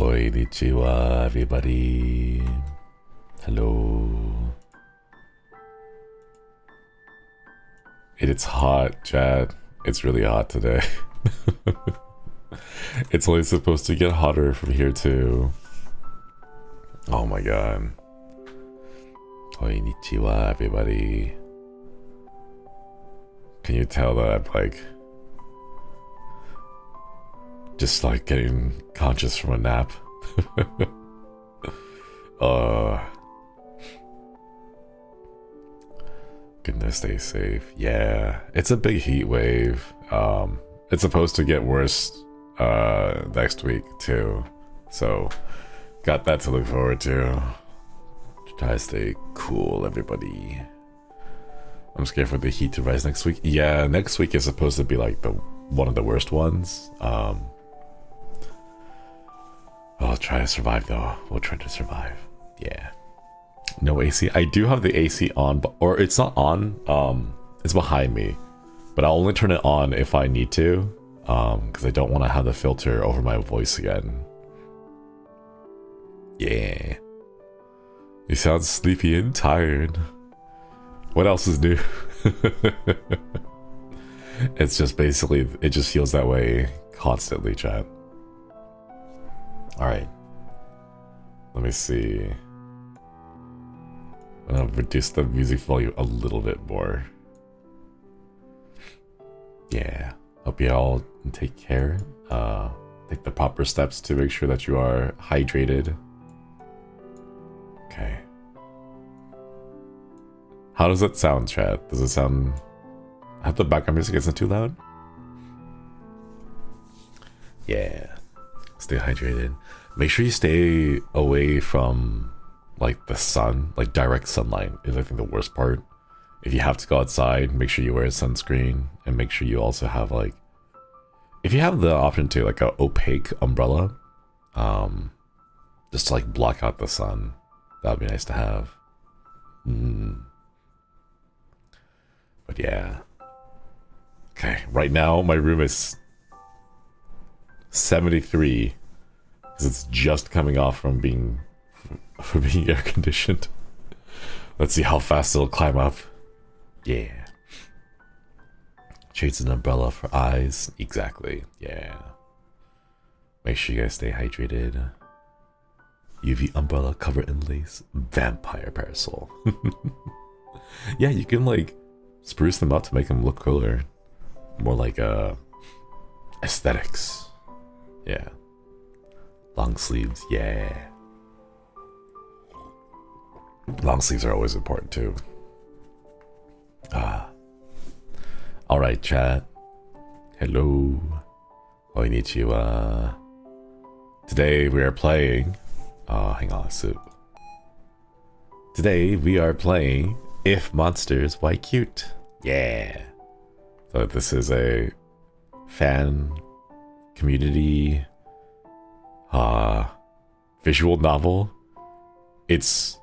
Konnichiwa, everybody. Hello. It's hot, Chad. It's really hot today. It's only supposed to get hotter from here too. Oh my god. Konnichiwa, everybody. Can you tell that I'm like just like getting conscious from a nap? Goodness, stay safe. Yeah, it's a big heat wave. It's supposed to get worse next week too, so got that to look forward to. Try to stay cool, everybody. I'm scared for the heat to rise next week. Yeah, next week is supposed to be like one of the worst ones. I'll try to survive though. We'll try to survive. Yeah. No AC. I do have the AC on, or it's not on. It's behind me, but I'll only turn it on if I need to, because I don't want to have the filter over my voice again. Yeah. You sound sleepy and tired. What else is new? It's just basically, it just feels that way constantly, chat. Alright. Let me see. I'm gonna reduce the music volume a little bit more. Yeah. Hope you all take care. Take the proper steps to make sure that you are hydrated. Okay. How does it sound, chat? Does it sound... I hope the background music isn't too loud? Yeah. Stay hydrated. Make sure you stay away from like the sun, like direct sunlight is I think the worst part. If you have to go outside, make sure you wear sunscreen, and make sure you also have like, if you have the option to, like a opaque umbrella, just to like block out the sun. That'd be nice to have. But yeah. Okay, right now my room is 73 because it's just coming off from being air conditioned. Let's see how fast it'll climb up. Yeah. Shades an umbrella for eyes. Exactly. Yeah. Make sure you guys stay hydrated. UV umbrella covered in lace. Vampire parasol. Yeah, you can like spruce them up to make them look cooler. More like aesthetics. Yeah. Long sleeves. Yeah. Long sleeves are always important too. Alright, chat. Hello. Konnichiwa. Today we are playing... hang on, soup. Today we are playing If Monsters, Why Cute? Yeah. So this is a fan community visual novel. It's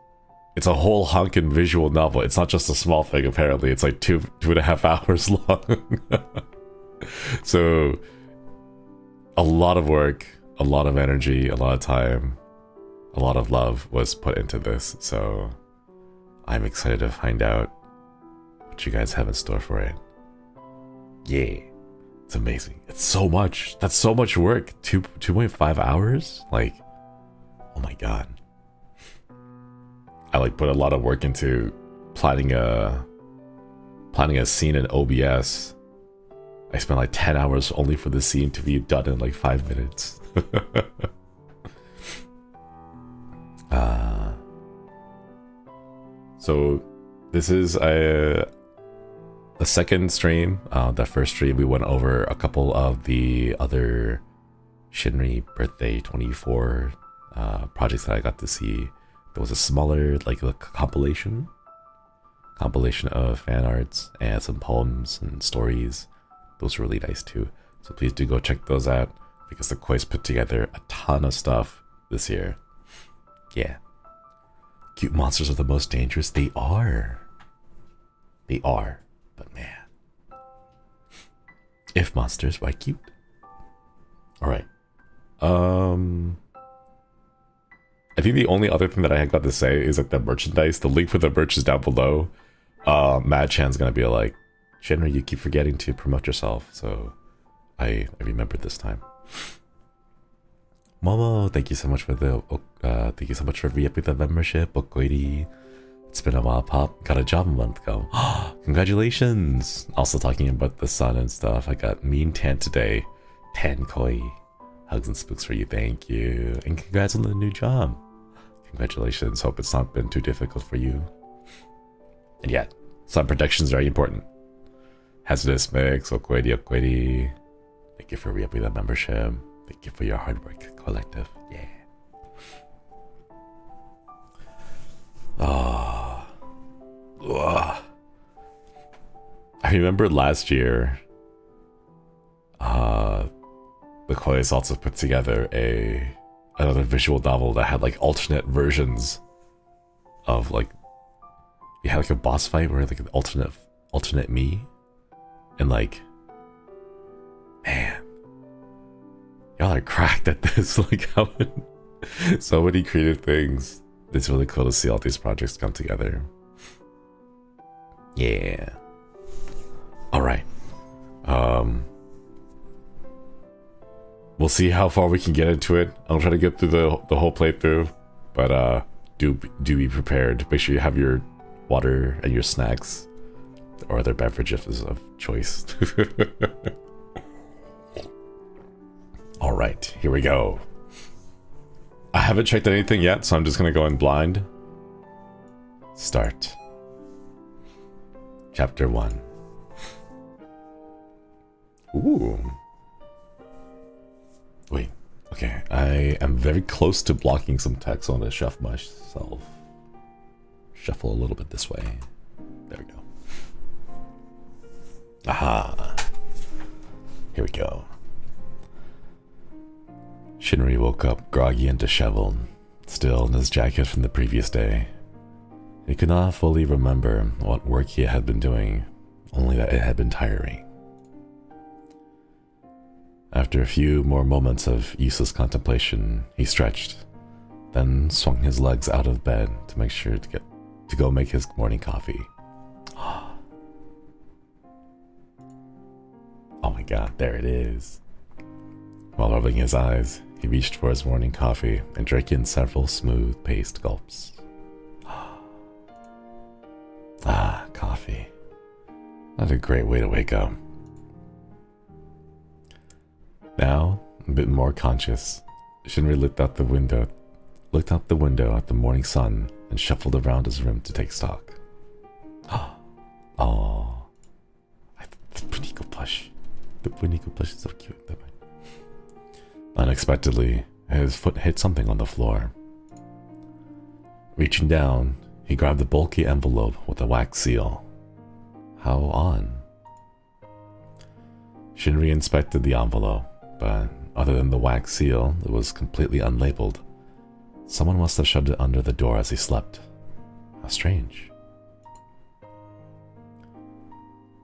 a whole honkin' visual novel. It's not just a small thing, apparently. It's like two and a half hours long. So a lot of work, a lot of energy, a lot of time, a lot of love was put into this. So I'm excited to find out what you guys have in store for it. Yeah, it's amazing. It's so much. That's so much work. 2.5 hours? Like, oh my god. I like put a lot of work into planning a scene in OBS. I spent like 10 hours only for the scene to be done in like 5 minutes. So this is a second stream. The first stream we went over a couple of the other Shinri birthday 24 projects that I got to see. There was a smaller, like a compilation of fan arts and some poems and stories. Those were really nice too. So please do go check those out because the Koi's put together a ton of stuff this year. Yeah. Cute monsters are the most dangerous. They are. They are. But man. If monsters, why cute? Alright. I think the only other thing that I got to say is like the merchandise. The link for the merch is down below. Mad Chan's gonna be like, Shinri, you keep forgetting to promote yourself. So I remembered this time. Momo, thank you so much for the thank you so much for re-upping the membership. Okoiri, it's been a while, Pop. Got a job a month ago. Congratulations! Also talking about the sun and stuff. I got mean tan today. Tan koi. Hugs and spooks for you, thank you. And congrats on the new job. Congratulations, hope it's not been too difficult for you. And yeah, sun protection is very important. Hazardous mix, okwedi. Thank you for re-upping the membership. Thank you for your hard work, collective. Yeah. I remember last year, the Koi's also put together another visual novel that had like alternate versions of like, you had like a boss fight where like an alternate me, and like, man, y'all are cracked at this. Like how so many creative things. It's really cool to see all these projects come together. Yeah. All right. We'll see how far we can get into it. I'll try to get through the whole playthrough, but do be prepared. Make sure you have your water and your snacks or other beverages of choice. All right, here we go. I haven't checked anything yet, so I'm just gonna go in blind. Start. Chapter 1. Ooh. Wait, okay. I am very close to blocking some text. On to shuffle myself. Shuffle a little bit this way. There we go. Aha. Here we go. Shinri woke up groggy and disheveled, still in his jacket from the previous day. He could not fully remember what work he had been doing, only that it had been tiring. After a few more moments of useless contemplation, he stretched, then swung his legs out of bed to make sure to go make his morning coffee. Oh my god, there it is. While rubbing his eyes, he reached for his morning coffee and drank in several smooth-paced gulps. Ah, coffee. What a great way to wake up. Now, a bit more conscious, Shinri looked out the window at the morning sun and shuffled around his room to take stock. Oh, the Buniko plush. The Buniko plush is so cute. Unexpectedly, his foot hit something on the floor. Reaching down, he grabbed the bulky envelope with a wax seal. How odd. Shinri inspected the envelope, but other than the wax seal, it was completely unlabeled. Someone must have shoved it under the door as he slept. How strange.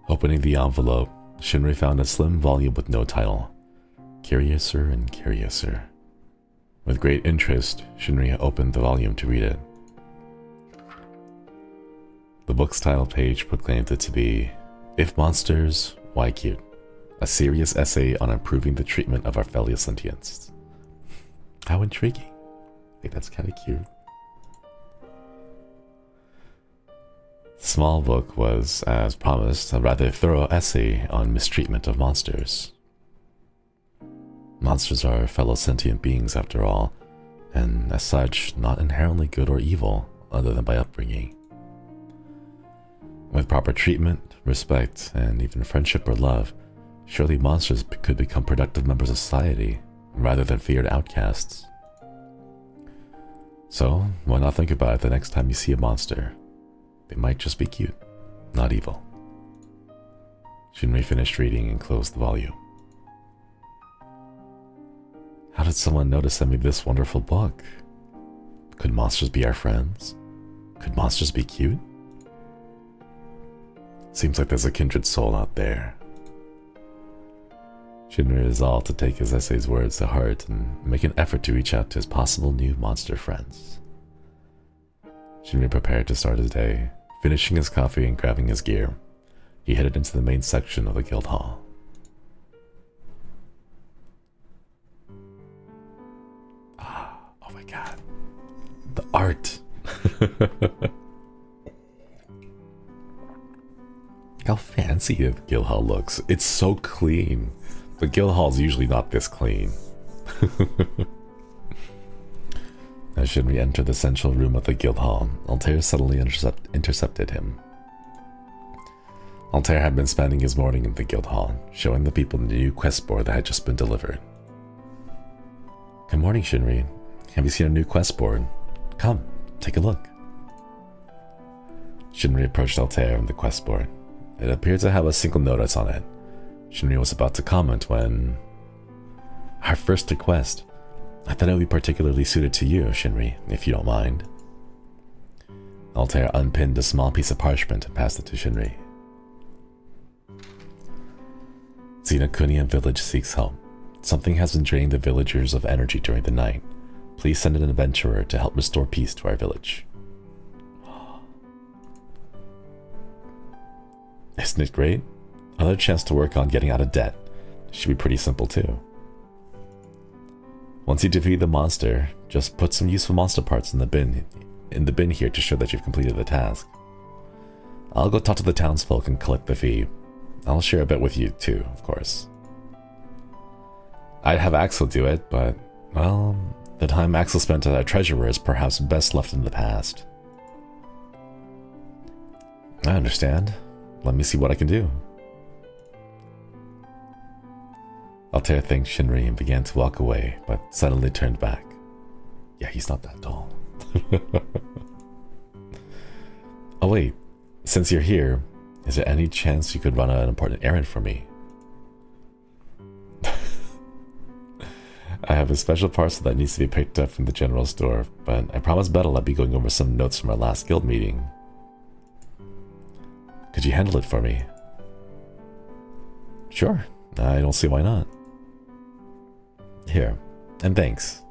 Opening the envelope, Shinri found a slim volume with no title. Curiouser and curiouser. With great interest, Shinri opened the volume to read it. The book's title page proclaimed it to be If Monsters, Why Cute? A serious essay on improving the treatment of our fellow sentients. How intriguing. I think that's kind of cute. The small book was, as promised, a rather thorough essay on mistreatment of monsters. Monsters are fellow sentient beings after all, and as such, not inherently good or evil, other than by upbringing. With proper treatment, respect, and even friendship or love, surely monsters could become productive members of society, rather than feared outcasts. So, why not think about it the next time you see a monster? They might just be cute, not evil. Shinri finished reading and closed the volume. How did someone notice send me this wonderful book? Could monsters be our friends? Could monsters be cute? Seems like there's a kindred soul out there. Shinri resolved to take his essay's words to heart and make an effort to reach out to his possible new monster friends. Shinri prepared to start his day. Finishing his coffee and grabbing his gear, he headed into the main section of the guild hall. Oh my god. The art! How fancy the guild hall looks. It's so clean. The guild hall's usually not this clean. As Shinri entered the central room of the guild hall, Altair suddenly intercepted him. Altair had been spending his morning in the guild hall, showing the people the new quest board that had just been delivered. Good morning, Shinri. Have you seen our new quest board? Come, take a look. Shinri approached Altair and the quest board. It appeared to have a single notice on it. Shinri was about to comment when... Our first request. I thought it would be particularly suited to you, Shinri, if you don't mind. Altair unpinned a small piece of parchment and passed it to Shinri. Xenokunian village seeks help. Something has been draining the villagers of energy during the night. Please send an adventurer to help restore peace to our village. Isn't it great? Another chance to work on getting out of debt. Should be pretty simple too. Once you defeat the monster, just put some useful monster parts in the bin here to show that you've completed the task. I'll go talk to the townsfolk and collect the fee. I'll share a bit with you too, of course. I'd have Axel do it, but, well, the time Axel spent as our treasurer is perhaps best left in the past. I understand. Let me see what I can do. Altair thanked Shinri and began to walk away, but suddenly turned back. Yeah, he's not that tall. Oh wait, since you're here, is there any chance you could run an important errand for me? I have a special parcel that needs to be picked up from the general store, but I promised Bettel I'd be going over some notes from our last guild meeting. Could you handle it for me? Sure, I don't see why not. Here, and thanks.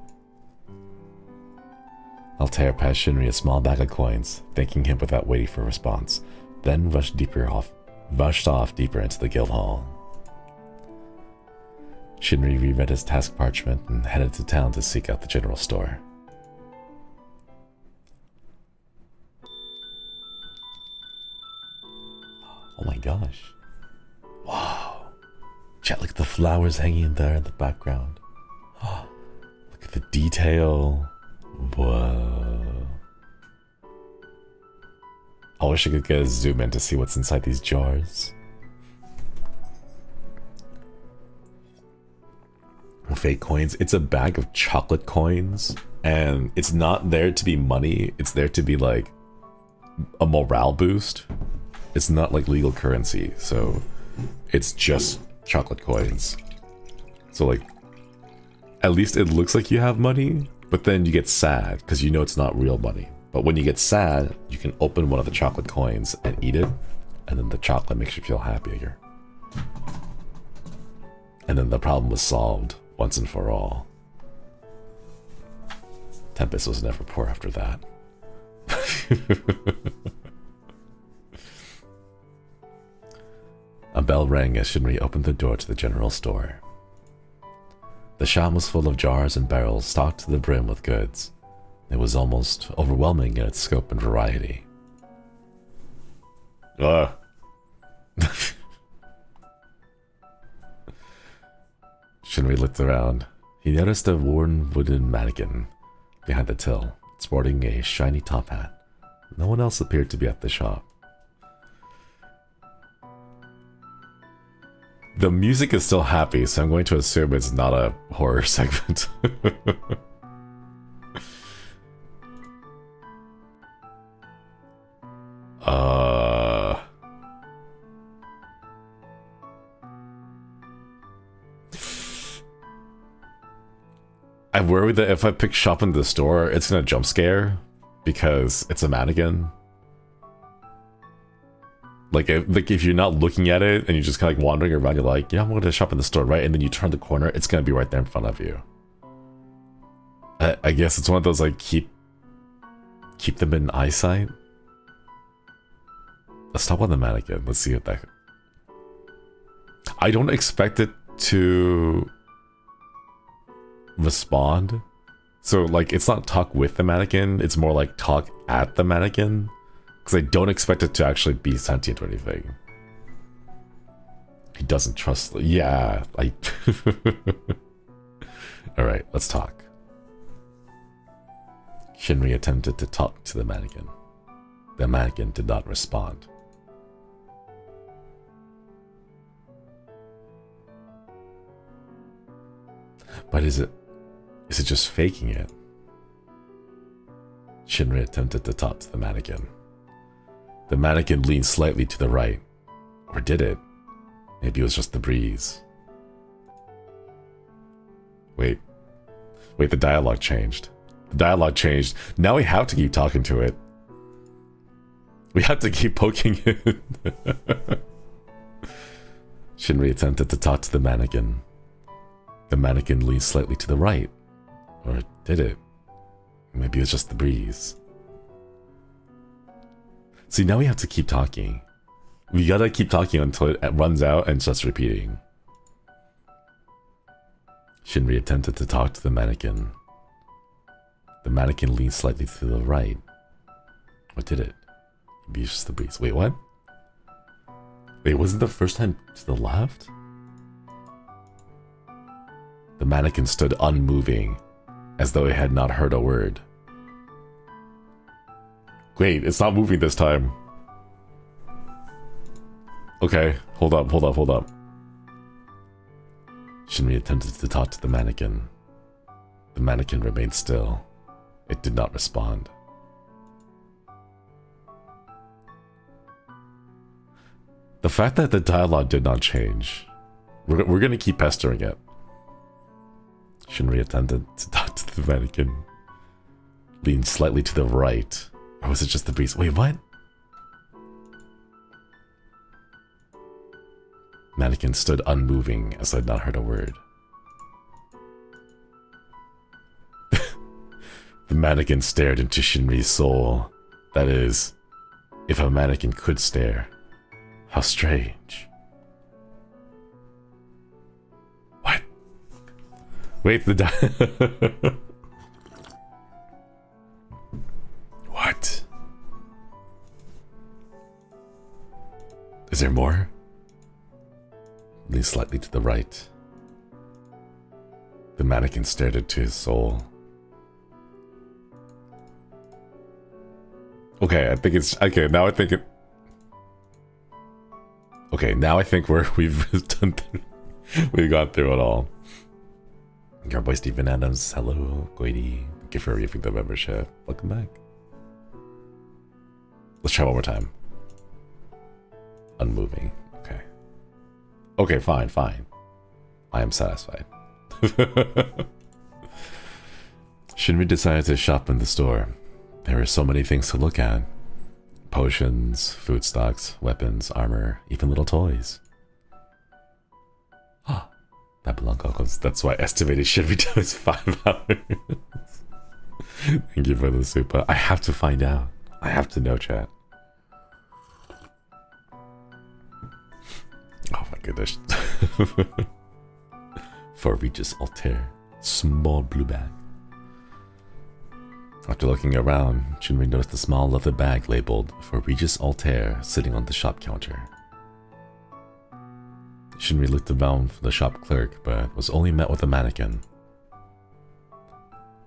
Altair passed Shinri a small bag of coins, thanking him without waiting for a response, then rushed off deeper into the guild hall. Shinri reread his task parchment and headed to town to seek out the general store. Oh my gosh. Wow. Chat, look at the flowers hanging there in the background. Oh, look at the detail. Whoa. I wish I could get a zoom in to see what's inside these jars. Fake coins. It's a bag of chocolate coins, and it's not there to be money. It's there to be like a morale boost. It's not like legal currency, so it's just chocolate coins. So like, at least it looks like you have money, but then you get sad because you know it's not real money. But when you get sad, you can open one of the chocolate coins and eat it, and then the chocolate makes you feel happier. And then the problem was solved once and for all. Tempest was never poor after that. A bell rang as Shinri opened the door to the general store. The shop was full of jars and barrels stocked to the brim with goods. It was almost overwhelming in its scope and variety. Shinri looked around. He noticed a worn wooden mannequin behind the till, sporting a shiny top hat. No one else appeared to be at the shop. The music is still happy, so I'm going to assume it's not a horror segment. I worry that if I pick shop in the store, it's gonna jump scare because it's a mannequin. Like if you're not looking at it and you're just kind of like wandering around, you're like, yeah, I'm going to shop in the store, right? And then you turn the corner, it's going to be right there in front of you. I guess it's one of those like keep them in eyesight. Let's talk about the mannequin. Let's see what that. I don't expect it to respond. So like it's not talk with the mannequin, it's more like talk at the mannequin. Because I don't expect it to actually be sentient or anything. He doesn't trust. Yeah, I. Alright, let's talk. Shinri attempted to talk to the mannequin. The mannequin did not respond. But is it just faking it? Shinri attempted to talk to the mannequin. The mannequin leaned slightly to the right. Or did it? Maybe it was just the breeze. Wait, the dialogue changed. The dialogue changed. Now we have to keep talking to it. We have to keep poking it. Shinri attempted to talk to the mannequin. The mannequin leaned slightly to the right. Or did it? Maybe it was just the breeze. See, now we have to keep talking. We gotta keep talking until it runs out and starts repeating. Shinri attempted to talk to the mannequin. The mannequin leaned slightly to the right. What did it? Maybe it's just the breeze. Wait, what? Wait, wasn't the first time to the left? The mannequin stood unmoving, as though it had not heard a word. Wait, it's not moving this time. Okay, hold up. Shinri attempted to talk to the mannequin. The mannequin remained still. It did not respond. The fact that the dialogue did not change. We're gonna keep pestering it. Shinri attempted to talk to the mannequin. Leaned slightly to the right. Or was it just the breeze? Wait, what? Mannequin stood unmoving as I had not heard a word. The mannequin stared into Shinri's soul. That is, if a mannequin could stare. How strange. What? Wait, What? Is there more? Lean slightly to the right. The mannequin stared into his soul. Okay, I think it's okay. Now I think it. Okay, now I think we've done. We've gone through it all. Your boy Stephen Adams. Hello, Goity. Thank you for reviewing the membership. Welcome back. Let's try one more time. Unmoving. Okay. Okay, fine. I am satisfied. Shinri decided to shop in the store. There were so many things to look at. Potions, food stocks, weapons, armor, even little toys. Ah, that belonged goggles. That's why I estimated Shinri time is 5 hours. Thank you for the super. I have to find out. I have to know, chat. Oh my goodness. For Regis Altair. Small blue bag. After looking around, Shinri noticed a small leather bag labeled for Regis Altair sitting on the shop counter. Shinri looked around for the shop clerk, but was only met with a mannequin.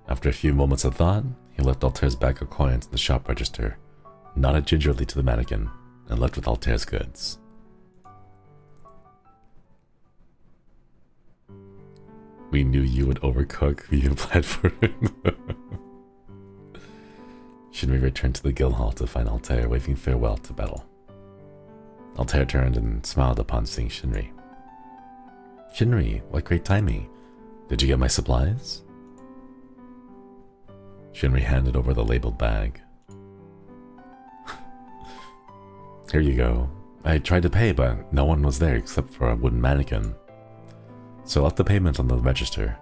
After a few moments of thought, he left Altair's bag of coins in the shop register, nodded gingerly to the mannequin, and left with Altair's goods. We knew you would overcook. We applied for it. Shinri returned to the guild hall to find Altair waving farewell to battle. Altair turned and smiled upon seeing Shinri. Shinri, what great timing. Did you get my supplies? Shinri handed over the labeled bag. Here you go. I tried to pay, but no one was there except for a wooden mannequin. So I left the payment on the register.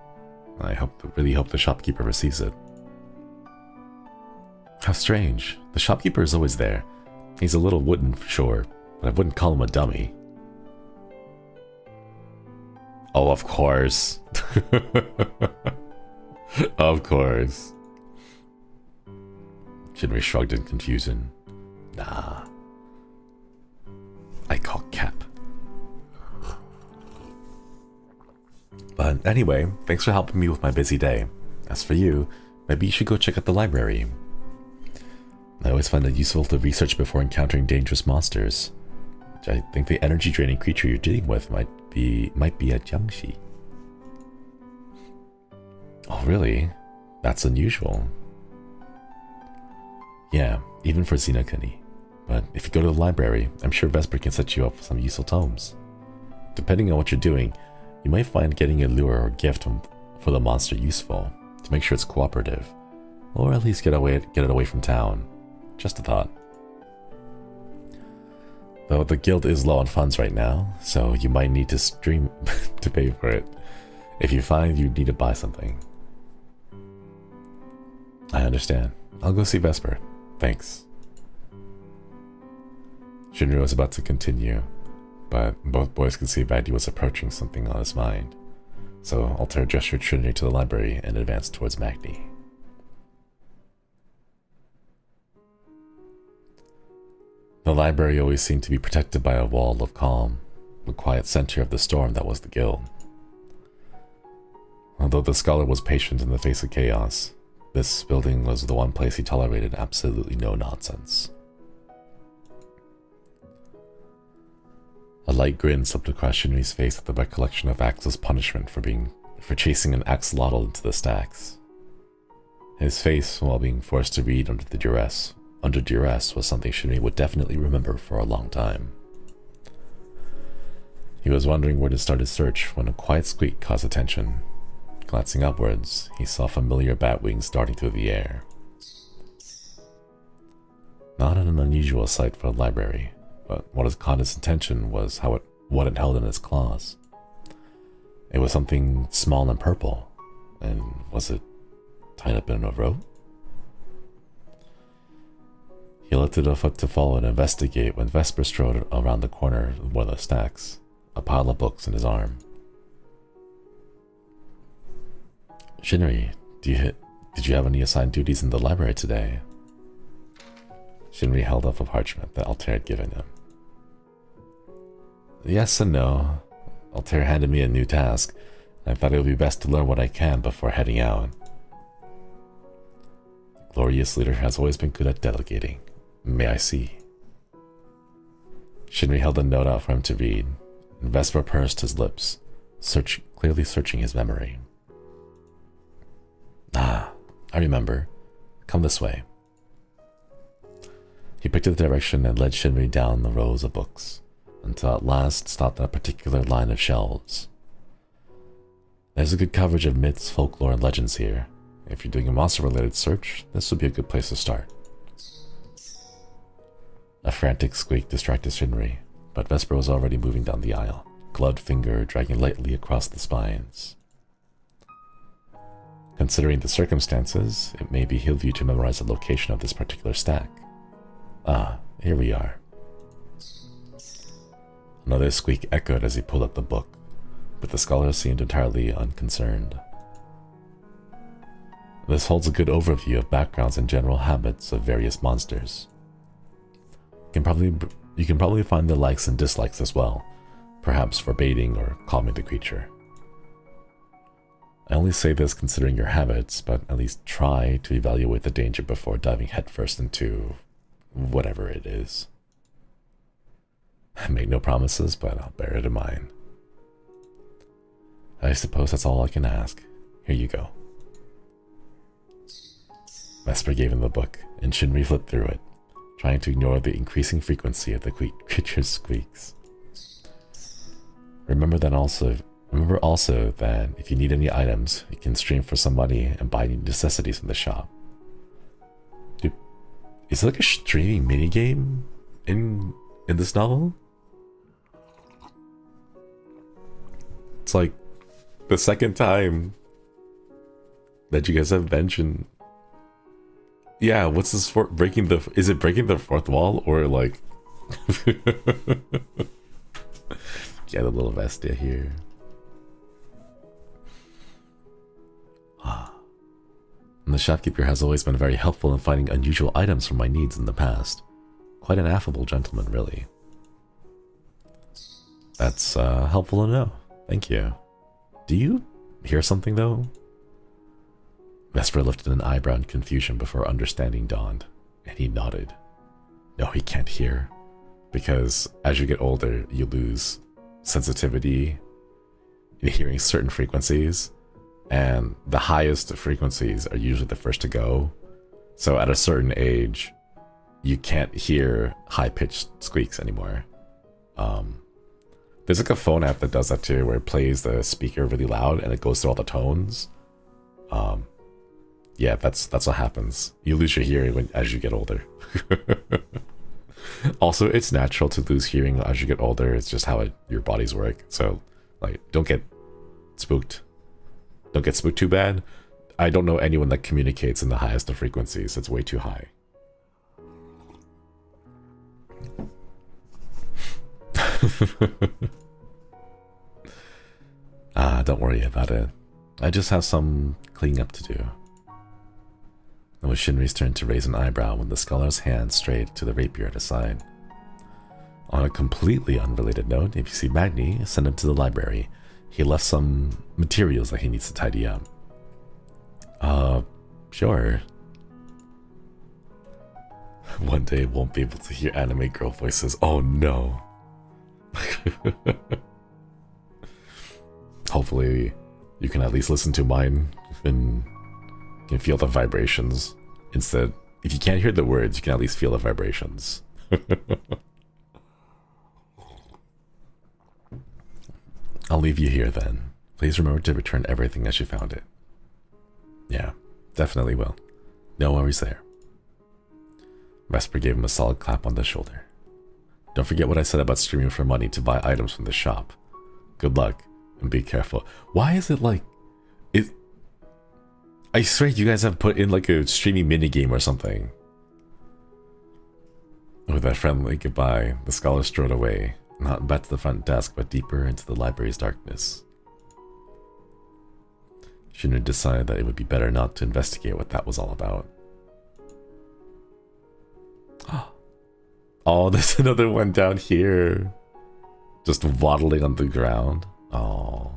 I really hope the shopkeeper receives it. How strange. The shopkeeper is always there. He's a little wooden for sure, but I wouldn't call him a dummy. Oh, of course. Of course. Shinri shrugged in confusion. Nah. I call cap. But anyway, thanks for helping me with my busy day. As for you, maybe you should go check out the library. I always find it useful to research before encountering dangerous monsters. I think the energy-draining creature you're dealing with might be a Jiangshi. Oh, really? That's unusual. Yeah, even for Xenokuni. But if you go to the library, I'm sure Vesper can set you up with some useful tomes. Depending on what you're doing, you might find getting a lure or gift for the monster useful, to make sure it's cooperative. Or at least get it away from town. Just a thought. Though the guild is low on funds right now, so you might need to stream to pay for it if you find you need to buy something. I understand. I'll go see Vesper. Thanks. Shinri was about to continue, but both boys could see Vadi was approaching something on his mind. So Altair gestured Shinri to the library and advanced towards Magni. The library always seemed to be protected by a wall of calm, the quiet center of the storm that was the guild. Although the scholar was patient in the face of chaos, this building was the one place he tolerated absolutely no nonsense. A light grin slipped across Shinri's face at the recollection of Axel's punishment for chasing an axolotl into the stacks. His face, while being forced to read under duress, was something Shinri would definitely remember for a long time. He was wondering where to start his search when a quiet squeak caught his attention. Glancing upwards, he saw familiar bat wings darting through the air. Not an unusual sight for a library, but what had caught his attention was what it held in its claws. It was something small and purple, and was it tied up in a rope? He lifted a foot to follow and investigate when Vesper strode around the corner of one of the stacks, a pile of books in his arm. Shinri, did you have any assigned duties in the library today? Shinri held up a parchment that Altair had given him. Yes and no. Altair handed me a new task, and I thought it would be best to learn what I can before heading out. The glorious leader has always been good at delegating. May I see? Shinri held a note out for him to read, and Vesper pursed his lips, clearly searching his memory. Ah, I remember. Come this way. He picked the direction and led Shinri down the rows of books, until at last stopped at a particular line of shelves. There's a good coverage of myths, folklore, and legends here. If you're doing a monster-related search, this would be a good place to start. A frantic squeak distracted Shinri, but Vesper was already moving down the aisle, gloved finger dragging lightly across the spines. Considering the circumstances, it may behoove you to memorize the location of this particular stack. Ah, here we are. Another squeak echoed as he pulled up the book, but the scholar seemed entirely unconcerned. This holds a good overview of backgrounds and general habits of various monsters. You can probably find the likes and dislikes as well, perhaps for baiting or calming the creature. I only say this considering your habits, but at least try to evaluate the danger before diving headfirst into whatever it is. I make no promises, but I'll bear it in mind. I suppose that's all I can ask. Here you go. Vesper gave him the book, and Shinri flipped through it, trying to ignore the increasing frequency of the creature's squeaks. Remember also that if you need any items, you can stream for some money and buy necessities from the shop. Dude, is it like a streaming minigame in this novel? It's like the second time that you guys have mentioned. Yeah, what's this for? Breaking the... Is it breaking the fourth wall or like... Get a little bestia here. And the shopkeeper has always been very helpful in finding unusual items for my needs in the past. Quite an affable gentleman, really. That's helpful to know. Thank you. Do you hear something, though? Vesper lifted an eyebrow in confusion before understanding dawned, and he nodded. No, he can't hear, because as you get older, you lose sensitivity in hearing certain frequencies, and the highest frequencies are usually the first to go. So at a certain age, you can't hear high-pitched squeaks anymore. There's like a phone app that does that too, where it plays the speaker really loud and it goes through all the tones. Yeah, that's what happens. You lose your hearing as you get older. Also, it's natural to lose hearing as you get older. It's just how your bodies work. So, like, don't get spooked. Don't get spooked too bad. I don't know anyone that communicates in the highest of frequencies. It's way too high. Don't worry about it. I just have some cleaning up to do. It was Shinri's turn to raise an eyebrow when the scholar's hand strayed to the rapier at his side. On a completely unrelated note, if you see Magni, send him to the library. He left some materials that he needs to tidy up. Sure. One day won't be able to hear anime girl voices. Oh no. Hopefully you can at least listen to mine and can feel the vibrations. Instead, if you can't hear the words, you can at least feel the vibrations. I'll leave you here then. Please remember to return everything as you found it. Yeah, definitely will. No worries there. Vesper gave him a solid clap on the shoulder. Don't forget what I said about streaming for money to buy items from the shop. Good luck, and be careful. Why is it like... I swear you guys have put in like a streaming minigame or something. With that friendly goodbye, the scholar strode away, not back to the front desk, but deeper into the library's darkness. Shinri decided that it would be better not to investigate what that was all about. Oh, there's another one down here. Just waddling on the ground. Oh.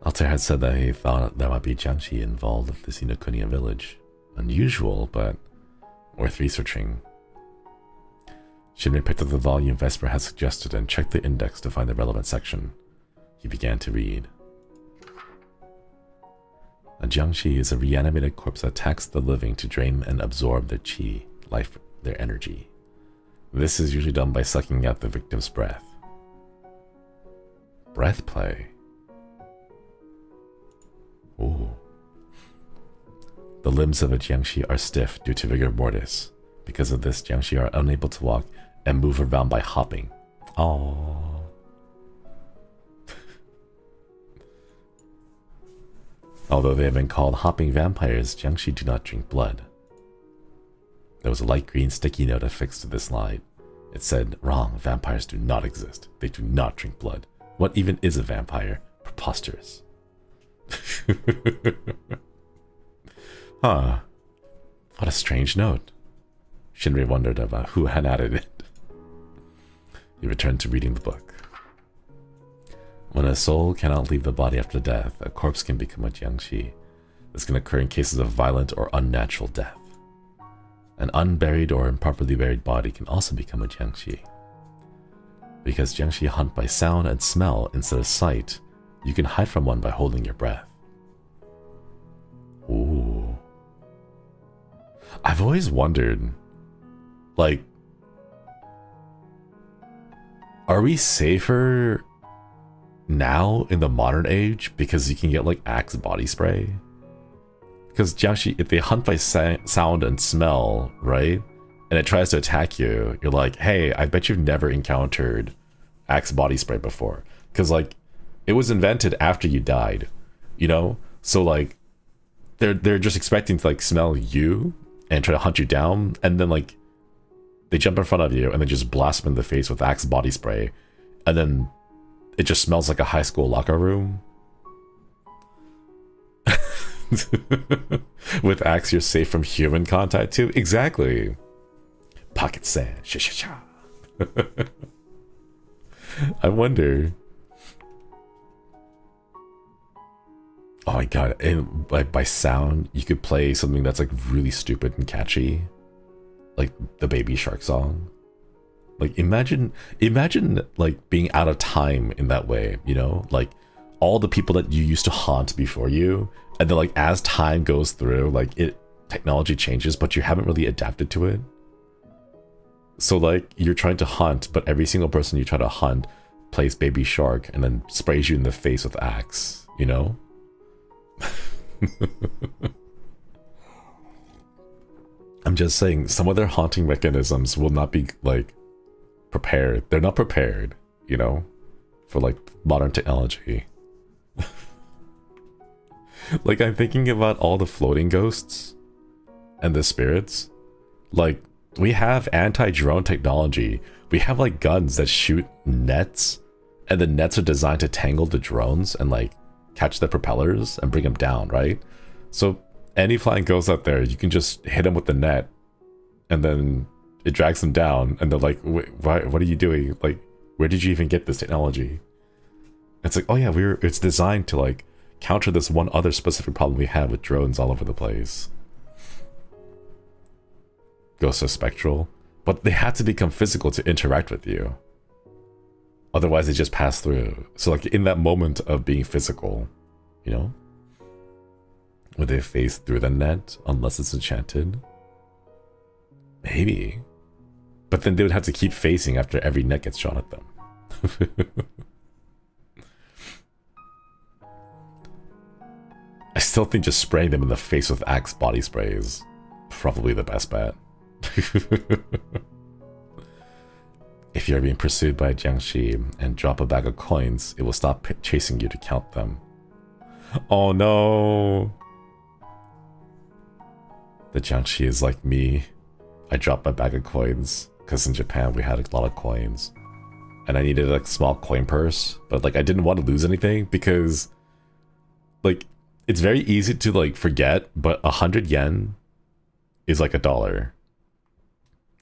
Altair had said that he thought there might be Jiangshi involved with this Inokuniya village. Unusual, but worth researching. Shinri picked up the volume Vesper had suggested and checked the index to find the relevant section. He began to read. A Jiangshi is a reanimated corpse that attacks the living to drain and absorb their chi, their energy. This is usually done by sucking out the victim's breath. Breath play. Ooh. The limbs of a Jiangshi are stiff due to vigor mortis. Because of this, Jiangshi are unable to walk and move around by hopping. Oh. Although they have been called hopping vampires, Jiangshi do not drink blood. There was a light green sticky note affixed to this slide. It said, "Wrong, vampires do not exist. They do not drink blood. What even is a vampire? Preposterous." Huh. What a strange note. Shinri wondered about who had added it. He returned to reading the book. When a soul cannot leave the body after death, a corpse can become a Jiangshi. This can occur in cases of violent or unnatural death. An unburied or improperly buried body can also become a Jiangshi. Because Jiangshi hunt by sound and smell instead of sight, you can hide from one by holding your breath. Ooh. I've always wondered, like, are we safer now in the modern age because you can get like Axe body spray? Because Jiangshi, if they hunt by sound and smell, right, and it tries to attack you, you're like, hey, I bet you've never encountered Axe body spray before, because like it was invented after you died, you know. So like they're just expecting to like smell you and try to hunt you down, and then like they jump in front of you and then just blast them in the face with Axe body spray, and then it just smells like a high school locker room. With Axe, you're safe from human contact too. Exactly. Pocket sand. Sha sha sha. I wonder. Oh my god! And like by sound, you could play something that's like really stupid and catchy, like the Baby Shark song. Like imagine like being out of time in that way. You know, like all the people that you used to haunt before you, and then like as time goes through, like technology changes, but you haven't really adapted to it. So like you're trying to hunt, but every single person you try to hunt plays Baby Shark and then sprays you in the face with Axe, you know? I'm just saying, some of their haunting mechanisms will not be like prepared. They're not prepared, you know, for like modern technology. Like I'm thinking about all the floating ghosts and the spirits. Like we have anti-drone technology. We have like guns that shoot nets, and the nets are designed to tangle the drones and like catch the propellers and bring them down, right? So any flying ghost out there, you can just hit them with the net, and then it drags them down, and they're like, what are you doing? Like, where did you even get this technology? It's like, oh yeah, it's designed to like counter this one other specific problem we have with drones all over the place. Ghosts are spectral, but they have to become physical to interact with you. Otherwise, they just pass through. So like in that moment of being physical, you know? Would they phase through the net unless it's enchanted? Maybe. But then they would have to keep facing after every net gets shot at them. I still think just spraying them in the face with Axe body spray is probably the best bet. If you're being pursued by Jiangshi and drop a bag of coins, it will stop chasing you to count them. Oh no! The Jiangshi is like me. I dropped my bag of coins because in Japan we had a lot of coins, and I needed a small coin purse, but like I didn't want to lose anything because like it's very easy to like forget, but 100 yen is like $1.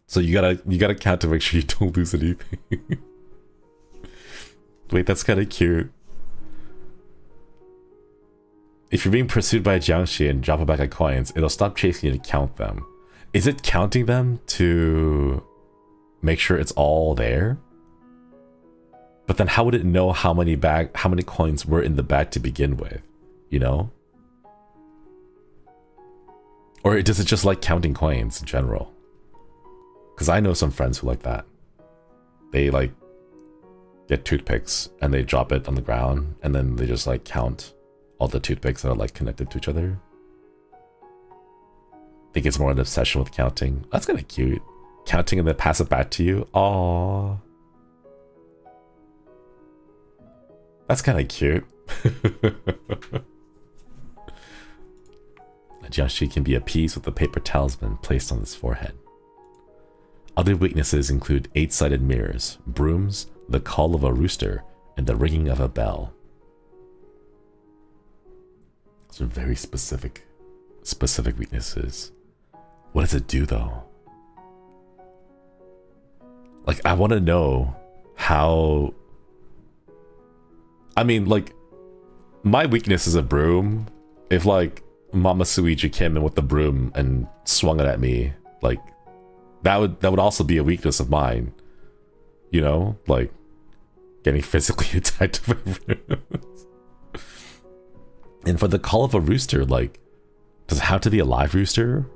So you gotta count to make sure you don't lose anything. Wait, that's kind of cute. If you're being pursued by a Jiangshi and drop a bag of coins, it'll stop chasing you to count them. Is it counting them to make sure it's all there? But then how would it know how many coins were in the bag to begin with? You know? Or does it just like counting coins in general? Because I know some friends who like that. They like get toothpicks and they drop it on the ground and then they just like count all the toothpicks that are like connected to each other. I think it's more an obsession with counting. That's kind of cute. Counting and then pass it back to you. Aww. That's kind of cute. Jiangshi can be appeased with a paper talisman placed on his forehead. Other weaknesses include 8-sided mirrors, brooms, the call of a rooster, and the ringing of a bell. Those are very specific weaknesses. What does it do though? Like, I want to know how... I mean, like, my weakness is a broom. If like Mama Suiji came in with the broom and swung it at me, like, that would also be a weakness of mine. You know, like getting physically attacked by brooms. And for the call of a rooster, like, does it have to be a live rooster?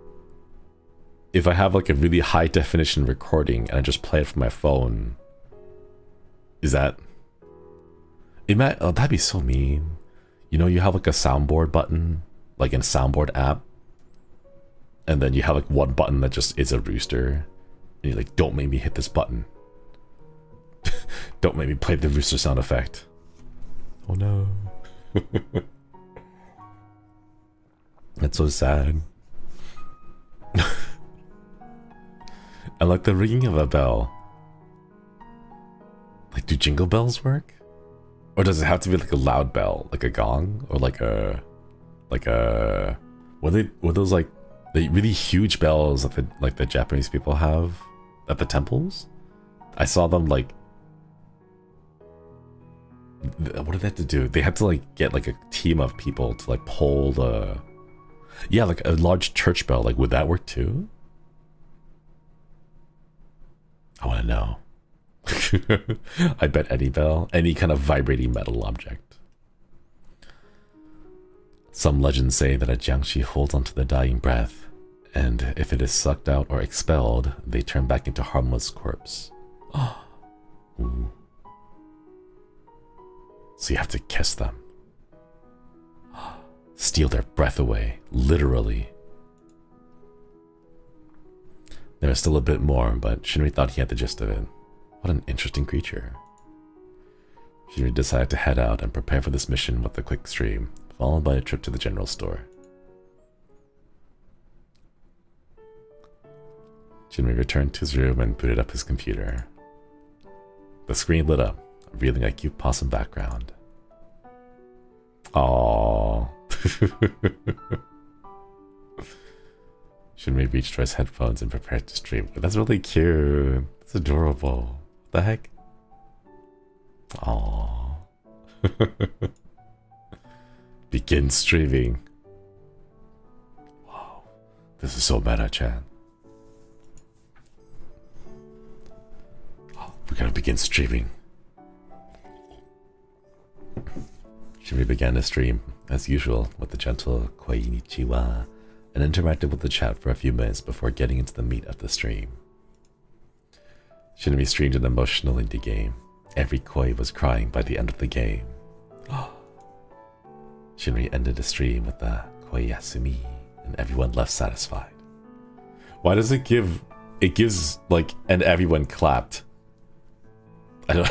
If I have like a really high definition recording and I just play it from my phone, is that... Oh, that'd be so mean. You know, you have like a soundboard button, like in a soundboard app, and then you have like one button that just is a rooster, and you're like, don't make me hit this button. Don't make me play the rooster sound effect. Oh no. That's so sad. I like the ringing of a bell. Like, do jingle bells work? Or does it have to be like a loud bell, like a gong, or like a were those like the really huge bells that the Japanese people have at the temples? I saw them like, what did they have to do? They had to like get like a team of people to like pull the, yeah, like a large church bell. Like, would that work too? I want to know. I bet any bell, any kind of vibrating metal object. Some legends say that a Jiangshi holds onto the dying breath, and if it is sucked out or expelled, they turn back into harmless corpse. Ooh. So you have to kiss them. Steal their breath away, literally. There was still a bit more, but Shinri thought he had the gist of it. What an interesting creature. Shinri decided to head out and prepare for this mission with a quick stream, followed by a trip to the general store. Shinri returned to his room and booted up his computer. The screen lit up, revealing a cute possum background. Aww. Shinri reached for his headphones and prepared to stream. That's really cute. That's adorable. What the heck? Aww. Begin streaming. Wow. This is so meta, chat. We're gonna begin streaming. Shinri began to stream, as usual, with the gentle Konnichiwa, and interacted with the chat for a few minutes before getting into the meat of the stream. Shinri streamed an emotional indie game. Every koi was crying by the end of the game. Shinri ended the stream with the koyasumi, and everyone left satisfied. Why does it give... It gives, like, and everyone clapped. I don't...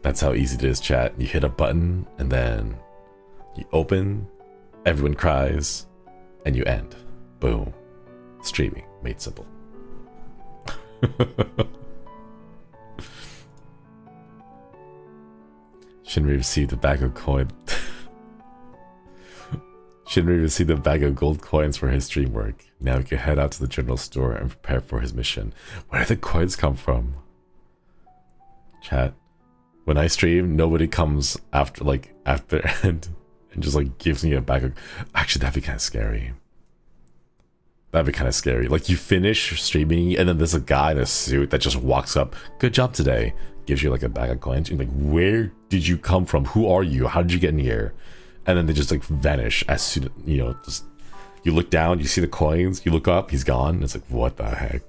That's how easy it is, chat. You hit a button, and then you open, everyone cries, and you end. Boom. Streaming. Made simple. Shinri received a bag of coins. Shinri received a bag of gold coins for his stream work. Now he can head out to the general store and prepare for his mission. Where did the coins come from? Chat. When I stream, nobody comes after and just like gives me a bag of... Actually, that'd be kind of scary. That'd be kind of scary. Like, you finish streaming and then there's a guy in a suit that just walks up. Good job today. Gives you like a bag of coins. You're like, where did you come from? Who are you? How did you get in here? And then they just like vanish as soon, you know, just... You look down, you see the coins, you look up, he's gone. It's like, what the heck?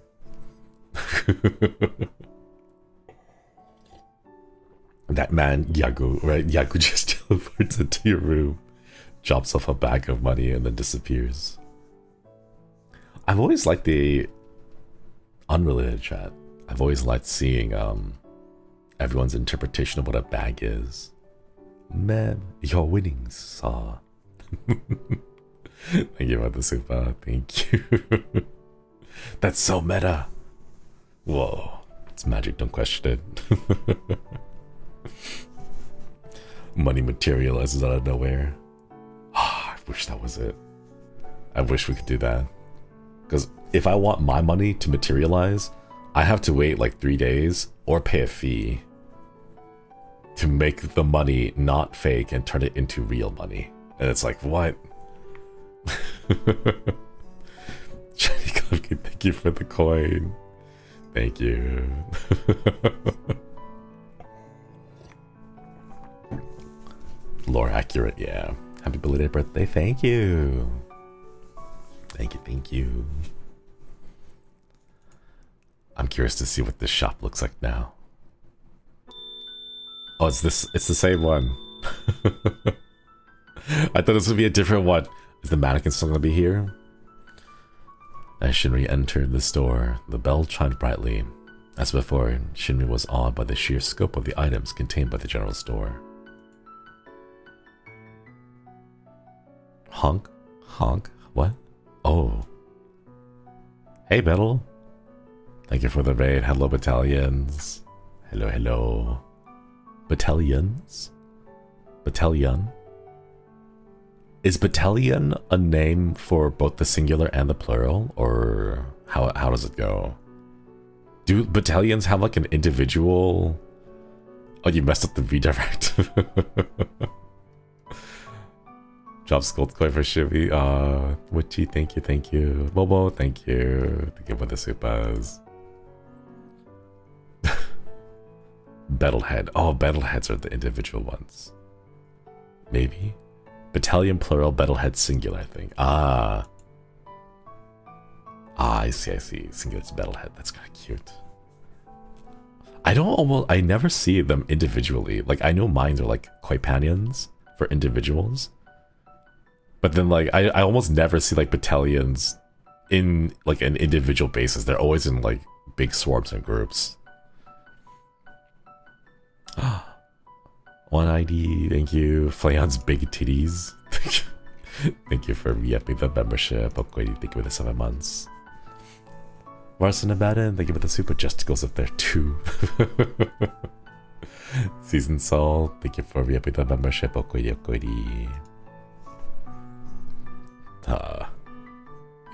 That man, Yagu, right? Yagu just teleports into your room, drops off a bag of money, and then disappears. I've always liked the unrelated chat. I've always liked seeing everyone's interpretation of what a bag is. Man, you're winning, saw. Thank you for the super. Thank you. That's so meta. Whoa, it's magic. Don't question it. Money materializes out of nowhere. I wish that was it. I wish we could do that. Because if I want my money to materialize, I have to wait like 3 days or pay a fee to make the money not fake and turn it into real money. And it's like, what? Thank you for the coin. Thank you. Lore accurate, yeah. Happy belated birthday, thank you. Thank you, thank you. I'm curious to see what this shop looks like now. Oh, it's the same one. I thought this would be a different one. Is the mannequin still gonna be here? As Shinri entered the store, the bell chimed brightly. As before, Shinri was awed by the sheer scope of the items contained by the general store. Honk? Honk? What? Oh. Hey, Battle. Thank you for the raid. Hello, battalions. Hello, hello. Battalions? Battalion? Is battalion a name for both the singular and the plural? Or how does it go? Do battalions have like an individual... Oh, you messed up the redirect. Drops gold coin for Shivi. Witchy, thank you, thank you. Bobo, thank you. Thank you for the supas. Battlehead. Oh, battleheads are the individual ones. Maybe. Battalion plural, battlehead singular, I think. Ah, I see, I see. Singular's battlehead. That's kind of cute. I never see them individually. Like, I know mine are like companions for individuals. But then, like, I almost never see, like, battalions in, like, an individual basis. They're always in, like, big swarms and groups. 1ID, thank you. Flayon's big titties. Thank you for re-upping the membership. Upgrading, thank you for the 7 months. Marson Abaddon, thank you for the super justicles up there, too. Season Soul, thank you for re-upping the membership. Upgrading.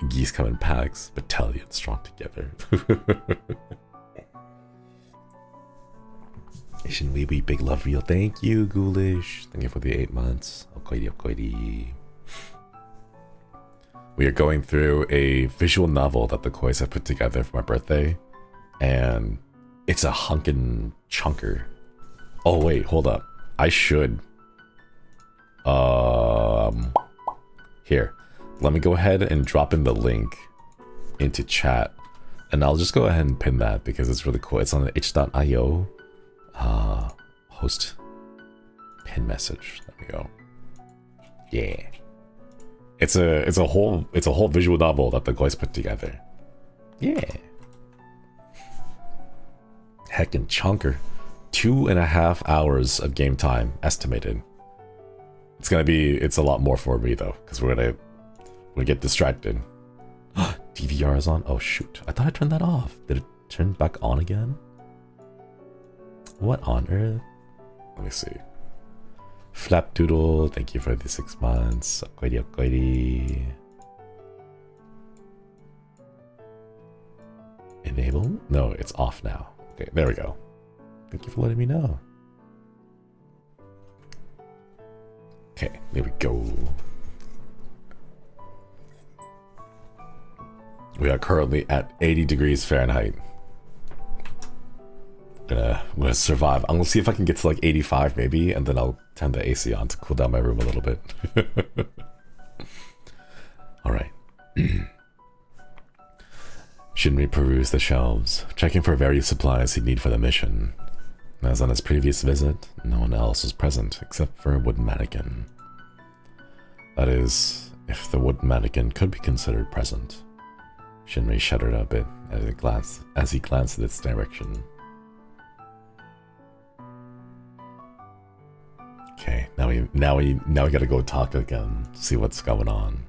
Geese come in packs, battalions strong together. Asian Weeby, big love real. Thank you, Ghoulish. Thank you for the 8 months. Okoidi. We are going through a visual novel that the Kois have put together for my birthday, and it's a hunkin' chunker. Oh wait, hold up. I should. Here. Let me go ahead and drop in the link into chat, and I'll just go ahead and pin that because it's really cool. It's on the itch.io host pin message. There we go. Yeah, it's a whole visual novel that the guys put together. Yeah, heckin' chunker. 2.5 hours of game time estimated. It's a lot more for me though, because we're gonna get distracted. DVR is on? Oh shoot. I thought I turned that off. Did it turn back on again? What on earth? Let me see. Flapdoodle, thank you for the 6 months. Upgradey. Enable? No, it's off now. Okay, there we go. Thank you for letting me know. Okay, there we go. We are currently at 80 degrees Fahrenheit. I'm gonna survive. I'm gonna see if I can get to like 85 maybe, and then I'll turn the AC on to cool down my room a little bit. Alright. Shinri perused the shelves, checking for various supplies he'd need for the mission. As on his previous visit, no one else was present except for a wooden mannequin. That is, if the wooden mannequin could be considered present. Shinri shuddered a bit as he glanced at its direction. Okay, now we gotta go talk again, see what's going on.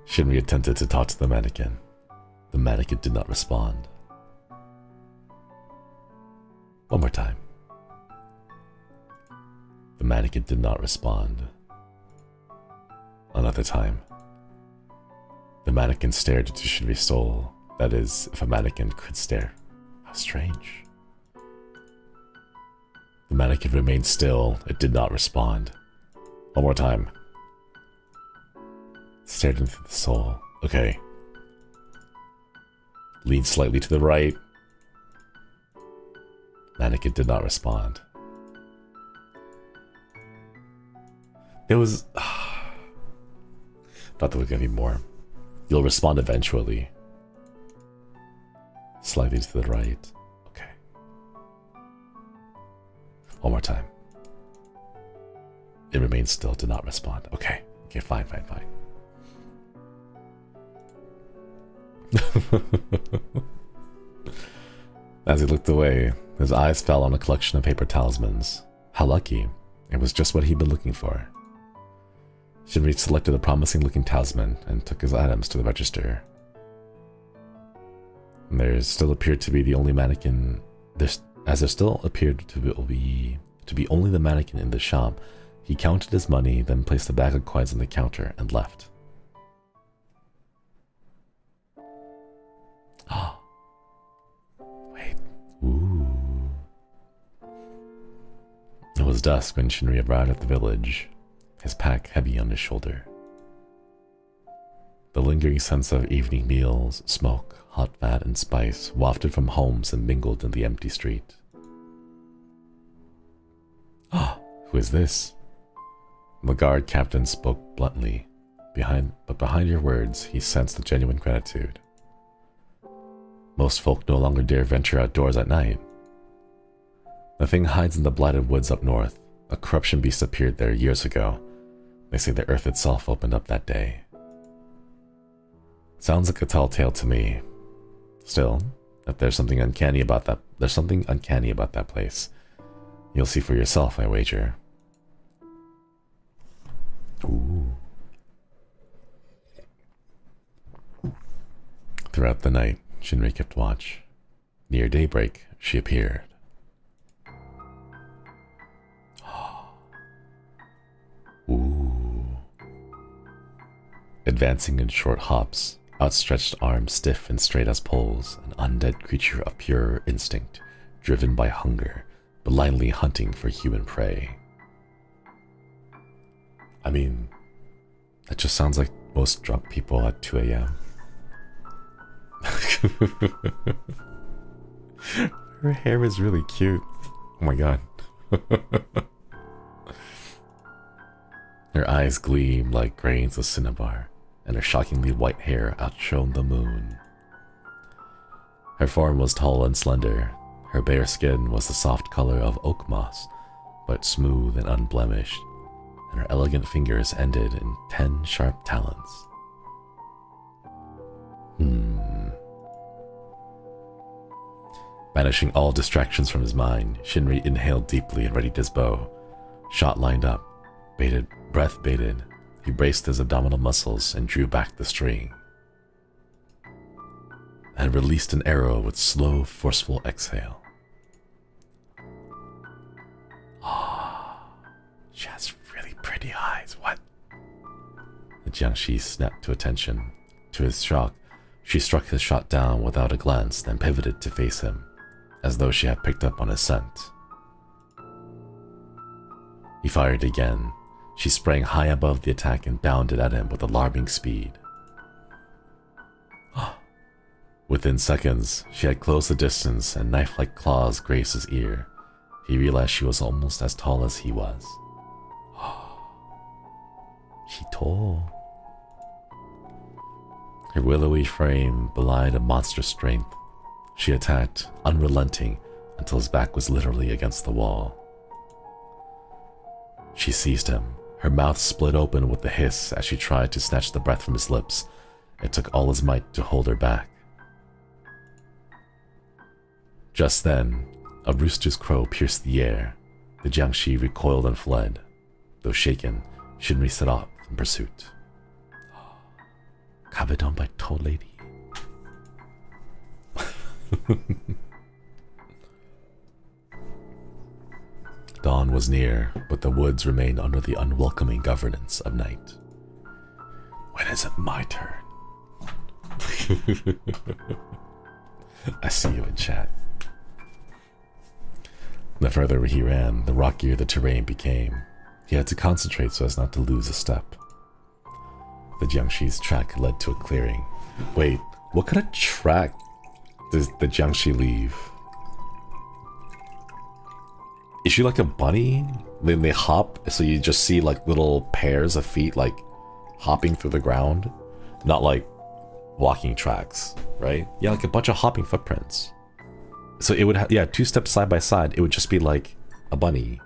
Shinri attempted to talk to the mannequin. The mannequin did not respond. One more time. The mannequin did not respond. Another time. The mannequin stared into Shinri's soul. That is, if a mannequin could stare. How strange. The mannequin remained still. It did not respond. One more time. Stared into the soul. Okay. Leaned slightly to the right. Mannequin did not respond. There was... Thought there was gonna be more. You'll respond eventually. Slightly to the right. Okay. One more time. It remains still, did not respond. Okay. Okay, fine. As he looked away, his eyes fell on a collection of paper talismans. How lucky. It was just what he'd been looking for. Shinri selected a promising-looking talisman and took his items to the register. There still appeared to be the only mannequin. As there still appeared to be only the mannequin in the shop, he counted his money, then placed the bag of coins on the counter and left. Ah. Wait. Ooh. It was dusk when Shinri arrived at the village, his pack heavy on his shoulder. The lingering sense of evening meals, smoke, hot fat, and spice wafted from homes and mingled in the empty street. Ah, who is this? The guard captain spoke bluntly, but behind your words he sensed a genuine gratitude. Most folk no longer dare venture outdoors at night. The thing hides in the blighted woods up north. A corruption beast appeared there years ago. They say the earth itself opened up that day. Sounds like a tall tale to me. Still, if there's something uncanny about that place. You'll see for yourself, I wager. Ooh. Throughout the night, Shinri kept watch. Near daybreak, she appeared. Ooh. Advancing in short hops, outstretched arms stiff and straight as poles, an undead creature of pure instinct, driven by hunger, blindly hunting for human prey. I mean, that just sounds like most drunk people at 2 a.m. Her hair is really cute. Oh my god. Her eyes gleamed like grains of cinnabar, and her shockingly white hair outshone the moon. Her form was tall and slender. Her bare skin was the soft color of oak moss, but smooth and unblemished, and her elegant fingers ended in 10 sharp talons. Banishing all distractions from his mind, Shinri inhaled deeply and readied his bow. Shot lined up, breath baited. He braced his abdominal muscles and drew back the string, and released an arrow with slow, forceful exhale. Ah, she has really pretty eyes. What? The Jiangshi snapped to attention. To his shock, she struck his shot down without a glance, then pivoted to face him, as though she had picked up on his scent. He fired again. She sprang high above the attack and bounded at him with alarming speed. Within seconds, she had closed the distance and knife-like claws grazed his ear. He realized she was almost as tall as he was. She tall. Her willowy frame belied a monstrous strength. She attacked, unrelenting, until his back was literally against the wall. She seized him. Her mouth split open with a hiss as she tried to snatch the breath from his lips. It took all his might to hold her back. Just then, a rooster's crow pierced the air. The Jiangshi recoiled and fled. Though shaken, Shinri set off in pursuit. Cabedon by tall lady. Dawn was near, but the woods remained under the unwelcoming governance of night. When is it my turn? I see you in chat. The further he ran, the rockier the terrain became. He had to concentrate so as not to lose a step. The Jiangshi's track led to a clearing. Wait, what kind of track does the Jiangshi leave? Is she like a bunny? Then they hop, so you just see like little pairs of feet like hopping through the ground? Not like walking tracks, right? Yeah, like a bunch of hopping footprints. So it would have, yeah, 2 steps side by side. It would just be like a bunny.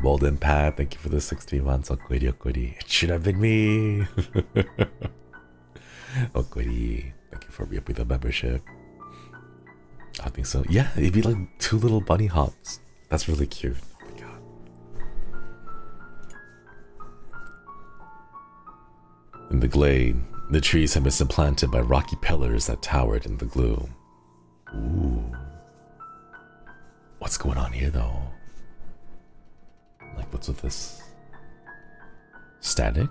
Golden Pat, thank you for the 16 months. Okwiri. It should have been me. Okwiri, thank you before we upgrade the membership. I think so. Yeah, it'd be like 2 little bunny hops. That's really cute. Oh my god. In the glade, the trees had been supplanted by rocky pillars that towered in the gloom. Ooh. What's going on here though? Like, what's with this? Static?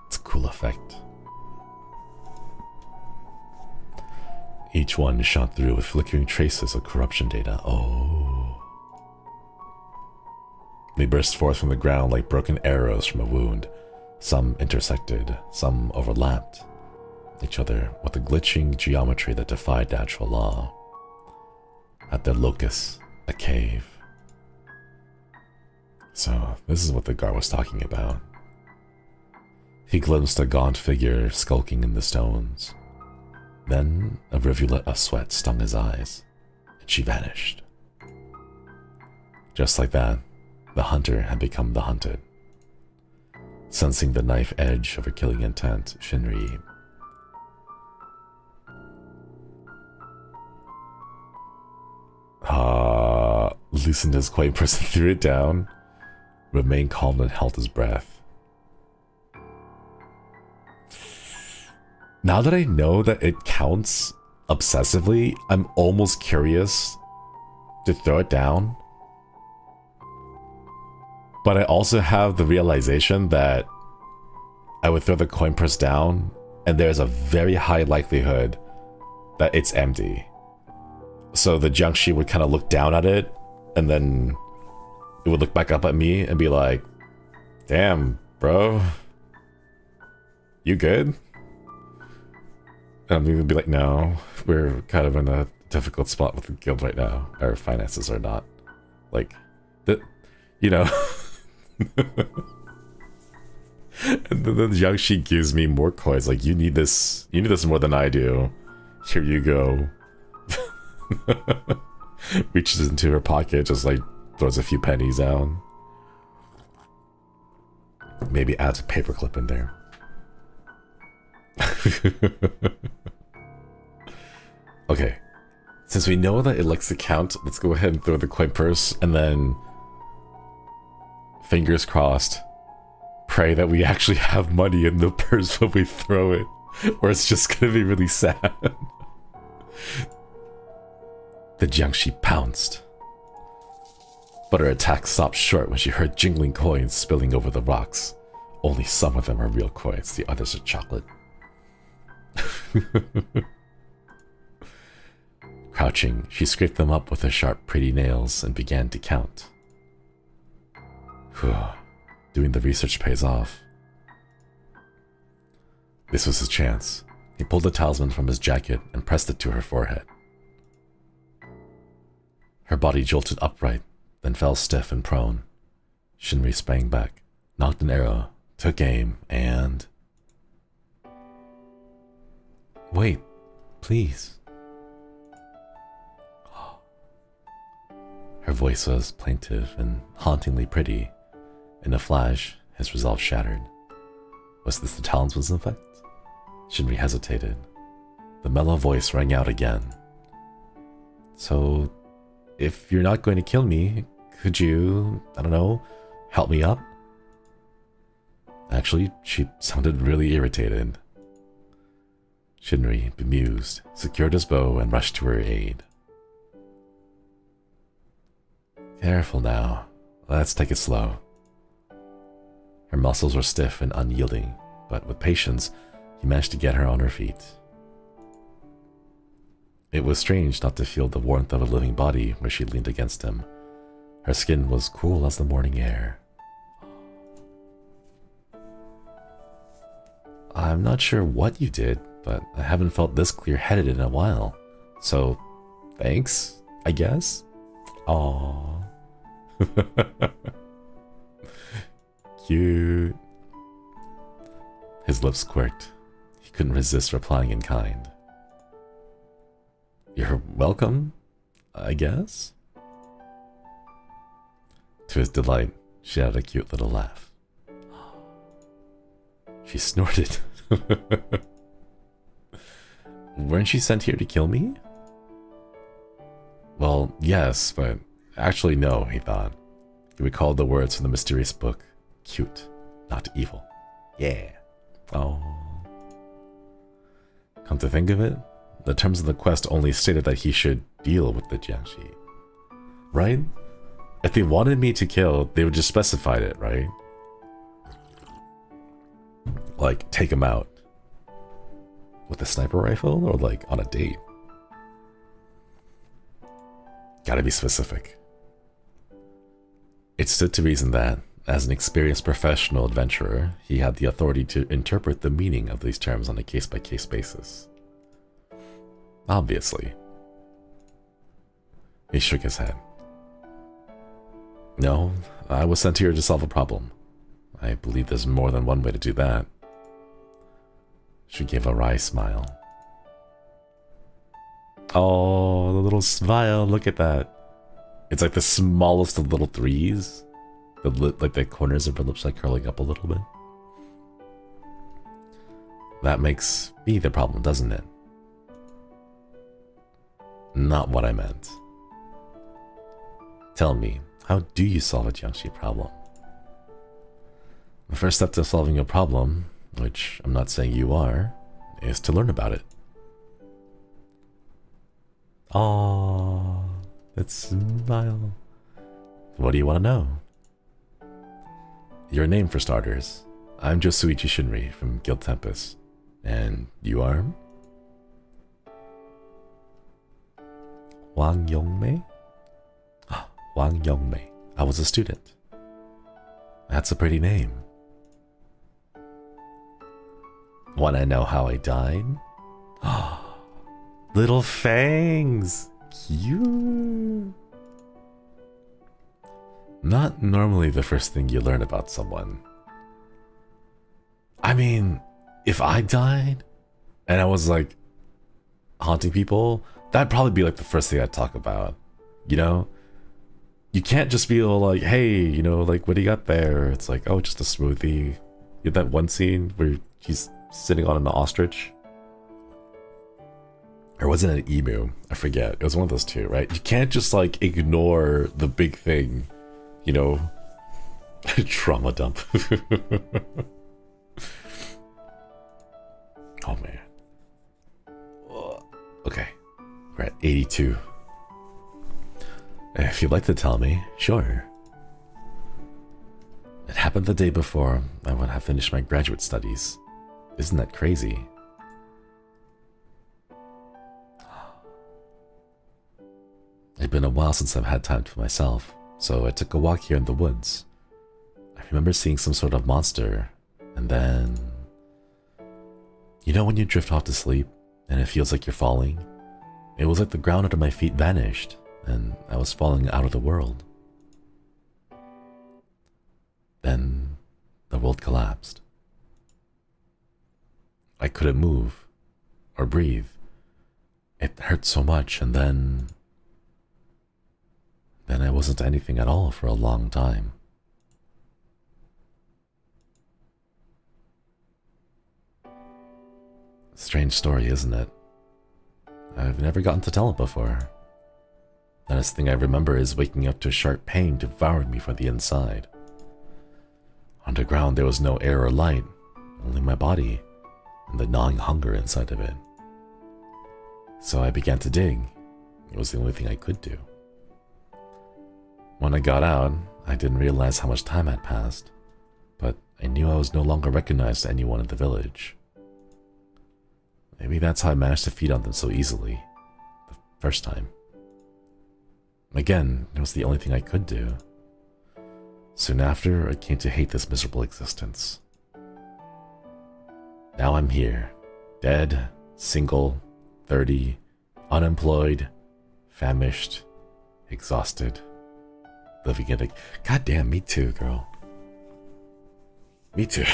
It's a cool effect. Each one shot through with flickering traces of corruption data. Oh. They burst forth from the ground like broken arrows from a wound. Some intersected, some overlapped each other with a glitching geometry that defied natural law. At their locus, a cave. So, this is what the guard was talking about. He glimpsed a gaunt figure skulking in the stones. Then, a rivulet of sweat stung his eyes, and she vanished. Just like that, the hunter had become the hunted. Sensing the knife edge of her killing intent, Shinri loosened his coin purse and threw it down, remained calm and held his breath. Now that I know that it counts obsessively, I'm almost curious to throw it down. But I also have the realization that I would throw the coin purse down and there's a very high likelihood that it's empty. So the Jiangshi would kind of look down at it and then it would look back up at me and be like, damn, bro, you good? And I'm gonna be like, no, we're kind of in a difficult spot with the guild right now. Our finances are not like that, you know. And then the Jiangshi gives me more coins, like, you need this more than I do. Here you go. Reaches into her pocket, just like throws a few pennies down. Maybe adds a paperclip in there. Okay, since we know that it likes to count, let's go ahead and throw the coin purse and then, fingers crossed, pray that we actually have money in the purse when we throw it, or it's just gonna be really sad. The Jiangshi pounced, but her attack stopped short when she heard jingling coins spilling over the rocks. Only some of them are real coins, the others are chocolate. Crouching, she scraped them up with her sharp, pretty nails and began to count. Doing the research pays off. This was his chance. He pulled the talisman from his jacket and pressed it to her forehead. Her body jolted upright, then fell stiff and prone. Shinri sprang back, knocked an arrow, took aim, and... Wait, please. Her voice was plaintive and hauntingly pretty. In a flash, his resolve shattered. Was this the talisman's effect? Shinri hesitated. The mellow voice rang out again. So, if you're not going to kill me, could you, I don't know, help me up? Actually, she sounded really irritated. Shinri, bemused, secured his bow and rushed to her aid. Careful now. Let's take it slow. Her muscles were stiff and unyielding, but with patience, he managed to get her on her feet. It was strange not to feel the warmth of a living body where she leaned against him. Her skin was cool as the morning air. I'm not sure what you did, but I haven't felt this clear-headed in a while. So, thanks, I guess? Aww. Cute. His lips quirked. He couldn't resist replying in kind. You're welcome, I guess? To his delight, she had a cute little laugh. Weren't you sent here to kill me? Well, yes, but actually no, he thought. He recalled the words from the mysterious book. Cute, not evil. Yeah. Oh. Come to think of it, the terms of the quest only stated that he should deal with the Jiangshi. Right? If they wanted me to kill, they would just specify it, right? Like, take him out. With a sniper rifle, or like on a date? Gotta be specific. It stood to reason that, as an experienced professional adventurer, he had the authority to interpret the meaning of these terms on a case-by-case basis. Obviously. He shook his head. No, I was sent here to solve a problem. I believe there's more than one way to do that. She gave a wry smile. Oh, the little smile, look at that. It's like the smallest of little threes. Like the corners of her lips like curling up a little bit. That makes me the problem, doesn't it? Not what I meant. Tell me, how do you solve a Jiangshi problem? The first step to solving a problem, which I'm not saying you are, is to learn about it. Aww, that smile. What do you want to know? Your name, for starters. I'm Josuichi Shinri from Guild Tempest. And you are? Wang Yongmei? Wang Yongmei. I was a student. That's a pretty name. Wanna know how I died? Little fangs! Cute! Not normally the first thing you learn about someone. I mean, if I died and I was like haunting people, that'd probably be like the first thing I'd talk about, you know? You can't just be all like, hey, you know, like, what do you got there? It's like, oh, just a smoothie. You have that one scene where he's sitting on an ostrich? Or was it an emu? I forget. It was one of those two, right? You can't just like ignore the big thing, you know? Trauma dump. Oh man. Okay. We're at 82. If you'd like to tell me, sure. It happened the day before I would have finished my graduate studies. Isn't that crazy? It'd been a while since I've had time for myself, so I took a walk here in the woods. I remember seeing some sort of monster, and then... You know when you drift off to sleep, and it feels like you're falling? It was like the ground under my feet vanished, and I was falling out of the world. Then the world collapsed. I couldn't move or breathe. It hurt so much, and then I wasn't anything at all for a long time. Strange story, isn't it? I've never gotten to tell it before. The next thing I remember is waking up to a sharp pain devouring me from the inside. Underground, there was no air or light, only my body and the gnawing hunger inside of it. So I began to dig. It was the only thing I could do. When I got out, I didn't realize how much time had passed, but I knew I was no longer recognized to anyone in the village. Maybe that's how I managed to feed on them so easily, the first time. Again, it was the only thing I could do. Soon after, I came to hate this miserable existence. Now I'm here, dead, single, 30, unemployed, famished, exhausted, living in a... Goddamn, me too, girl. Me too.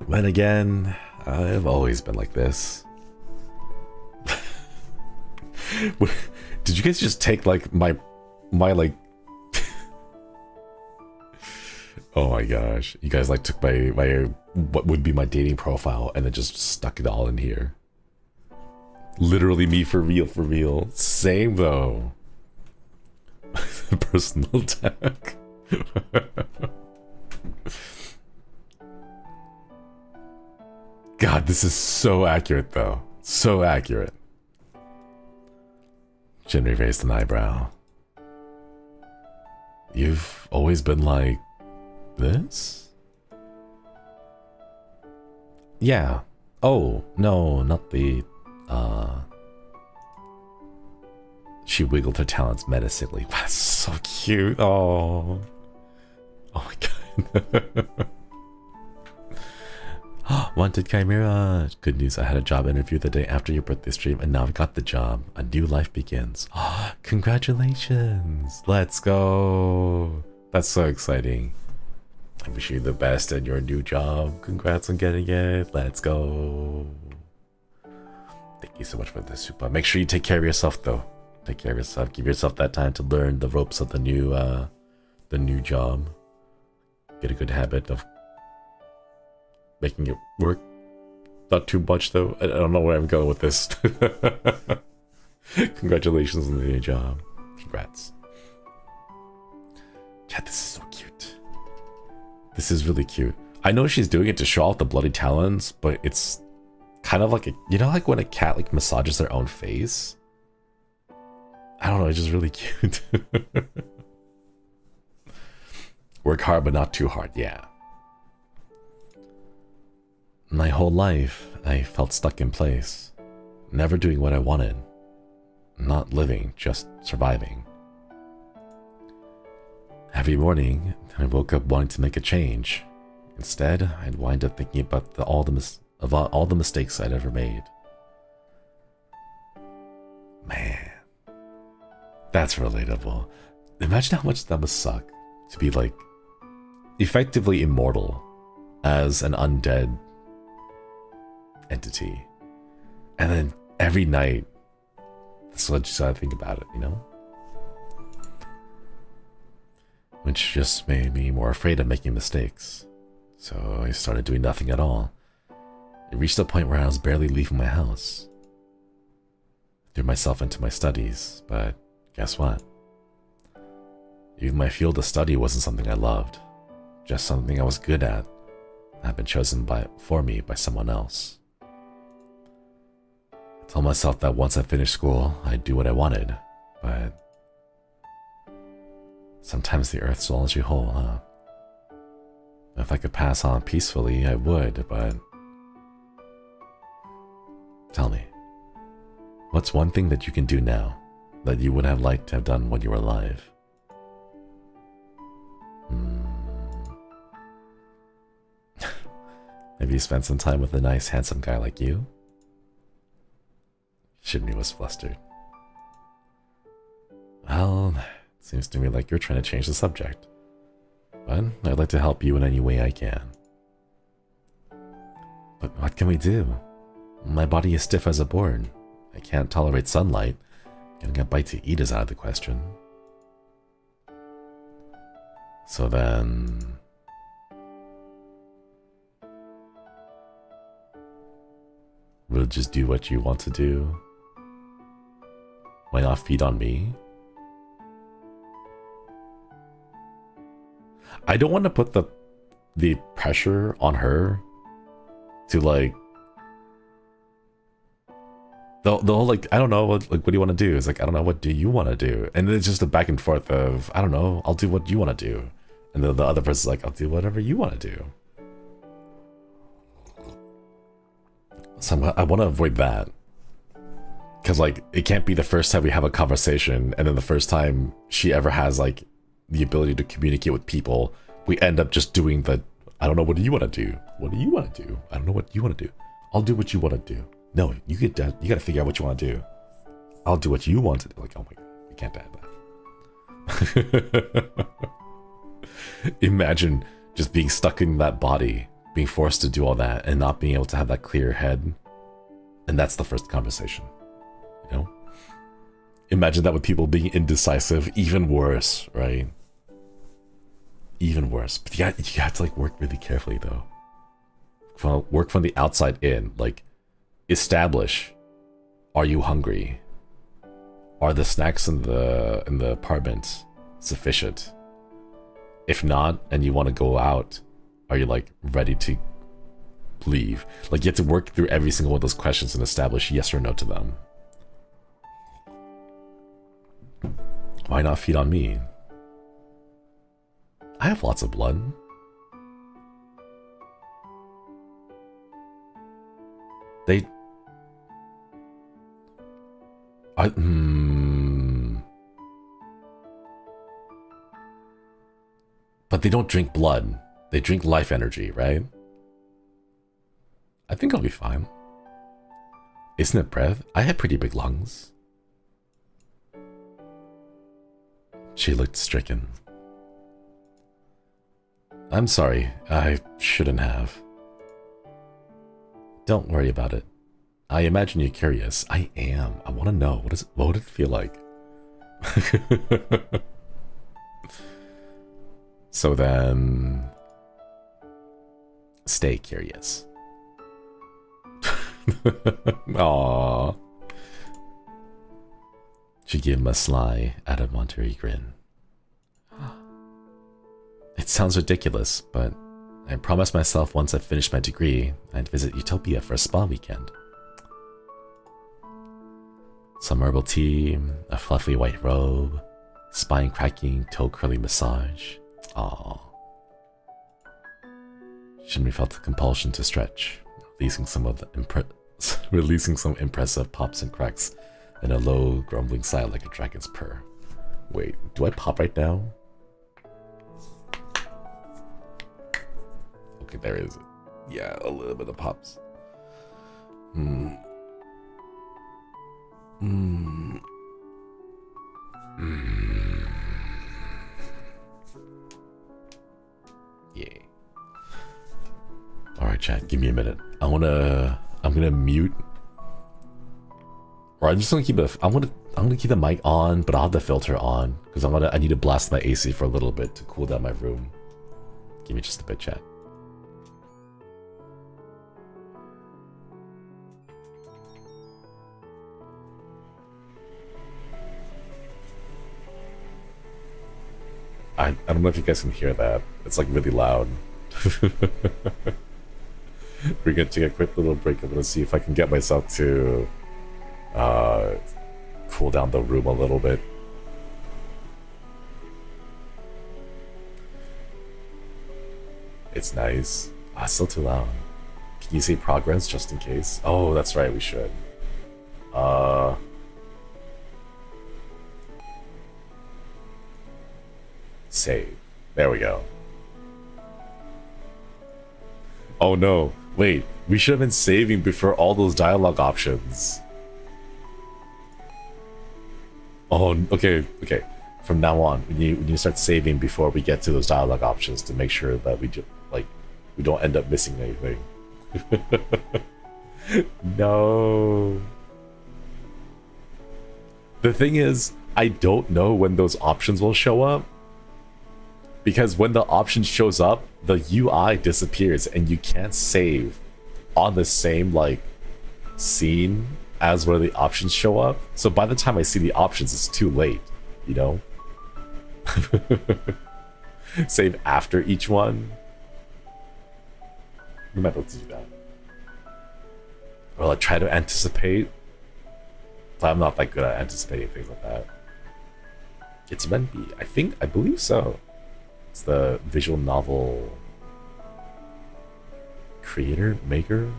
Then again, I've always been like this. Did you guys just take like my like... Oh my gosh, you guys like took my what would be my dating profile and then just stuck it all in here. Literally me for real, for real. Same though. Personal attack. God, this is so accurate though. So accurate. Shinri raised an eyebrow. You've always been like this? Yeah. Oh, no, not the, She wiggled her talons menacingly. That's so cute. Oh. Oh my god. Wanted Chimera. Good news, I had a job interview the day after your birthday stream and now I've got the job. A new life begins. Congratulations. Let's go. That's so exciting. I wish you the best in your new job. Congrats on getting it. Let's go. Thank you so much for this, Super. Make sure you take care of yourself though. Take care of yourself. Give yourself that time to learn the ropes of the new job. Get a good habit of making it work. Not too much though. I don't know where I'm going with this. Congratulations on the new job. Congrats. Yeah, this is so cute. This is really cute. I know she's doing it to show off the bloody talons, but it's kind of like a, you know, like when a cat like massages their own face. I don't know, it's just really cute. Work hard, but not too hard. Yeah. My whole life, I felt stuck in place, never doing what I wanted, not living, just surviving. Every morning, I woke up wanting to make a change. Instead, I'd wind up thinking about all the mistakes I'd ever made. Man, that's relatable. Imagine how much that must suck to be like effectively immortal as an undead entity, and then every night that's what you just gotta think about it, you know? Which just made me more afraid of making mistakes, so I started doing nothing at all. It reached a point where I was barely leaving my house. I threw myself into my studies, but guess what? Even my field of study wasn't something I loved, just something I was good at. Had been chosen for me by someone else. I told myself that once I finished school, I'd do what I wanted, but sometimes the earth swallows you whole, huh? If I could pass on peacefully, I would, but tell me, what's one thing that you can do now that you would have liked to have done when you were alive? Maybe you spent some time with a nice, handsome guy like you? Shinri was flustered. Well, it seems to me like you're trying to change the subject. But I'd like to help you in any way I can. But what can we do? My body is stiff as a board. I can't tolerate sunlight. Getting a bite to eat is out of the question. So then... we'll just do what you want to do? Why not feed on me? I don't want to put the pressure on her to like the whole like, I don't know, what do you want to do? It's like, I don't know, what do you want to do? And then it's just a back and forth of, I don't know, I'll do what you want to do. And then the other person's like, I'll do whatever you want to do. So I want to avoid that. Because like, it can't be the first time we have a conversation and then the first time she ever has like the ability to communicate with people, we end up just doing the, I don't know, what do you want to do? What do you want to do? I don't know what you want to do. I'll do what you want to do. No, you gotta figure out what you want to do. I'll do what you want to do. Like, oh my god, we can't add that. Imagine just being stuck in that body, being forced to do all that and not being able to have that clear head. And that's the first conversation, you know? Imagine that with people being indecisive, even worse, right? Even worse. But you have to like work really carefully though. work from the outside in. Like, establish: are you hungry? Are the snacks in the apartment sufficient? If not, and you want to go out, are you like ready to leave? Like, you have to work through every single one of those questions and establish yes or no to them. Why not feed on me? I have lots of blood. They... But they don't drink blood. They drink life energy, right? I think I'll be fine. Isn't it breath? I have pretty big lungs. She looked stricken. I'm sorry, I shouldn't have. Don't worry about it. I imagine you're curious. I am. I want to know. What would it feel like? So then... stay curious. Aww. She gave him a sly, adamantary grin. It sounds ridiculous, but I promised myself once I finished my degree, I'd visit Utopia for a spa weekend. Some herbal tea, a fluffy white robe, spine-cracking, toe-curling massage. Aww. Shinri felt the compulsion to stretch, releasing some impressive pops and cracks in a low, grumbling sigh like a dragon's purr. Wait, do I pop right now? Okay, there is it. Yeah, a little bit of pops. Yay. Alright, chat, give me a minute. I'm gonna mute. Or I'm just gonna keep I'm gonna keep the mic on, but I'll have the filter on. Because I need to blast my AC for a little bit to cool down my room. Give me just a bit, chat. I don't know if you guys can hear that. It's like really loud. We're gonna take a quick little break. I'm gonna see if I can get myself to cool down the room a little bit. It's nice. Ah, still too loud. Can you say progress just in case? Oh, that's right, we should. Save. There we go. Oh no, wait, we should have been saving before all those dialogue options. Oh, okay. From now on, we need to start saving before we get to those dialogue options to make sure that we don't end up missing anything. No. The thing is, I don't know when those options will show up. Because when the option shows up, the UI disappears and you can't save on the same scene as where the options show up. So by the time I see the options, it's too late, you know? Save after each one. We might be able to do that. Or try to anticipate. But I'm not that good at anticipating things like that. It's Renbi. I believe so. It's the visual novel creator, maker,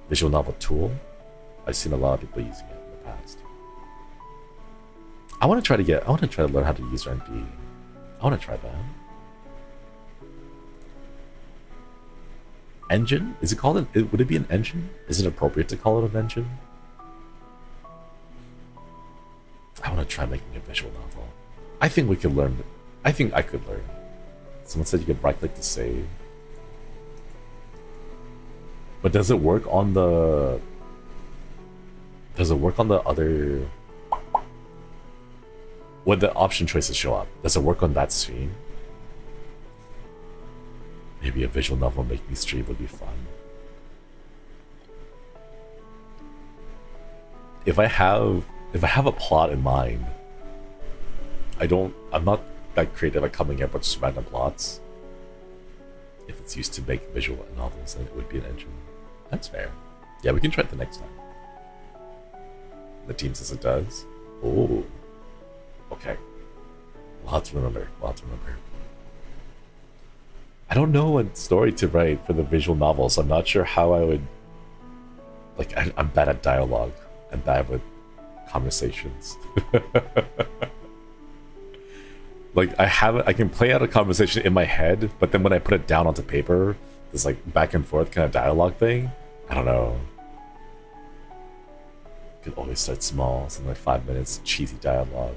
visual novel tool. I've seen a lot of people using it in the past. I want to try to learn how to use Renbi. I want to try that. Engine? Is it called would it be an engine? Is it appropriate to call it an engine? I want to try making a visual novel. I think we could learn. I think I could learn. Someone said you could right click to save. But does it work on the... other... when the option choices show up? Does it work on that screen? Maybe a visual novel make me stream would be fun. if I have a plot in mind, I'm not that creative at coming up with just random plots. If it's used to make visual novels, then it would be an engine. That's fair. Yeah, we can try it the next time. The team says it does. Oh, okay. We'll have to remember. I don't know what story to write for the visual novel, so I'm not sure how I would... Like, I'm bad at dialogue. I'm bad with conversations. Like, I can play out a conversation in my head, but then when I put it down onto paper, this like back and forth kind of dialogue thing, I don't know. Could always start small, something like 5 minutes, cheesy dialogue.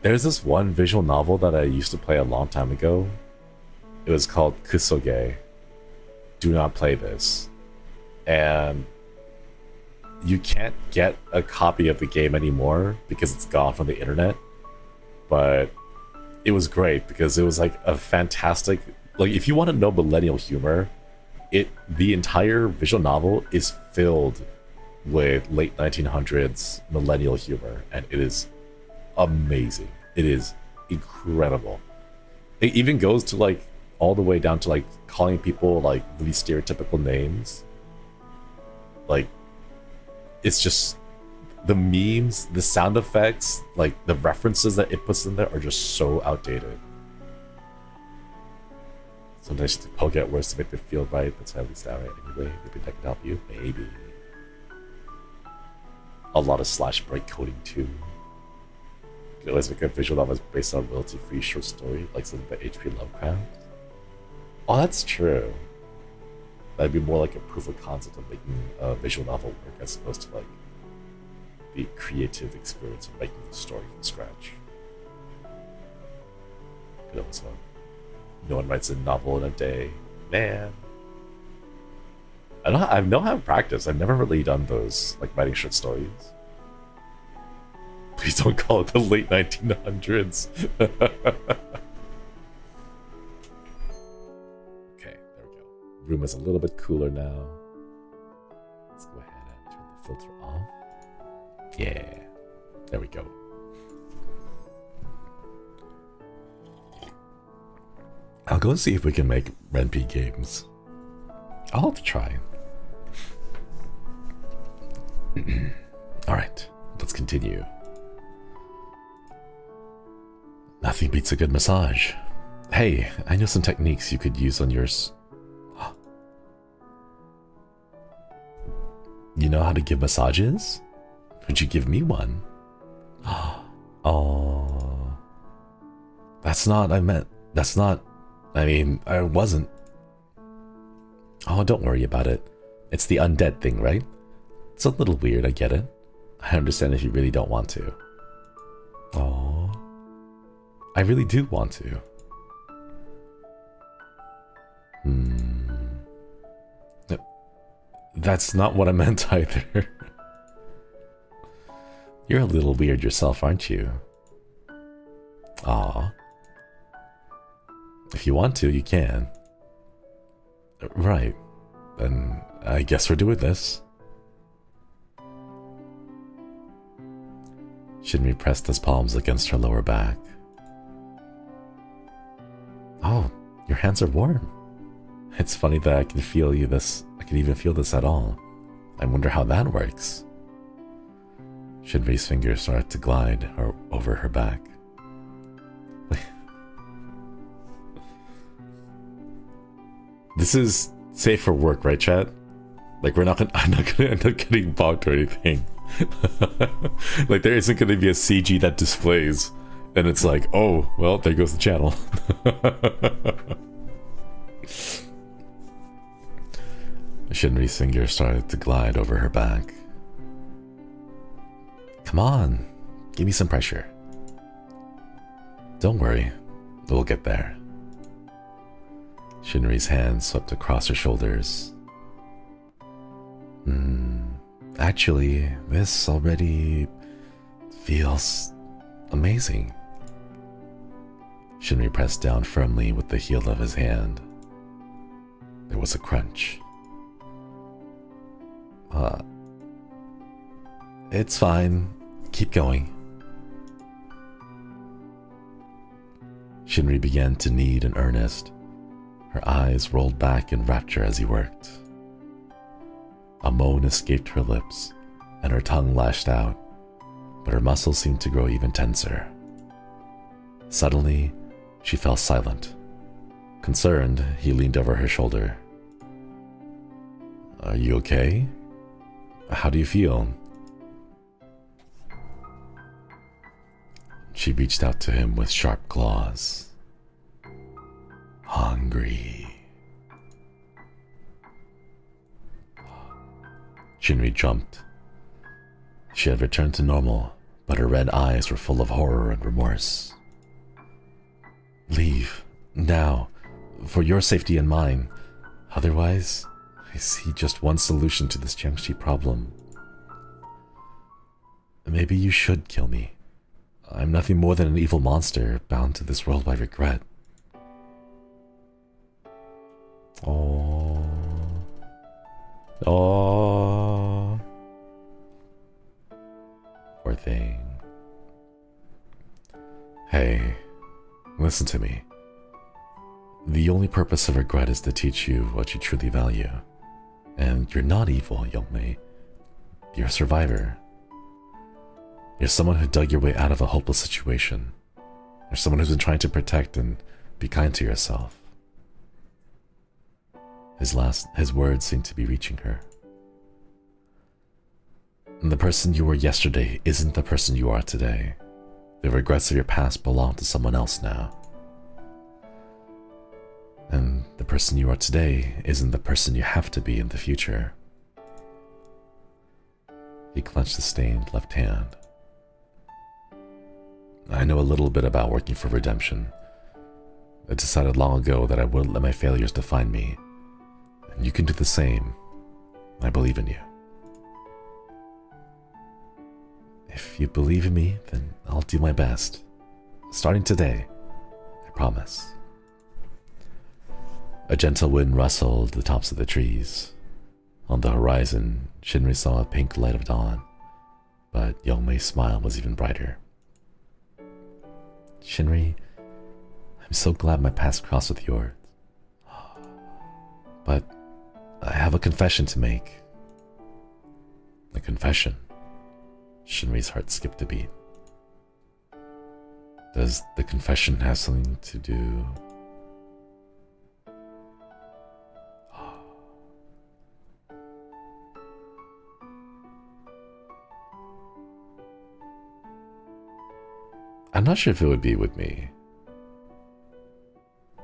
There's this one visual novel that I used to play a long time ago. It was called Kusoge. Do not play this. And you can't get a copy of the game anymore because it's gone from the internet. But it was great because it was like a fantastic... Like, if you want to know millennial humor, the entire visual novel is filled with late 1900s millennial humor, and it is amazing. It is incredible. It even goes to like all the way down to like calling people like really stereotypical names. Like, it's just the memes, the sound effects, like the references that it puts in there are just so outdated. Sometimes to poke at words to make them feel right. That's at least that right. Anyway, maybe that can help you. Maybe. A lot of slash break coding too. You can always make a visual novel based on royalty-free short story, like something by H.P. Lovecraft. Oh, that's true. That'd be more like a proof of concept of making a visual novel work as opposed to like the creative experience of making the story from scratch. Could also, no one writes a novel in a day, man. I don't have practice. I've never really done those, like writing short stories. Please don't call it the late 1900s. Okay, there we go. Room is a little bit cooler now. Let's go ahead and turn the filter off. Yeah, there we go. I'll go see if we can make Renpy games. I'll have to try. Alright, let's continue. Nothing beats a good massage. Hey, I know some techniques you could use on yours. You know how to give massages? Would you give me one? Oh. That's not, I mean, I wasn't. Oh, don't worry about it. It's the undead thing, right? It's a little weird, I get it. I understand if you really don't want to. Oh, I really do want to. That's not what I meant either. You're a little weird yourself, aren't you? Aw. If you want to, you can. Right. Then I guess we're doing this. Shinri pressed his palms against her lower back. Oh, your hands are warm. It's funny that I can feel you this. I can even feel this at all. I wonder how that works. Shinri's fingers started to glide over her back. This is safe for work, right, chat? Like, I'm not gonna end up getting bogged or anything. Like, there isn't gonna be a CG that displays, and it's like, oh, well, there goes the channel. Shinri's fingers started to glide over her back. Come on, give me some pressure. Don't worry, we'll get there. Shinri's hands swept across her shoulders. Actually, this already feels amazing. Shinri pressed down firmly with the heel of his hand. There was a crunch. It's fine. Keep going. Shinri began to knead in earnest. Her eyes rolled back in rapture as he worked. A moan escaped her lips, and her tongue lashed out, but her muscles seemed to grow even tenser. Suddenly, she fell silent. Concerned, he leaned over her shoulder. Are you okay? How do you feel? She reached out to him with sharp claws. Hungry. Shinri jumped. She had returned to normal, but her red eyes were full of horror and remorse. Leave, now, for your safety and mine. Otherwise, I see just one solution to this Jiangshi problem. Maybe you should kill me. I'm nothing more than an evil monster bound to this world by regret. Oh. Oh. Poor thing. Hey, listen to me. The only purpose of regret is to teach you what you truly value. And you're not evil, Yongmei. You're a survivor. You're someone who dug your way out of a hopeless situation. You're someone who's been trying to protect and be kind to yourself. His words seemed to be reaching her. And the person you were yesterday isn't the person you are today. The regrets of your past belong to someone else now. And the person you are today isn't the person you have to be in the future. He clenched his stained left hand. I know a little bit about working for redemption. I decided long ago that I wouldn't let my failures define me. And you can do the same. I believe in you. If you believe in me, then I'll do my best. Starting today, I promise. A gentle wind rustled the tops of the trees. On the horizon, Shinri saw a pink light of dawn, but Yongmei's smile was even brighter. Shinri, I'm so glad my paths crossed with yours. But I have a confession to make. A confession? Shinri's heart skipped a beat. Does the confession have something to do... I'm not sure if it would be with me.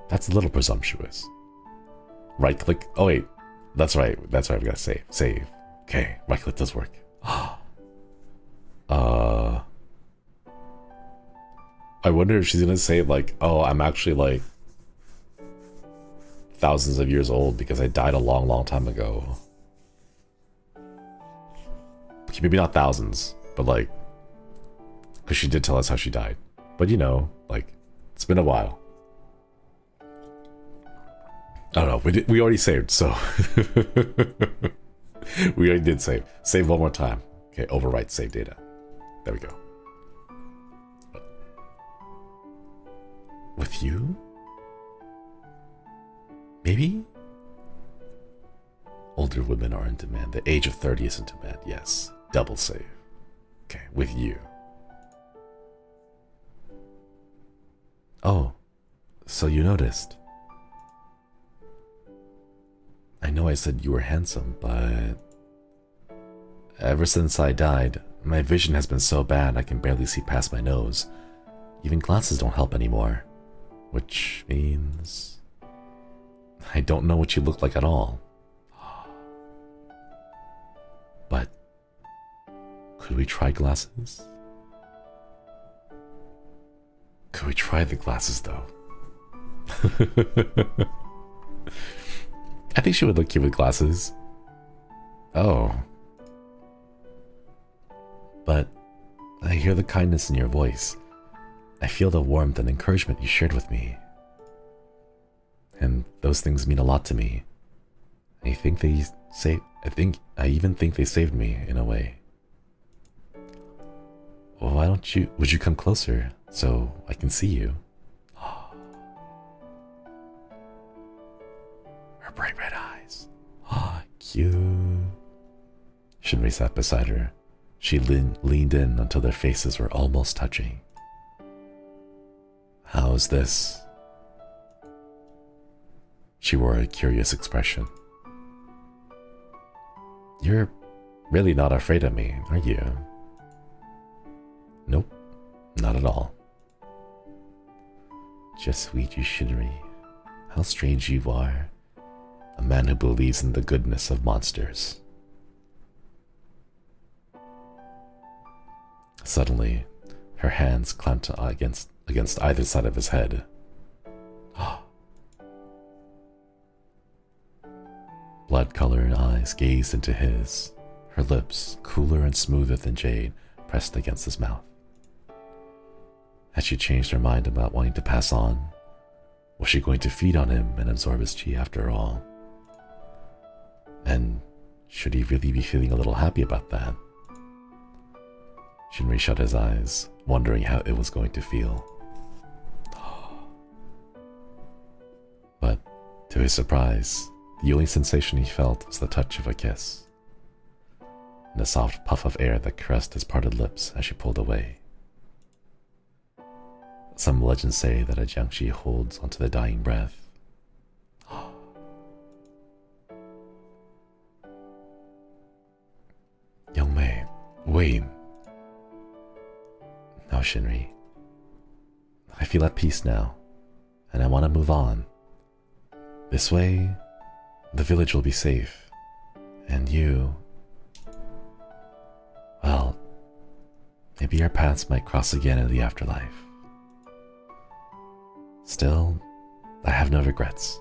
That's a little presumptuous. Right click. Oh wait, that's right. That's right. I've got to save. Save. Okay, right click does work. I wonder if she's gonna say like, "Oh, I'm actually like thousands of years old because I died a long, long time ago." Okay, maybe not thousands, but like, because she did tell us how she died. But you know, like, it's been a while. I don't know. We already saved, so we already did save. Save one more time. Okay, overwrite save data. There we go. With you? Maybe? Older women are in demand. The age of 30 is in demand. Yes. Double save. Okay, with you. Oh, so you noticed. I know I said you were handsome, but ever since I died, my vision has been so bad I can barely see past my nose. Even glasses don't help anymore. Which means I don't know what you look like at all. But could we try glasses? Could we try the glasses though? I think she would look cute with glasses. Oh. But I hear the kindness in your voice. I feel the warmth and encouragement you shared with me. And those things mean a lot to me. I even think they saved me in a way. why don't you, would you come closer so I can see you? Her bright red eyes. Cute. Shinri sat beside her. She leaned in until their faces were almost touching. How's this? She wore a curious expression. You're really not afraid of me, are you? Nope, not at all. Just sweet, you Shinri. How strange you are. A man who believes in the goodness of monsters. Suddenly, her hands clamped against either side of his head. Blood-colored eyes gazed into his, her lips, cooler and smoother than jade, pressed against his mouth. Had she changed her mind about wanting to pass on? Was she going to feed on him and absorb his chi after all? And should he really be feeling a little happy about that? Shinri shut his eyes, wondering how it was going to feel. But, to his surprise, the only sensation he felt was the touch of a kiss, and a soft puff of air that caressed his parted lips as she pulled away. Some legends say that a Jiangshi holds onto the dying breath. Young Mei, wait. No, Shinri. I feel at peace now, and I want to move on. This way, the village will be safe, and you... Well, maybe our paths might cross again in the afterlife. Still, I have no regrets.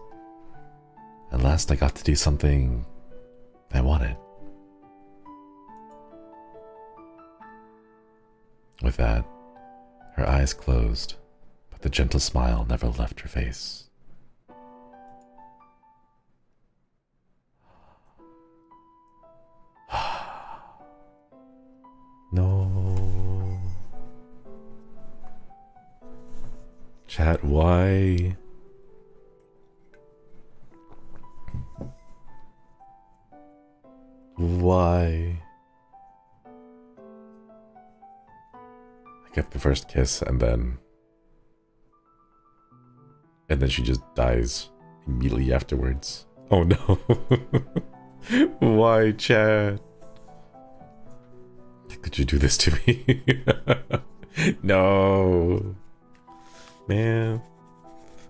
At last I got to do something I wanted. With that, her eyes closed, but the gentle smile never left her face. No. Chat, why? Why? I get the first kiss and then she just dies immediately afterwards. Oh no. Why, Chad? Could you do this to me? No. Man.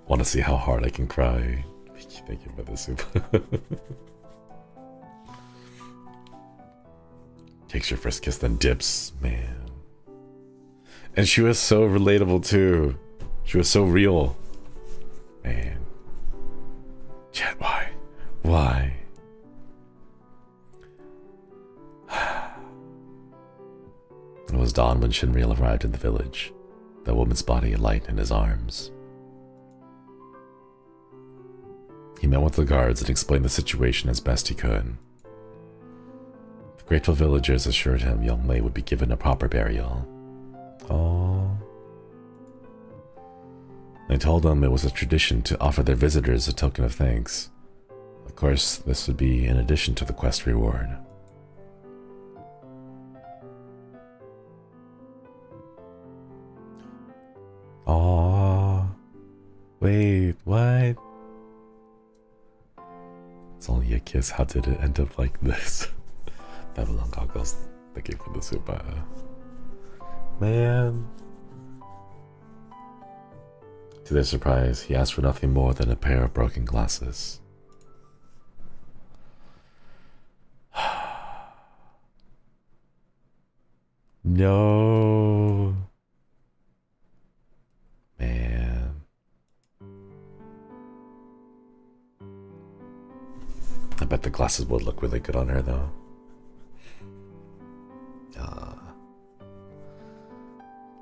Want to see how hard I can cry. Thank you for the soup. Takes your first kiss, then dips. Man. And she was so relatable too. She was so real. Man. Chat, why? Why? It was dawn when Shinri arrived in the village, the woman's body light in his arms. He met with the guards and explained the situation as best he could. The grateful villagers assured him young Mei would be given a proper burial. Oh. They told him it was a tradition to offer their visitors a token of thanks. Of course, this would be in addition to the quest reward. Aww. Wait, what? It's only a kiss. How did it end up like this? Babylon goggles. Thank you for the super. Man. To their surprise, he asked for nothing more than a pair of broken glasses. No. Man. I bet the glasses would look really good on her though.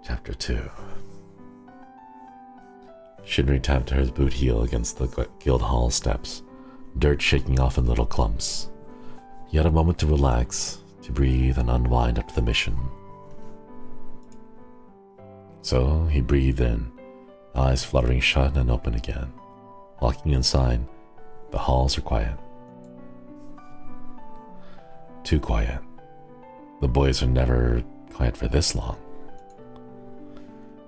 Chapter 2. Shinri tapped her boot heel against the guild hall steps, dirt shaking off in little clumps. He had a moment to relax, to breathe and unwind after the mission. So he breathed in, eyes fluttering shut and open again. Walking inside, the halls are quiet. Too quiet. The boys are never quiet for this long.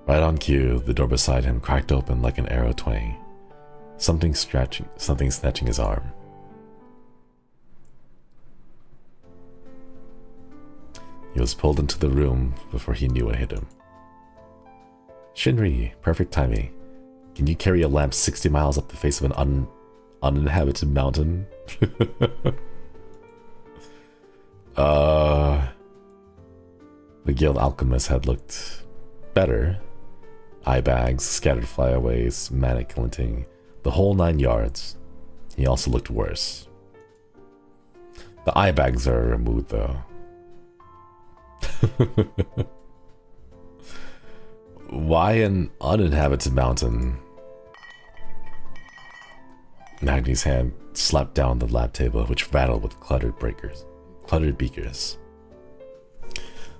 Right on cue, the door beside him cracked open like an arrow twang. Something snatching his arm. He was pulled into the room before he knew what hit him. Shinri, perfect timing. Can you carry a lamp 60 miles up the face of an uninhabited mountain? The guild alchemist had looked better. Eye bags, scattered flyaways, manic glinting, the whole 9 yards. He also looked worse. The eye bags are removed though. Why an uninhabited mountain? Magni's hand slapped down the lab table, which rattled with cluttered beakers.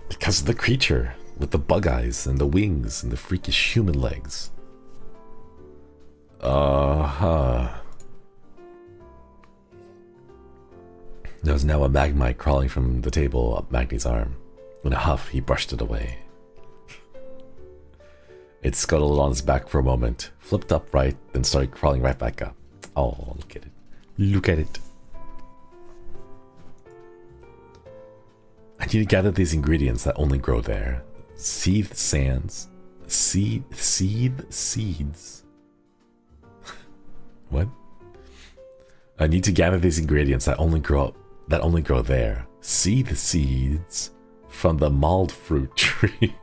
Because of the creature, with the bug eyes and the wings and the freakish human legs. There was now a magmite crawling from the table up Magni's arm. In a huff, he brushed it away. It scuttled on its back for a moment, flipped upright, then started crawling right back up. Oh, look at it. Look at it. I need to gather these ingredients that only grow there. Seethed sands. Seethed seeds. What? I need to gather these ingredients that only grow there. Seethed seeds from the mauled fruit tree.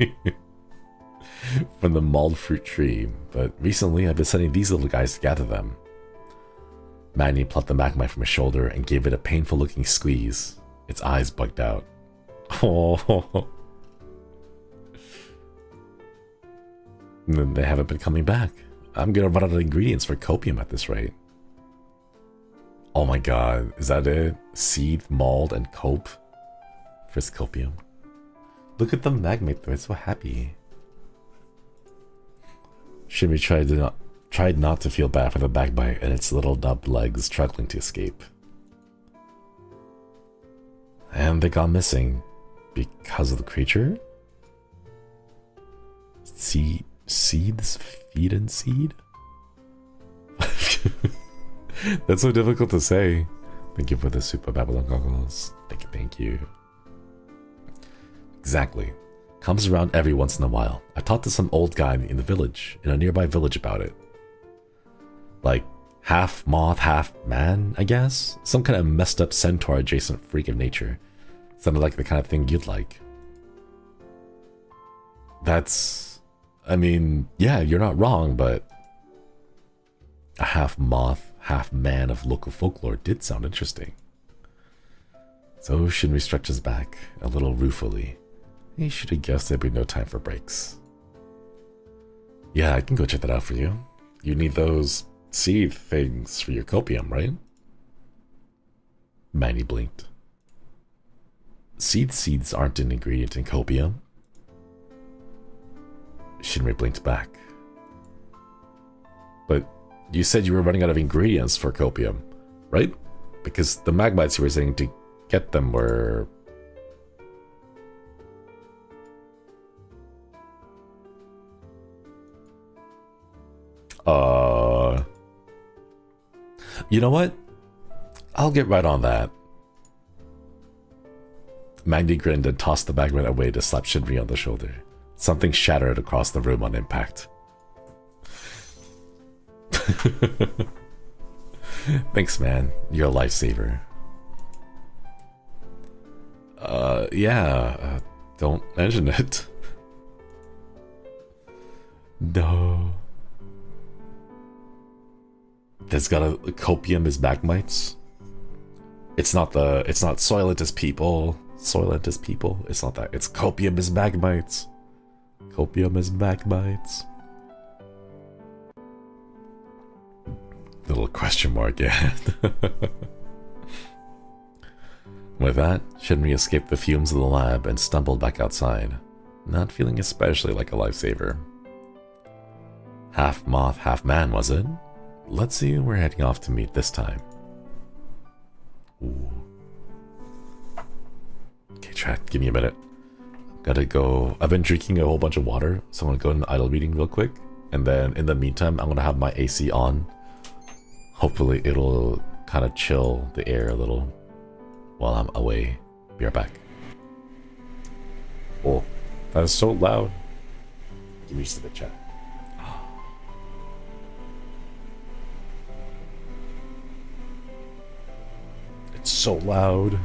From the mauled fruit tree. But recently I've been sending these little guys to gather them. Magni plucked the magmite from his shoulder and gave it a painful looking squeeze. Its eyes bugged out. Oh. They haven't been coming back. I'm gonna run out of ingredients for copium at this rate. Oh my god, is that it? Seed, mauled, and cope? For copium. Look at the magmite though, it's so happy. Shimmy tried not to feel bad for the backbite and its little dubbed legs struggling to escape. And they got missing because of the creature? Seeds? Feed and seed? That's so difficult to say. Thank you for the Super Babylon goggles. Thank you. Exactly. Comes around every once in a while. I talked to some old guy in the village, in a nearby village about it. Like, half moth, half man, I guess? Some kind of messed up centaur adjacent freak of nature. Sounded like the kind of thing you'd like. That's... I mean, yeah, you're not wrong, but... a half moth, half man of local folklore did sound interesting. So Shinri stretches back, a little ruefully. He should have guessed there'd be no time for breaks. Yeah, I can go check that out for you. You need those seed things for your copium, right? Manny blinked. Seeds aren't an ingredient in copium. Shinri blinked back. But you said you were running out of ingredients for copium, right? Because the magmites you were saying to get them were... You know what? I'll get right on that. Magni grinned and tossed the magnet away to slap Shinri on the shoulder. Something shattered across the room on impact. Thanks, man. You're a lifesaver. Yeah. Don't mention it. No. That's got a copium as magmites. It's not Soylent as people. Soylent as people. It's not that. It's copium as magmites. Copium as magmites. Little question mark, yeah. With that, Shinri escaped the fumes of the lab and stumbled back outside. Not feeling especially like a lifesaver. Half moth, half man, was it? Let's see who we're heading off to meet this time. Ooh. Okay, chat, give me a minute. Gotta go. I've been drinking a whole bunch of water, so I'm gonna go in the idle meeting real quick. And then in the meantime, I'm gonna have my AC on. Hopefully it'll kind of chill the air a little while I'm away. Be right back. Oh, that is so loud. Give me just a bit, chat. It's so loud.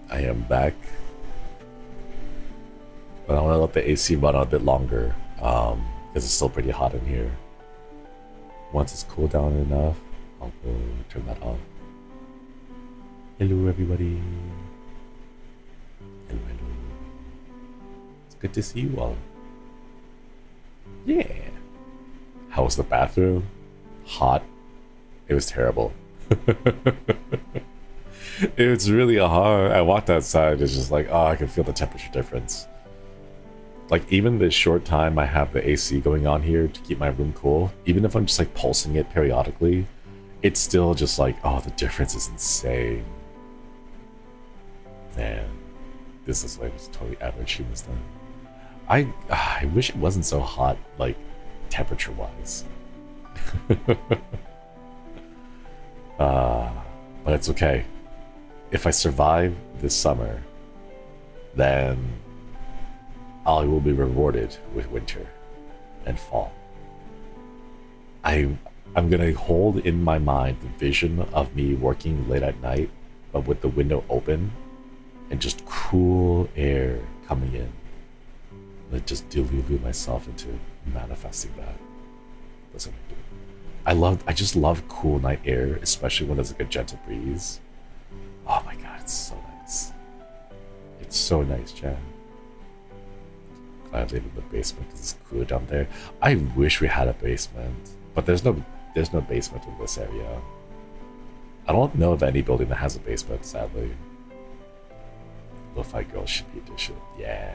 I am back, but I want to let the AC run a bit longer because it's still pretty hot in here. Once it's cooled down enough, I'll go turn that off. Hello everybody. Hello, hello. It's good to see you all. Yeah. How was the bathroom? Hot. It was terrible. It's really hard. I walked outside, it's just like, oh, I can feel the temperature difference. Like, even the short time I have the AC going on here to keep my room cool, even if I'm just like pulsing it periodically, it's still just like, oh, the difference is insane. Man, this way was totally average human stuff. I wish it wasn't so hot, like, temperature-wise. But it's okay. If I survive this summer, then I will be rewarded with winter and fall. I'm gonna hold in my mind the vision of me working late at night, but with the window open and just cool air coming in I just delude myself into manifesting that. That's what I do. I just love cool night air, especially when there's like a gentle breeze. Oh my god, it's so nice. It's so nice, Chad. I live in the basement because it's cooler down there. I wish we had a basement, but there's no basement in this area. I don't know of any building that has a basement, sadly. Lo-fi girls should be edition. Yeah.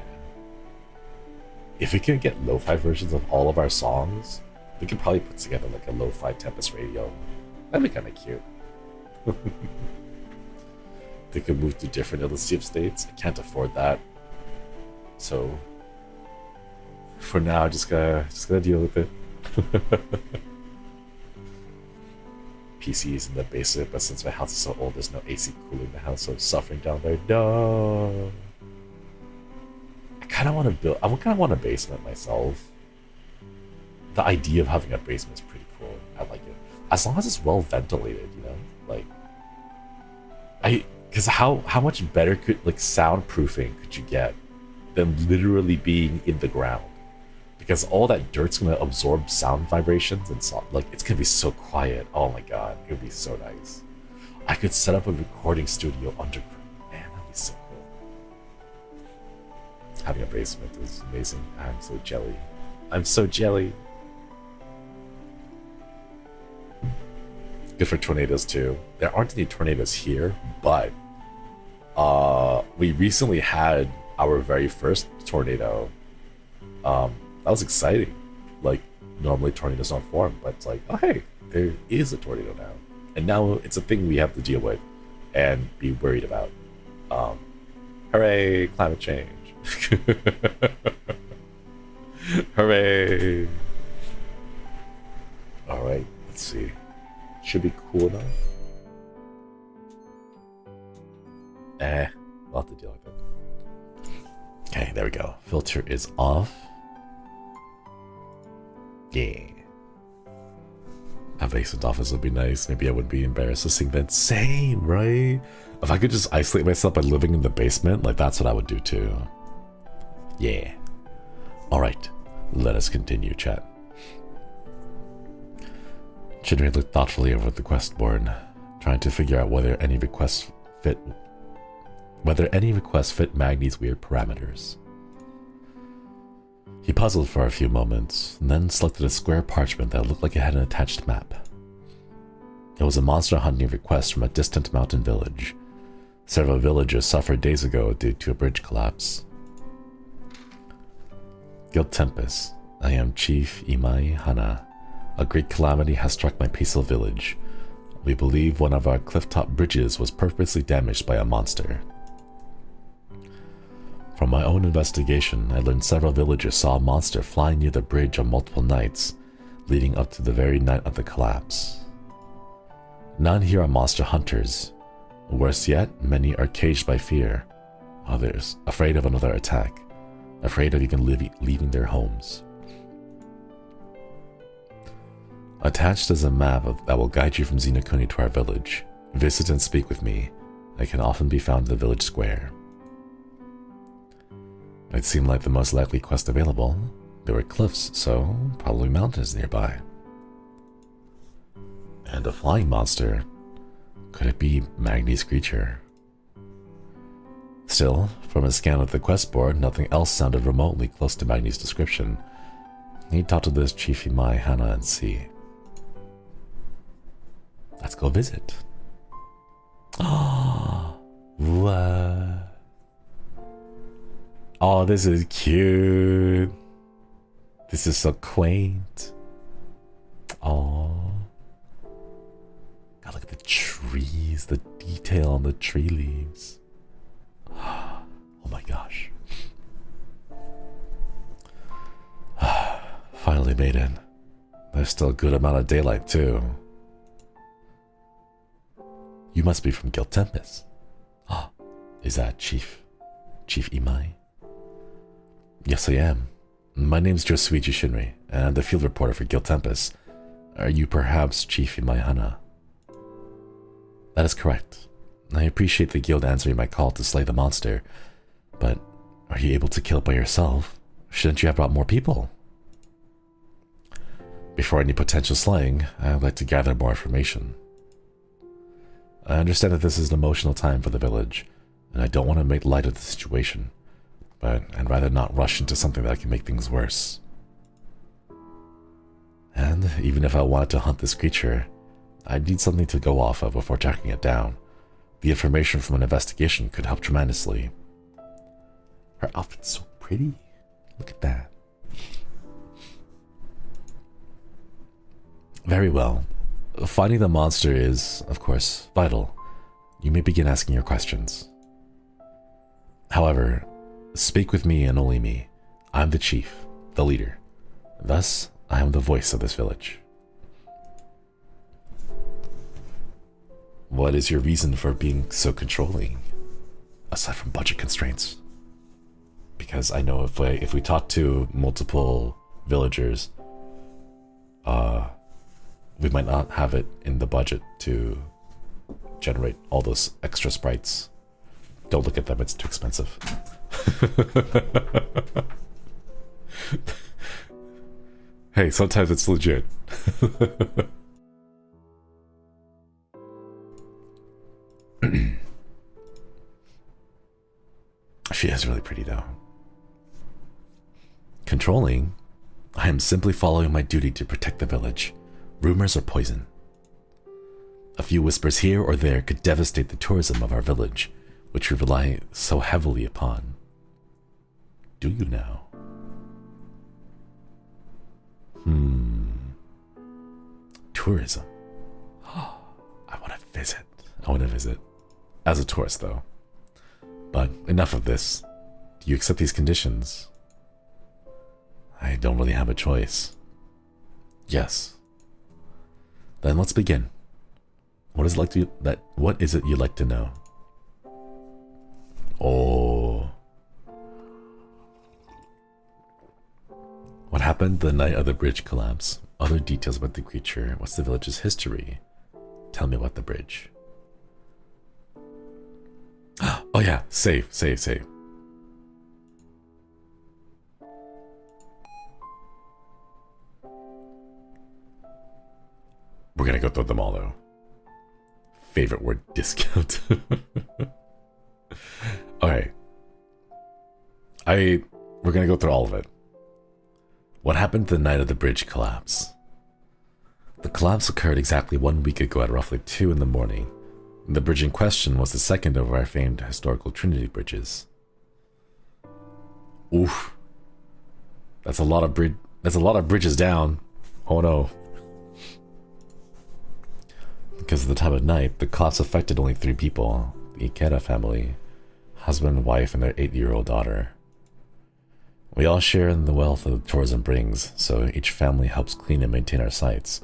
If we could get lo-fi versions of all of our songs, we could probably put together like a lo-fi Tempest radio. That'd be kind of cute. They could move to different illustrative states. I can't afford that. So for now, just gotta deal with it. PC's in the basement, but since my house is so old, there's no AC cooling the house, so I'm suffering down there. No. I kind of want a basement myself. The idea of having a basement is pretty cool. I like it. As long as it's well ventilated, you know? Like, because how much better could, like, soundproofing could you get than literally being in the ground? Because all that dirt's gonna absorb sound vibrations and like, it's gonna be so quiet. Oh my god, it would be so nice. I could set up a recording studio underground. Man, that'd be so cool. Having a basement is amazing. I'm so jelly. I'm so jelly. Good for tornadoes too. There aren't any tornadoes here, but we recently had our very first tornado. That was exciting. Like, normally tornadoes don't form, but it's like, oh hey, there is a tornado now. And now it's a thing we have to deal with and be worried about. Hooray, climate change. Hooray. Alright, let's see. Should be cool enough. We'll have to deal with it. Okay, there we go. Filter is off. Yeah. A basement office would be nice. Maybe I wouldn't be embarrassed to sing that. Same, right? If I could just isolate myself by living in the basement, like that's what I would do too. Yeah. Alright, let us continue, chat. Shinri looked thoughtfully over the quest board, trying to figure out whether any requests fit Magni's weird parameters. He puzzled for a few moments, and then selected a square parchment that looked like it had an attached map. It was a monster hunting request from a distant mountain village. Several villagers suffered days ago due to a bridge collapse. Guild Tempest. I am Chief Imai Hana. A great calamity has struck my peaceful village. We believe one of our clifftop bridges was purposely damaged by a monster. From my own investigation, I learned several villagers saw a monster flying near the bridge on multiple nights, leading up to the very night of the collapse. None here are monster hunters. Worse yet, many are caged by fear. Others, afraid of another attack, afraid of even leaving their homes. Attached is a map that will guide you from Zenokuni to our village. Visit and speak with me. I can often be found in the village square. It seemed like the most likely quest available. There were cliffs, so probably mountains nearby. And a flying monster. Could it be Magni's creature? Still, from a scan of the quest board, nothing else sounded remotely close to Magni's description. He'd talk to this Chief Imai Hana and see. Let's go visit. Oh, what? Oh, this is cute. This is so quaint. Oh. God, look at the trees, the detail on the tree leaves. Oh my gosh. Finally made in. There's still a good amount of daylight too. You must be from Guild Tempest. Ah, is that Chief Imai? Yes, I am. My name's Josuichi Shinri, and I'm the field reporter for Guild Tempest. Are you perhaps Chief Imai Hana? That is correct. I appreciate the guild answering my call to slay the monster, but are you able to kill it by yourself? Shouldn't you have brought more people? Before any potential slaying, I'd like to gather more information. I understand that this is an emotional time for the village, and I don't want to make light of the situation, but I'd rather not rush into something that can make things worse. And even if I wanted to hunt this creature, I'd need something to go off of before tracking it down. The information from an investigation could help tremendously. Her outfit's so pretty. Look at that. Very well. Finding the monster is, of course, vital. You may begin asking your questions. However, speak with me and only me. I'm the chief, the leader. Thus, I am the voice of this village. What is your reason for being so controlling, aside from budget constraints? Because I know if we talk to multiple villagers, we might not have it in the budget to generate all those extra sprites. Don't look at them, it's too expensive. Hey, sometimes it's legit. She is really pretty though. Controlling? I am simply following my duty to protect the village. Rumors are poison. A few whispers here or there could devastate the tourism of our village, which we rely so heavily upon. Do you now? Tourism. I want to visit. As a tourist, though. But enough of this. Do you accept these conditions? I don't really have a choice. Yes. Then let's begin. What is it you'd like to know? Oh. What happened the night of the bridge collapse? Other details about the creature. What's the village's history? Tell me about the bridge. Oh yeah, save. We're gonna go through them all though. Favorite word, discount. Alright. We're gonna go through all of it. What happened the night of the bridge collapse? The collapse occurred exactly 1 week ago at roughly 2 in the morning. The bridge in question was the second of our famed historical Trinity bridges. Oof. That's a lot of bridges down. Oh no. Because of the time of night, the collapse affected only 3 people. The Ikeda family, husband, wife, and their 8-year-old daughter. We all share in the wealth that tourism brings, so each family helps clean and maintain our sites.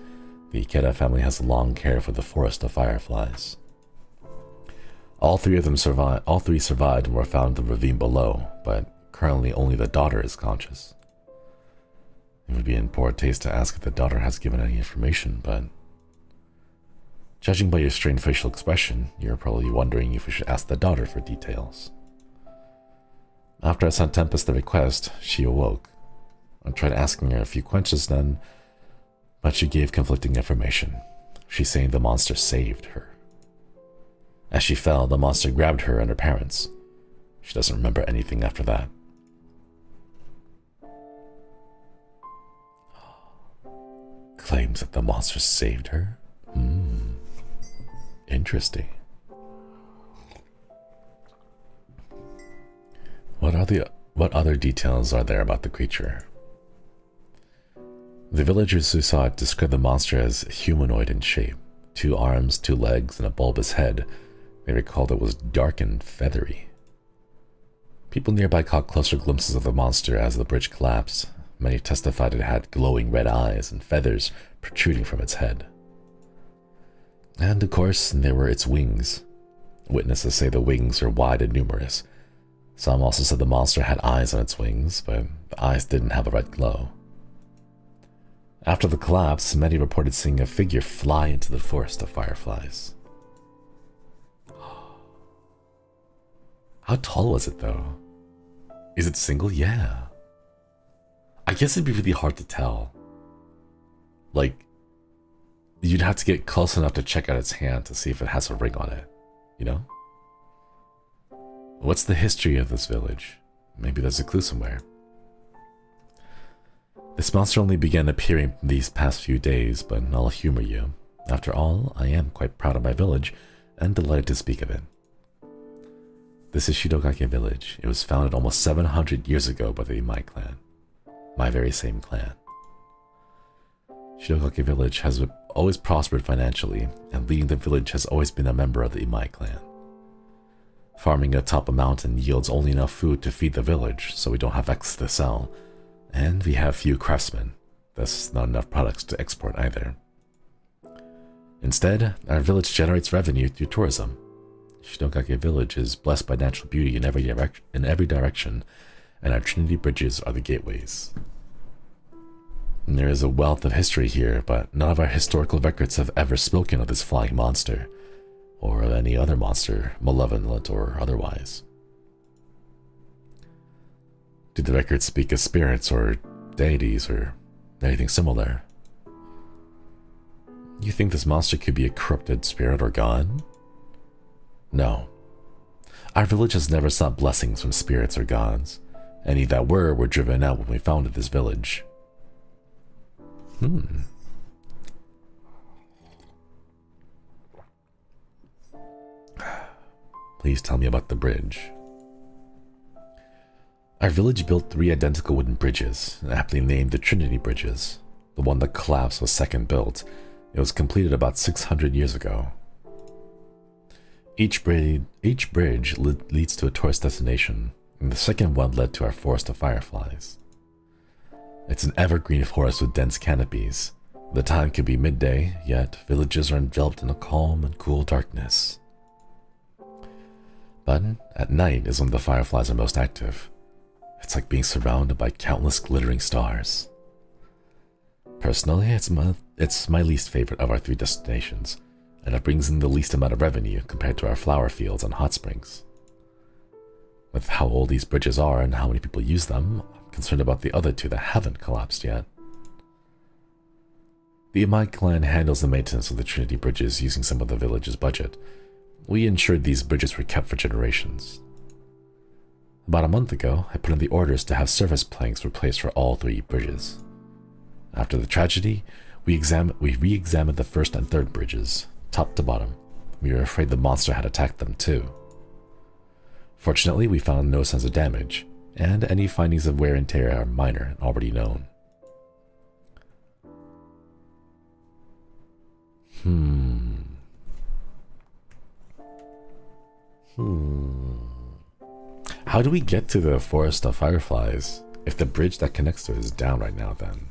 The Ikeda family has long care for the forest of fireflies. All three survived and were found in the ravine below, but currently only the daughter is conscious. It would be in poor taste to ask if the daughter has given any information, but judging by your strained facial expression, you're probably wondering if we should ask the daughter for details. After I sent Tempest the request, she awoke. I tried asking her a few questions then, but she gave conflicting information. She's saying the monster saved her. As she fell, the monster grabbed her and her parents. She doesn't remember anything after that. Claims that the monster saved her? Interesting. What other details are there about the creature? The villagers who saw it described the monster as humanoid in shape. 2 arms, 2 legs, and a bulbous head. They recalled it was dark and feathery. People nearby caught closer glimpses of the monster as the bridge collapsed. Many testified it had glowing red eyes and feathers protruding from its head. And of course, there were its wings. Witnesses say the wings are wide and numerous. Some also said the monster had eyes on its wings, but the eyes didn't have a red glow. After the collapse, many reported seeing a figure fly into the forest of fireflies. How tall was it though? Is it single? Yeah. I guess it'd be really hard to tell. Like, you'd have to get close enough to check out its hand to see if it has a ring on it, you know? What's the history of this village? Maybe there's a clue somewhere. This monster only began appearing these past few days, but I'll humor you. After all, I am quite proud of my village and delighted to speak of it. This is Shidogake village. It was founded almost 700 years ago by the Imai clan. My very same clan. Shidogake village has always prospered financially, and leading the village has always been a member of the Imai clan. Farming atop a mountain yields only enough food to feed the village, so we don't have excess to sell, and we have few craftsmen, thus not enough products to export either. Instead, our village generates revenue through tourism. Shidogake village is blessed by natural beauty in every direction, and our Trinity bridges are the gateways. And there is a wealth of history here, but none of our historical records have ever spoken of this flying monster, or of any other monster, malevolent or otherwise. Do the records speak of spirits or deities or anything similar? You think this monster could be a corrupted spirit or god? No. Our village has never sought blessings from spirits or gods. Any that were driven out when we founded this village. Please tell me about the bridge. Our village built 3 identical wooden bridges, aptly named the Trinity Bridges. The one that collapsed was second built. It was completed about 600 years ago. Each bridge leads to a tourist destination, and the second one led to our forest of fireflies. It's an evergreen forest with dense canopies. The time could be midday, yet villages are enveloped in a calm and cool darkness. But at night is when the fireflies are most active. It's like being surrounded by countless glittering stars. Personally, it's my least favorite of our 3 destinations, and it brings in the least amount of revenue compared to our flower fields and hot springs. With how old these bridges are and how many people use them, I'm concerned about the other 2 that haven't collapsed yet. The Imai clan handles the maintenance of the Trinity bridges using some of the village's budget. We ensured these bridges were kept for generations. About a month ago, I put in the orders to have surface planks replaced for all 3 bridges. After the tragedy, we re-examined the first and third bridges, top to bottom. We were afraid the monster had attacked them too. Fortunately, we found no signs of damage, and any findings of wear and tear are minor and already known. How do we get to the forest of fireflies if the bridge that connects to it is down right now then?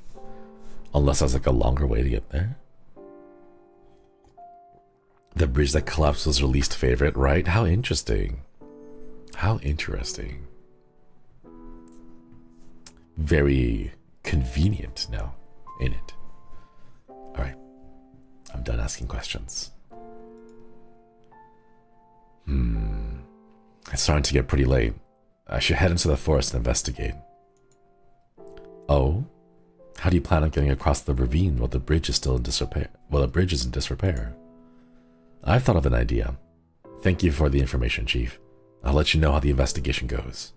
Unless there's like a longer way to get there? The bridge that collapsed was your least favorite, right? How interesting. How interesting. Very convenient now, ain't it? Alright. I'm done asking questions. It's starting to get pretty late. I should head into the forest and investigate. Oh? How do you plan on getting across the ravine while the bridge is still in disrepair? Well, the bridge is in disrepair. I've thought of an idea. Thank you for the information, Chief. I'll let you know how the investigation goes.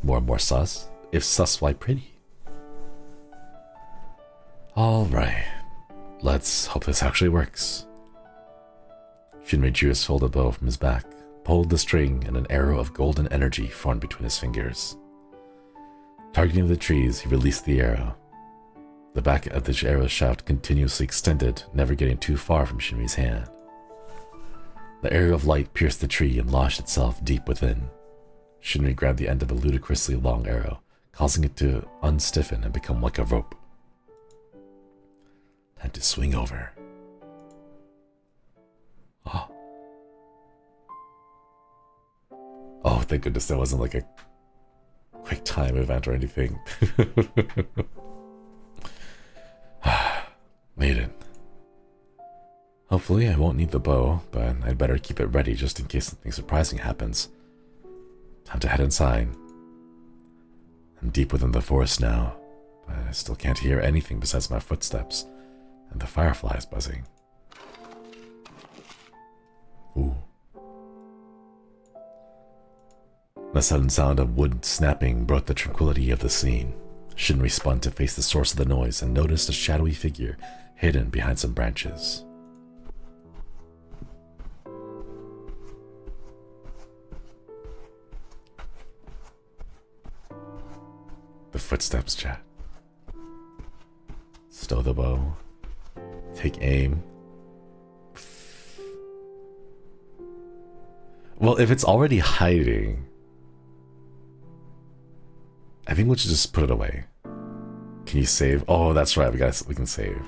More and more sus? If sus, why pretty? Alright. Let's hope this actually works. Shinri drew his folded bow from his back, pulled the string, and an arrow of golden energy formed between his fingers. Targeting the trees, he released the arrow. The back of the arrow's shaft continuously extended, never getting too far from Shinri's hand. The arrow of light pierced the tree and lodged itself deep within. Shinri grabbed the end of the ludicrously long arrow, causing it to unstiffen and become like a rope. Time to swing over. Oh, thank goodness that wasn't like a quick time event or anything. Made it. Hopefully I won't need the bow, but I'd better keep it ready just in case something surprising happens. Time to head inside. I'm deep within the forest now, but I still can't hear anything besides my footsteps and the fireflies buzzing. Ooh. The sudden sound of wood snapping broke the tranquility of the scene. Shinri spun to face the source of the noise and noticed a shadowy figure hidden behind some branches. The footsteps, chat. Stow the bow. Take aim. Well, if it's already hiding, I think we should just put it away. Can you save? Oh, that's right. We can save.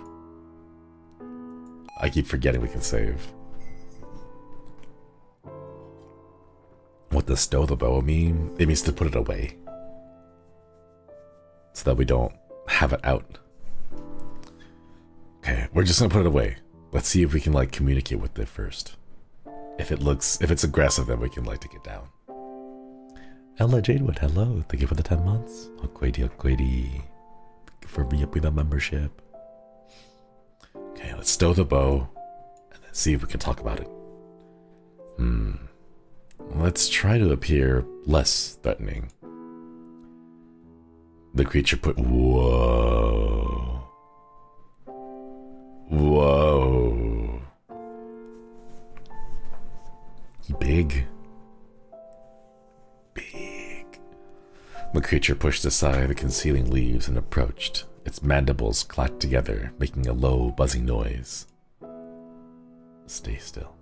I keep forgetting we can save. What does stow the bow mean? It means to put it away, so that we don't have it out. Okay, we're just gonna put it away. Let's see if we can like communicate with it first. If it's aggressive, then we can like take it down. Ella Jadewood, hello. Thank you for the 10 months. Okwedi. Thank you for re-upping the membership. Okay, let's stow the bow and then see if we can talk about it. Let's try to appear less threatening. The creature put... Whoa. Whoa. Big. The creature pushed aside the concealing leaves and approached. Its mandibles clacked together, making a low, buzzing noise. Stay still.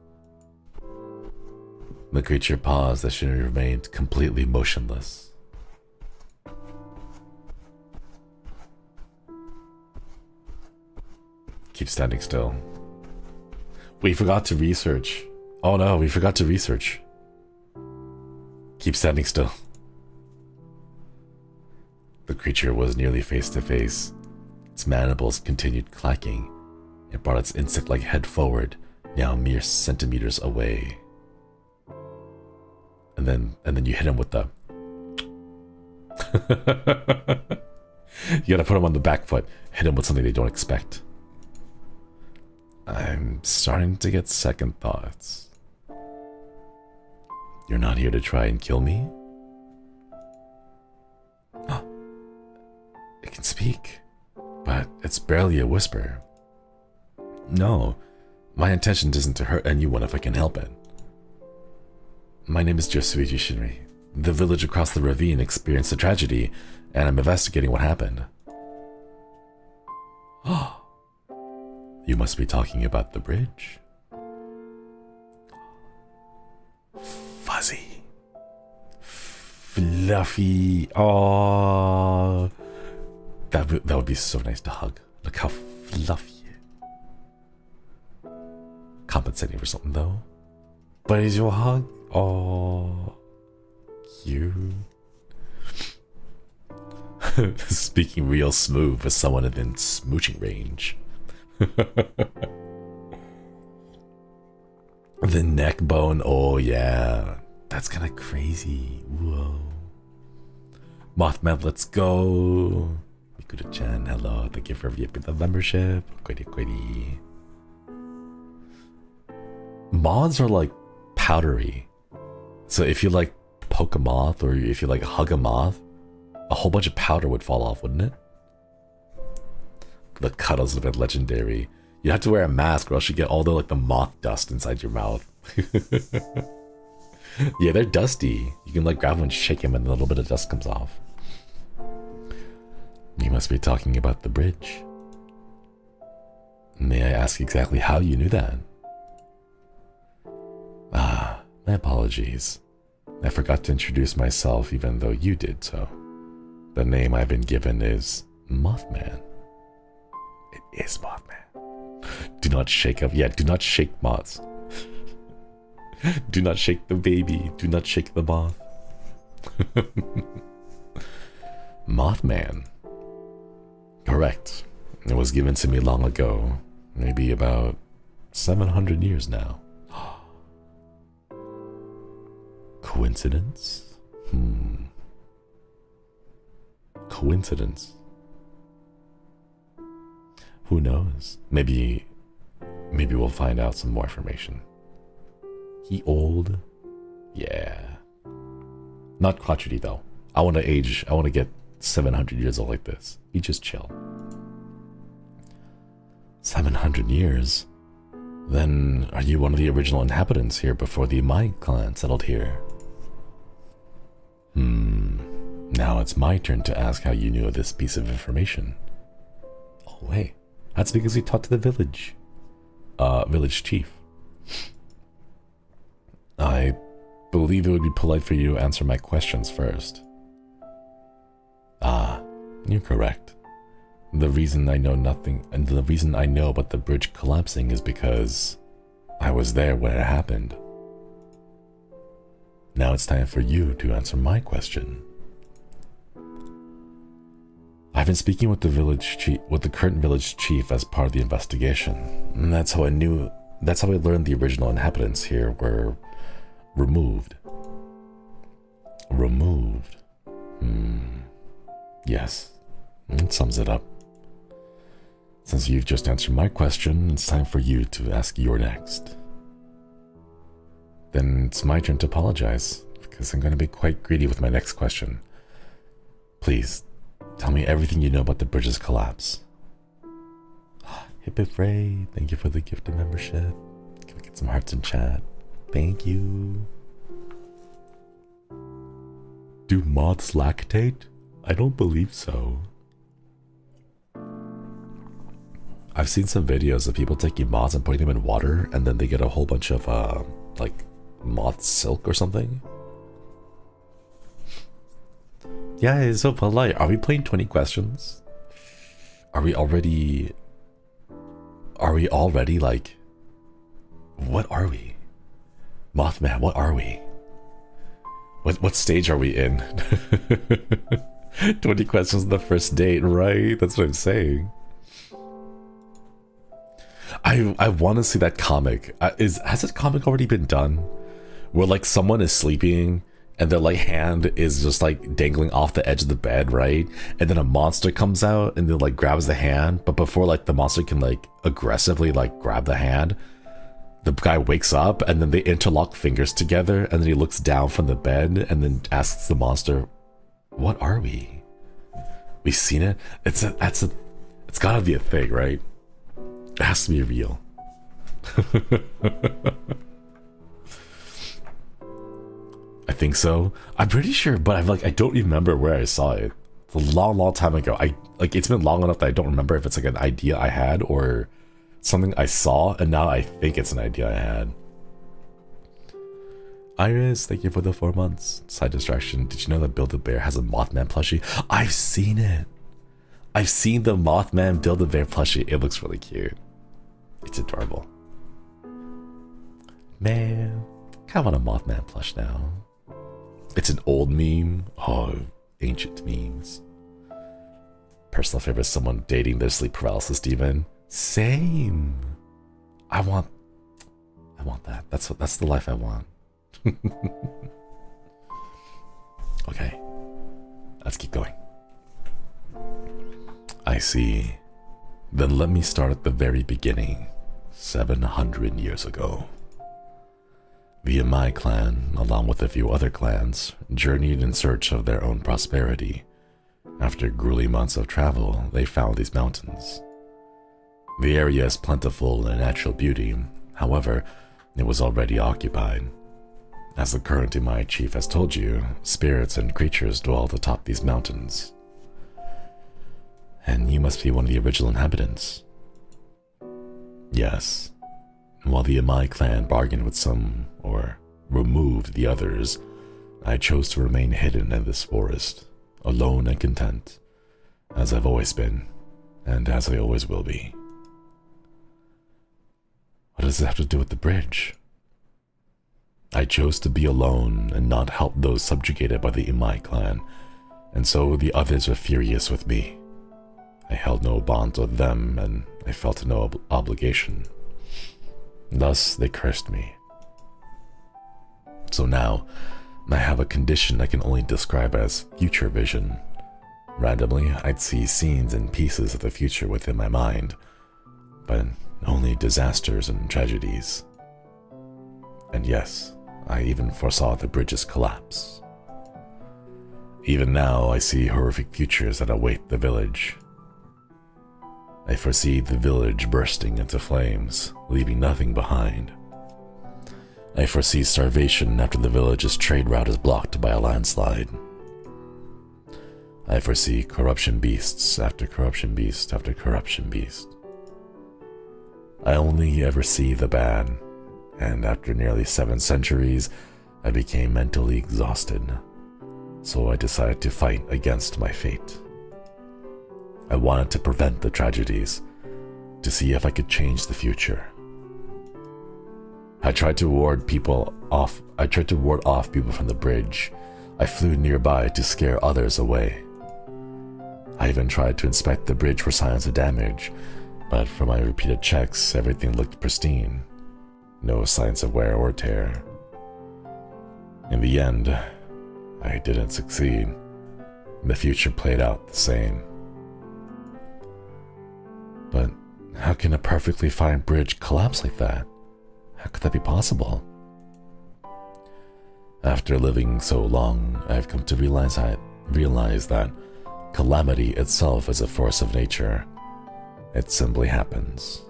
The creature paused as Shinri remained completely motionless. Keep standing still. We forgot to research. Oh no, we forgot to research. Keep standing still. The creature was nearly face to face. Its mandibles continued clacking. It brought its insect-like head forward, now mere centimeters away. And then you hit him with the... You gotta put him on the back foot. Hit him with something they don't expect. I'm starting to get second thoughts. You're not here to try and kill me? It can speak, but it's barely a whisper. No, my intention isn't to hurt anyone if I can help it. My name is Josuiji Shinri. The village across the ravine experienced a tragedy, and I'm investigating what happened. Oh, you must be talking about the bridge. Fuzzy. Fluffy. Oh, that would be so nice to hug. Look how fluffy. Compensating for something though. But is your hug? Oh, cute. Speaking real smooth with someone within smooching range. The neck bone, oh yeah. That's kind of crazy. Whoa. Moth Man, let's go. Mikuta-chan, hello. Thank you for the membership. Quitty. Moths are like powdery. So if you like poke a moth or if you like hug a moth, a whole bunch of powder would fall off, wouldn't it? The cuddles of it legendary. You have to wear a mask or else you get all the moth dust inside your mouth. Yeah, they're dusty. You can like grab one, shake them, and a little bit of dust comes off. You must be talking about the bridge. May I ask exactly how you knew that? Ah, my apologies. I forgot to introduce myself even though you did so. The name I've been given is Moth Man. It is Moth Man. Do not shake up. Yeah, do not shake moths. Do not shake the baby. Do not shake the moth. Mothman. Correct. It was given to me long ago. Maybe about 700 years now. Coincidence? coincidence? Who knows? Maybe we'll find out some more information. He old? Yeah. Not crotchety though. I want to age. I want to get 700 years old like this. You just chill. 700 years? Then are you one of the original inhabitants here before the Mai clan settled here? Now it's my turn to ask how you knew of this piece of information. Oh wait, that's because you talked to the village chief. I believe it would be polite for you to answer my questions first. Ah, you're correct. The reason I know nothing, and the reason I know about the bridge collapsing is because I was there when it happened. Now it's time for you to answer my question. I've been speaking with the current village chief as part of the investigation, and that's how I learned the original inhabitants here were removed. Removed? Yes, it sums it up. Since you've just answered my question, it's time for you to ask your next. Then it's my turn to apologize, because I'm going to be quite greedy with my next question. Please, tell me everything you know about the bridge's collapse. Hip hip hooray, thank you for the gift of membership. Can we get some hearts in chat? Thank you. Do moths lactate? I don't believe so. I've seen some videos of people taking moths and putting them in water, and then they get a whole bunch of like moth silk or something. Yeah, it's so polite. Are we playing 20 questions? Are we already like, what are we? Mothman, what are we? What stage are we in? 20 questions on the first date, right? That's what I'm saying. I want to see that comic. Has this comic already been done? Where like someone is sleeping and their like hand is just like dangling off the edge of the bed, right? And then a monster comes out and then like grabs the hand, but before like the monster can like aggressively like grab the hand, the guy wakes up and then they interlock fingers together, and then he looks down from the bed and then asks the monster, "What are we?" We've seen it. It's gotta be a thing, right? It has to be real. I think so. I'm pretty sure, but I don't remember where I saw it. It's a long time ago. It's been long enough that I don't remember if it's like an idea I had or something I saw, and now I think it's an idea I had. Iris, thank you for the 4 months. Side distraction. Did you know that Build-A-Bear has a Mothman plushie? I've seen it. I've seen the Mothman Build-A-Bear plushie. It looks really cute. It's adorable. Man, I kind of want a Mothman plush now. It's an old meme. Oh, ancient memes. Personal favorite is someone dating their sleep paralysis demon. Same. I want that. That's the life I want. Okay, let's keep going. I see. Then let me start at the very beginning. 700 years ago. The Amai clan, along with a few other clans, journeyed in search of their own prosperity. After grueling months of travel, they found these mountains. The area is plentiful in natural beauty, however, it was already occupied. As the current Amai chief has told you, spirits and creatures dwell atop these mountains. And you must be one of the original inhabitants. Yes. While the Amai clan bargained with some, or removed the others, I chose to remain hidden in this forest, alone and content, as I've always been, and as I always will be. What does it have to do with the bridge? I chose to be alone and not help those subjugated by the Amai clan, and so the others were furious with me. I held no bond with them, and I felt no obligation. Thus, they cursed me. So now, I have a condition I can only describe as future vision. Randomly, I'd see scenes and pieces of the future within my mind, but only disasters and tragedies. And yes, I even foresaw the bridge's collapse. Even now, I see horrific futures that await the village. I foresee the village bursting into flames, leaving nothing behind. I foresee starvation after the village's trade route is blocked by a landslide. I foresee corruption beasts after corruption beast after corruption beast. I only ever see the bad, and after nearly 7 centuries, I became mentally exhausted. So I decided to fight against my fate. I wanted to prevent the tragedies, to see if I could change the future. I tried to ward off people from the bridge. I flew nearby to scare others away. I even tried to inspect the bridge for signs of damage, but from my repeated checks, everything looked pristine. No signs of wear or tear. In the end, I didn't succeed. The future played out the same. But how can a perfectly fine bridge collapse like that? How could that be possible? After living so long, I've come to realize that calamity itself is a force of nature. It simply happens.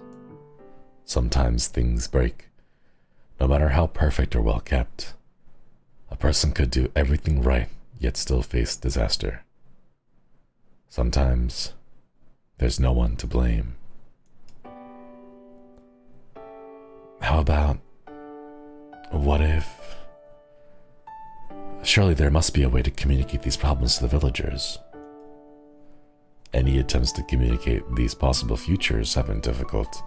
Sometimes things break, no matter how perfect or well kept. A person could do everything right, yet still face disaster. Sometimes, there's no one to blame. How about, what if... Surely there must be a way to communicate these problems to the villagers. Any attempts to communicate these possible futures have been difficult.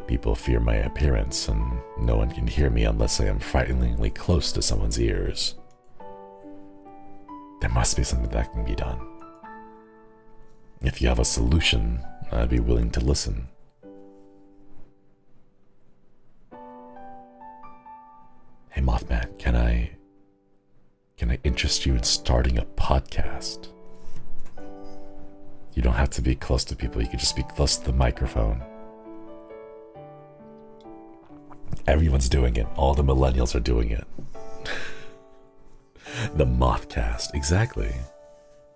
People fear my appearance, and no one can hear me unless I am frighteningly close to someone's ears. There must be something that can be done. If you have a solution, I'd be willing to listen. Hey Mothman, can I interest you in starting a podcast? You don't have to be close to people, you can just be close to the microphone. Everyone's doing it. All the millennials are doing it. The Mothcast. Exactly.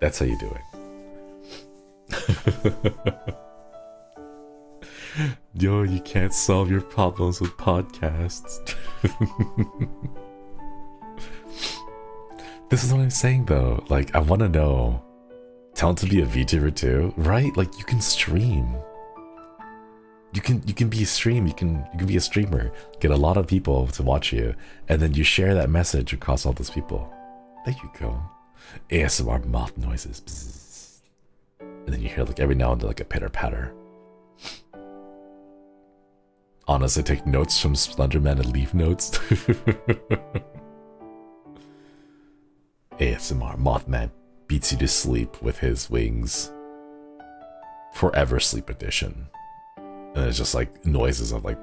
That's how you do it. Yo, you can't solve your problems with podcasts. This is what I'm saying though. Like, I want to know. Tell them to be a VTuber too, right? Like, you can stream. You can be a stream. You can be a streamer. Get a lot of people to watch you, and then you share that message across all those people. There you go. ASMR moth noises. Bzzz. And then you hear like every now and then like a pitter patter. Honestly, take notes from Slenderman and leave notes. ASMR Mothman beats you to sleep with his wings. Forever Sleep Edition. And it's just like noises of like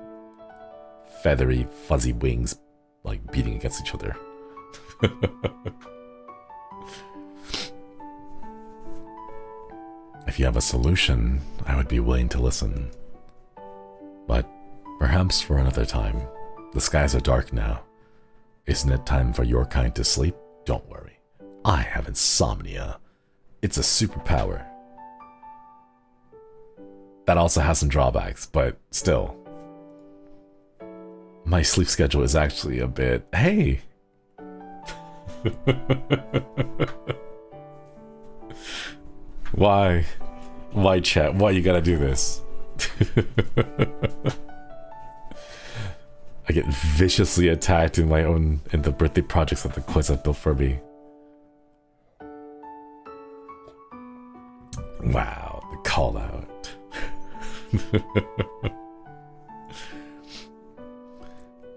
feathery, fuzzy wings like beating against each other. If you have a solution, I would be willing to listen. But perhaps for another time. The skies are dark now. Isn't it time for your kind to sleep? Don't worry. I have insomnia. It's a superpower. That also has some drawbacks, but still. My sleep schedule is actually a bit... Hey! Why? Why, chat? Why you gotta do this? I get viciously attacked in the birthday projects that the quiz have built for me. Wow, the call out.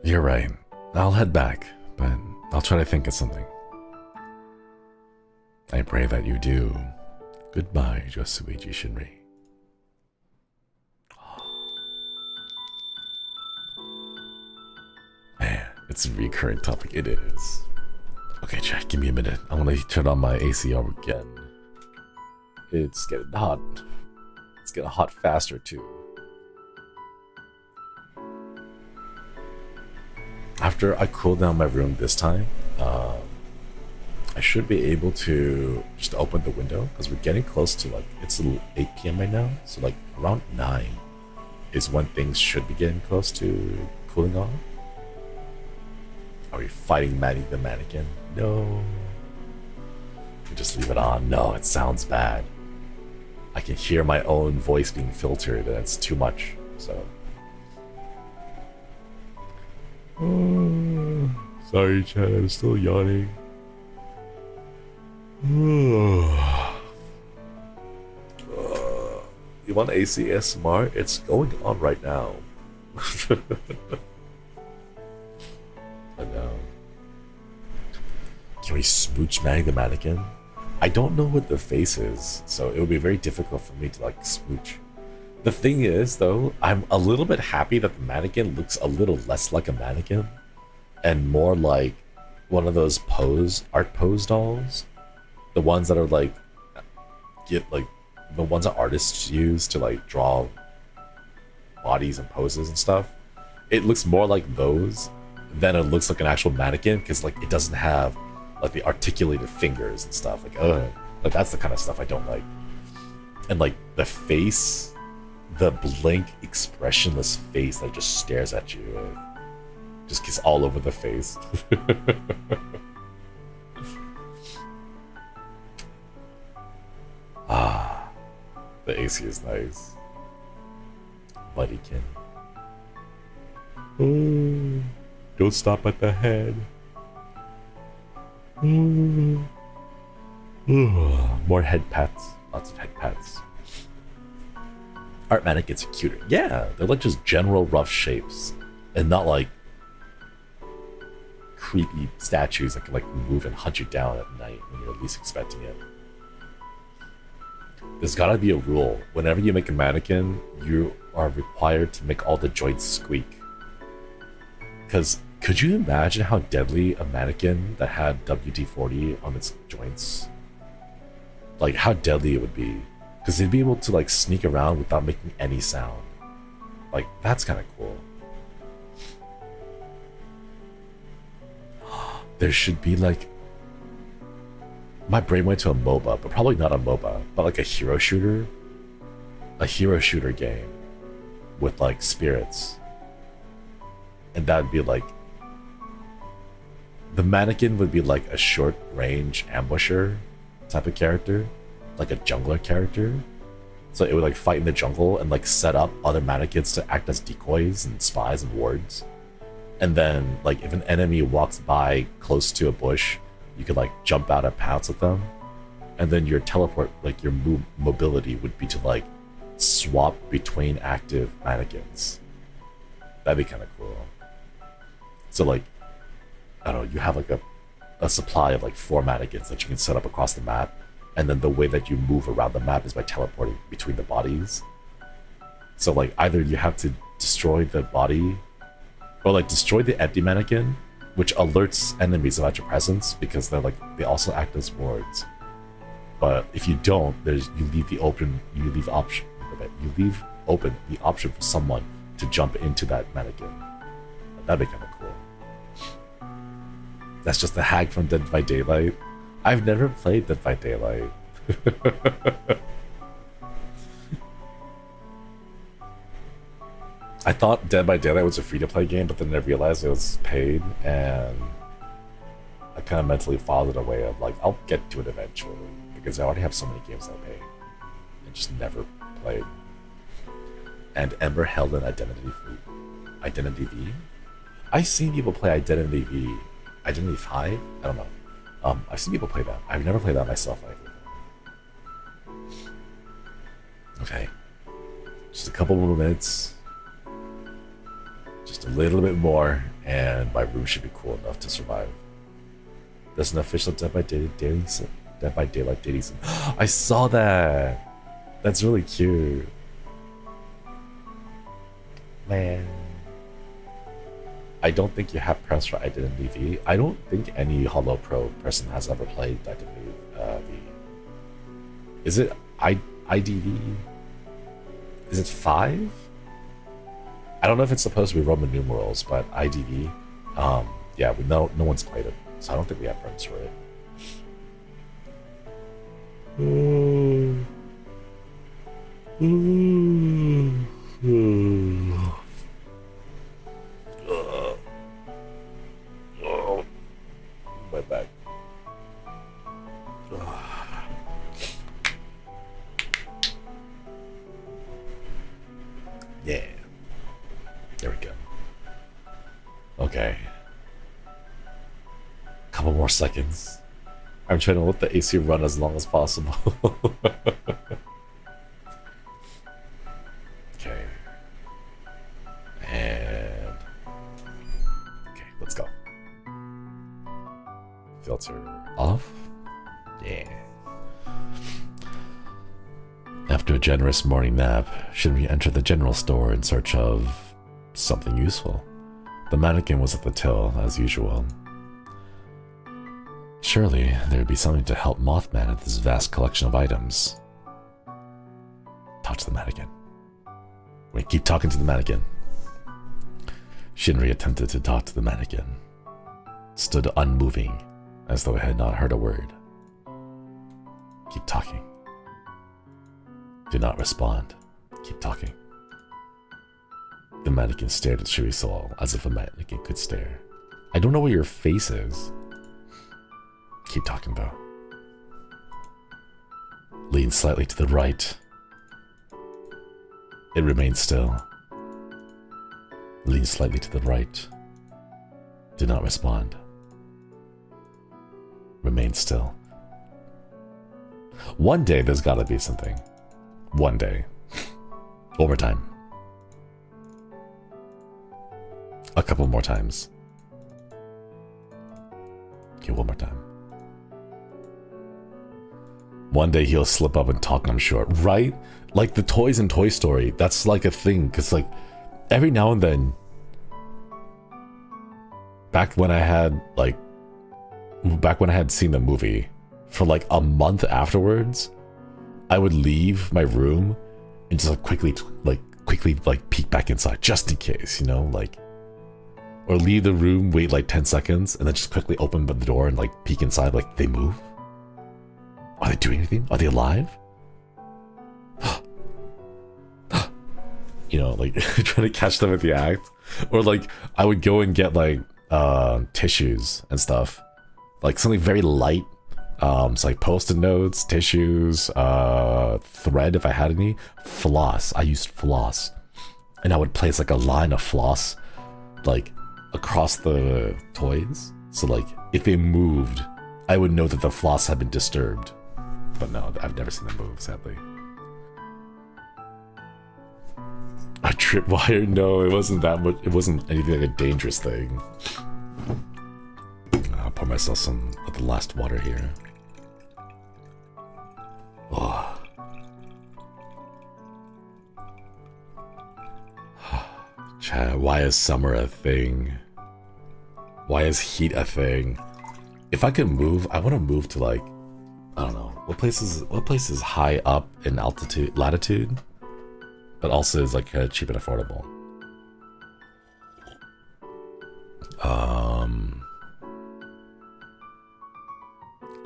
You're right. I'll head back, but I'll try to think of something. I pray that you do. Goodbye, Josuiji Shinri. Man, it's a recurring topic. It is. Okay, chat, give me a minute. I want to turn on my ACR again. It's getting hot. It's getting hot faster too. After I cool down my room this time, I should be able to just open the window because we're getting close to like, it's 8 p.m. right now. So like around 9 is when things should be getting close to cooling off. Are we fighting Maddie the mannequin? No. We just leave it on. No, it sounds bad. I can hear my own voice being filtered and it's too much, so. Sorry, Chad, I'm still yawning. You want ACSMR? It's going on right now. I know. Can we smooch Maddie the mannequin? I don't know what the face is, so it would be very difficult for me to like smooch. The thing is, though, I'm a little bit happy that the mannequin looks a little less like a mannequin and more like one of those art pose dolls. The ones that are like, the ones that artists use to like draw bodies and poses and stuff. It looks more like those than it looks like an actual mannequin because like it doesn't have like the articulated fingers and stuff. Like that's the kind of stuff I don't like. And like the face, the blank expressionless face that just stares at you, just gets all over the face. Ah, the AC is nice. Buddykin. Oh, don't stop at the head. More head pats. Lots of head pats. Art mannequins are cuter. Yeah, they're like just general rough shapes. And not like creepy statues that can like move and hunt you down at night when you're least expecting it. There's gotta be a rule. Whenever you make a mannequin, you are required to make all the joints squeak. Because could you imagine how deadly a mannequin that had WD-40 on its joints? Like how deadly it would be. Because they'd be able to like sneak around without making any sound. Like that's kind of cool. There should be like, my brain went to a MOBA, but probably not a MOBA, but like a hero shooter game with like spirits. And that would be like, the mannequin would be like a short range ambusher type of character, like a jungler character. So it would like fight in the jungle and like set up other mannequins to act as decoys and spies and wards. And then like if an enemy walks by close to a bush, you could like jump out and pounce at them. And then your teleport, like your mobility would be to like swap between active mannequins. That'd be kind of cool. So like, I don't know, you have like a supply of like 4 mannequins that you can set up across the map. And then the way that you move around the map is by teleporting between the bodies. So like either you have to destroy the body or like destroy the empty mannequin, which alerts enemies about your presence because they're like, they also act as wards. But if you don't, you leave open the option for someone to jump into that mannequin. That'd be kind of cool. That's just a hack from Dead by Daylight. I've never played Dead by Daylight. I thought Dead by Daylight was a free-to-play game, but then I realized it was paid, and I kind of mentally filed it away of like, I'll get to it eventually, because I already have so many games that pay, and just never played. And Ember held an Identity V? I've seen people play Identity V. Identity 5? I don't know. I've seen people play that. I've never played that myself either. Okay. Just a couple more minutes. Just a little bit more, and my room should be cool enough to survive. There's an official Dead by Daylight dating sim. I saw that! That's really cute. Man. I don't think you have press for Identity V. I don't think any Holo Pro person has ever played Identity V. Is it IDV. Is it 5? I don't know if it's supposed to be Roman numerals, but IDV. Yeah, no one's played it, so I don't think we have prims for it. My back. Yeah. There we go. Okay. Couple more seconds. I'm trying to let the AC run as long as possible. Okay. And... okay, let's go. Filter off. Yeah. After a generous morning nap, Shinri entered the general store in search of something useful. The mannequin was at the till, as usual. Surely, there would be something to help Moth Man at this vast collection of items. Talk to the mannequin. Wait, keep talking to the mannequin. Shinri attempted to talk to the mannequin. Stood unmoving, as though it had not heard a word. Keep talking. Did not respond. Keep talking. The mannequin stared at Shiri's soul, as if a mannequin could stare. I don't know where your face is. Keep talking, though. Lean slightly to the right. It remained still. Lean slightly to the right. Did not respond. Remained still. One day there's gotta be something. One day. One more time. A couple more times. Okay, one more time. One day he'll slip up and talk, I'm sure. Right? Like the toys in Toy Story, that's like a thing. Because like, every now and then, back when I had seen the movie, for like a month afterwards, I would leave my room and just quickly peek back inside, just in case, you know, like, or leave the room, wait like 10 seconds, and then just quickly open the door and like peek inside, like, they move? Are they doing anything? Are they alive? You know, like, trying to catch them at the act. Or like, I would go and get like tissues and stuff. Like something very light. It's like post-it notes, tissues, thread if I had any. Floss. I used floss. And I would place like a line of floss like across the toys. So like, if they moved, I would know that the floss had been disturbed. But no, I've never seen them move, sadly. A tripwire? No, it wasn't that much. It wasn't anything like a dangerous thing. I'll pour myself some of the last water here. Oh. Chad, why is summer a thing? Why is heat a thing? If I could move, I want to move to like, I don't know, what place is high up in latitude, but also is like cheap and affordable.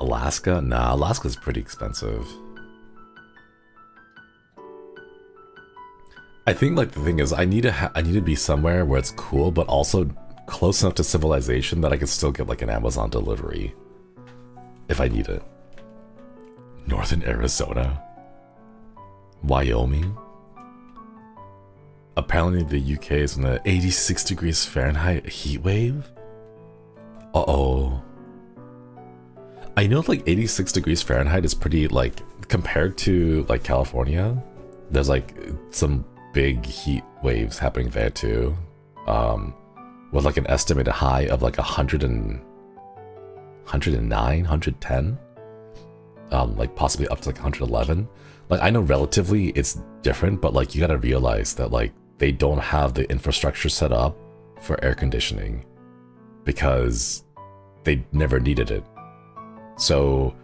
Alaska? Nah, Alaska's pretty expensive. I think like the thing is, I need to be somewhere where it's cool, but also close enough to civilization that I can still get like an Amazon delivery if I need it. Northern Arizona, Wyoming. Apparently the UK is in the 86 degrees Fahrenheit heat wave. Uh-oh. I know like 86 degrees Fahrenheit is pretty, like, compared to like California, there's like some big heat waves happening there too. With like an estimated high of like 109, 110. Like possibly up to like 111. Like, I know relatively it's different, but like you gotta realize that like they don't have the infrastructure set up for air conditioning because they never needed it. So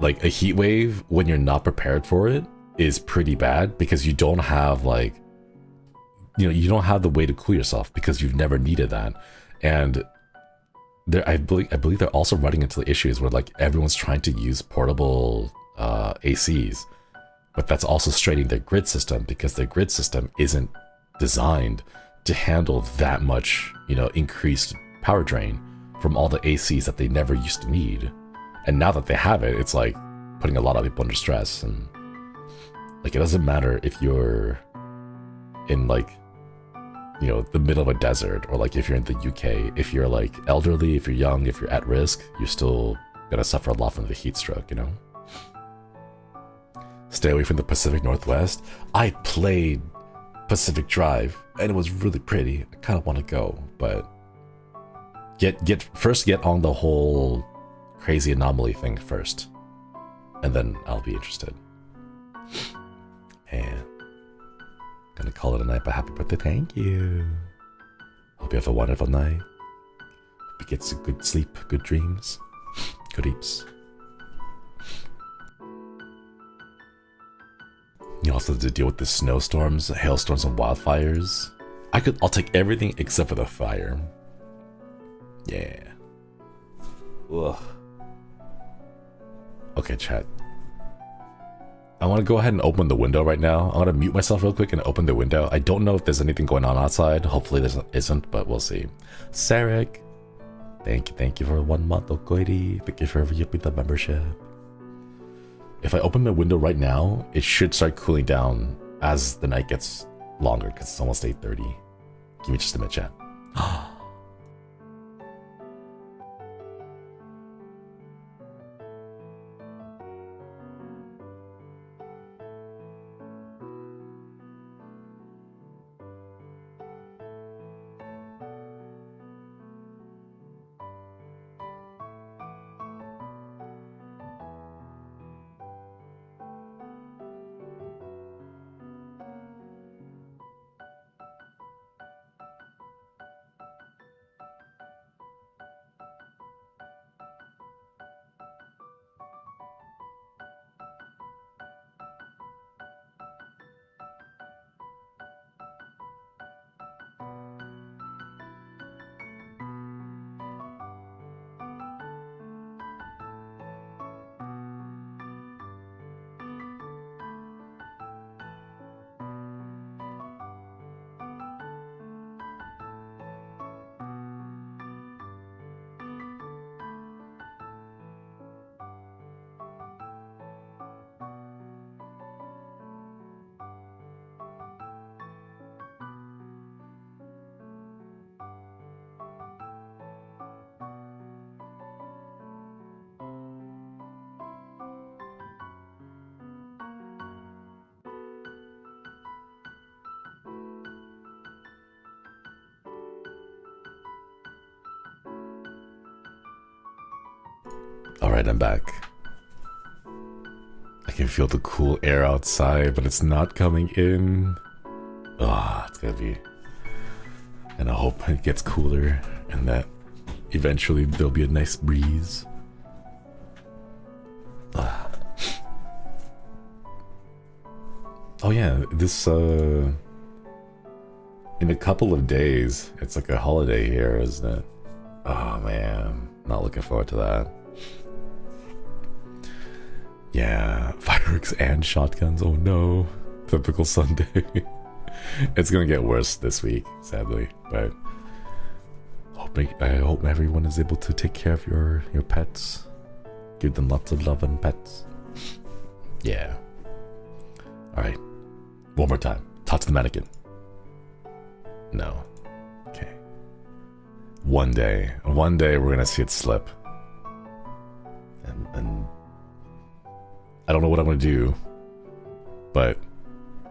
like a heat wave when you're not prepared for it is pretty bad, because you don't have like, you know, you don't have the way to cool yourself because you've never needed that. And I believe they're also running into the issues where like everyone's trying to use portable ACs, but that's also straining their grid system, because their grid system isn't designed to handle that much, you know, increased power drain from all the ACs that they never used to need. And now that they have it, it's like putting a lot of people under stress. And like, it doesn't matter if you're in like, you know, the middle of a desert, or like if you're in the UK, if you're like elderly, if you're young, if you're at risk, you're still gonna suffer a lot from the heat stroke, you know? Stay away from the Pacific Northwest. I played Pacific Drive and it was really pretty. I kind of want to go, but first get on the whole crazy anomaly thing first, and then I'll be interested. And gonna call it a night, but happy birthday, thank you. Hope you have a wonderful night. Hope you get some good sleep, good dreams, good eeps. You also have to deal with the snowstorms, hailstorms, and wildfires. I'll take everything except for the fire. Yeah. Ugh. Okay, chat. I want to go ahead and open the window right now. I want to mute myself real quick and open the window. I don't know if there's anything going on outside. Hopefully there isn't, but we'll see. Sarek, thank you for 1 month, Okoiri. Thank you for the membership. If I open the window right now, it should start cooling down as the night gets longer, because it's almost 8:30. Give me just a minute, chat. Alright, I'm back. I can feel the cool air outside, but it's not coming in. Ah, it's gonna be... And I hope it gets cooler and that eventually there'll be a nice breeze. Ah. Oh yeah, this in a couple of days, it's like a holiday here, isn't it? Oh man, not looking forward to that. Yeah, fireworks and shotguns, oh no. Typical Sunday. It's gonna get worse this week, sadly, but I hope everyone is able to take care of your pets. Give them lots of love and pets. Yeah. Alright. One more time. Talk to the mannequin. No. Okay. One day we're gonna see it slip. And I don't know what I'm gonna do, but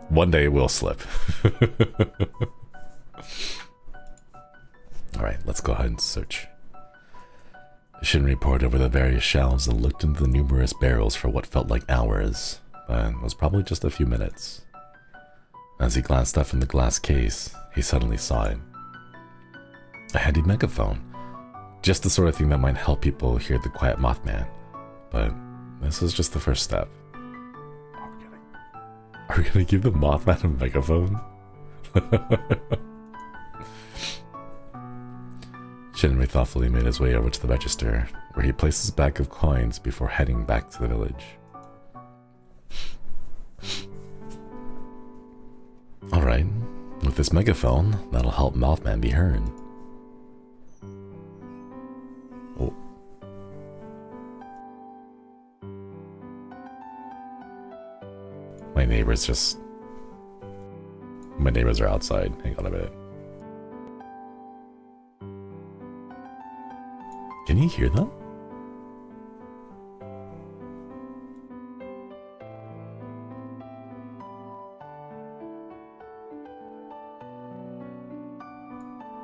one day it will slip. Alright, let's go ahead and search. Shinri pored over the various shelves and looked into the numerous barrels for what felt like hours, but it was probably just a few minutes. As he glanced up in the glass case, he suddenly saw it. A handy megaphone. Just the sort of thing that might help people hear the quiet Moth Man, but This is just the first step. Are we gonna give the Mothman a megaphone? Shinri thoughtfully made his way over to the register, where he placed his bag of coins before heading back to the village. Alright, with this megaphone, that'll help Mothman be heard. Oh. My neighbors are outside. Hang on a minute. Can you hear them?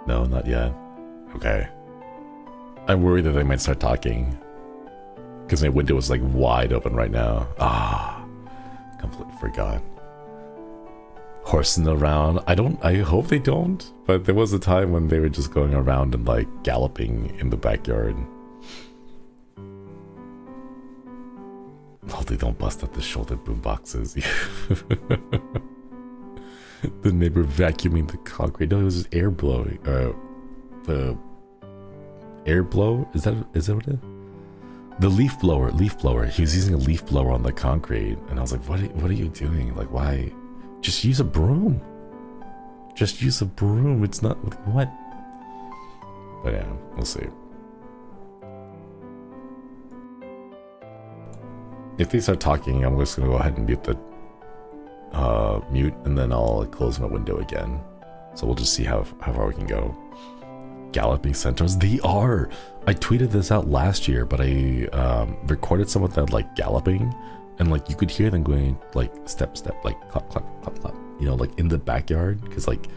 No, not yet. Okay. I'm worried that they might start talking. Because my window is like wide open right now. Ah, completely forgot. Horsing around. I hope they don't. But there was a time when they were just going around and like galloping in the backyard. Oh, they don't bust out the shoulder boom boxes. The neighbor vacuuming the concrete. No, it was just air blowing. The air blow? Is that what it is? The leaf blower. He was using a leaf blower on the concrete, and I was like, what are you doing? Like, why? Just use a broom. Just use a broom. It's not like, what? But yeah, we'll see. If they start talking, I'm just gonna go ahead and mute the mute, and then I'll close my window again. So we'll just see how far we can go. Galloping centaurs, they are. I tweeted this out last year, but I recorded some of them like galloping, and like you could hear them going like step, like clap, clap, clap, clap. You know, like in the backyard, because like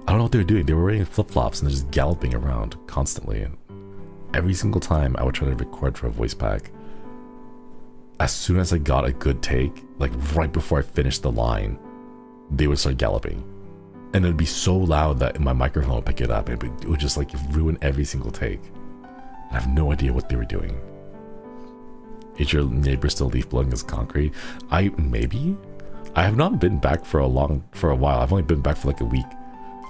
I don't know what they were doing. They were wearing flip flops and they're just galloping around constantly. And every single time I would try to record for a voice pack. As soon as I got a good take, like right before I finished the line, they would start galloping. And it would be so loud that my microphone would pick it up, and it would just like ruin every single take. I have no idea what they were doing. Is your neighbor still leaf blowing his concrete? Maybe. I have not been back for a while. I've only been back for like a week.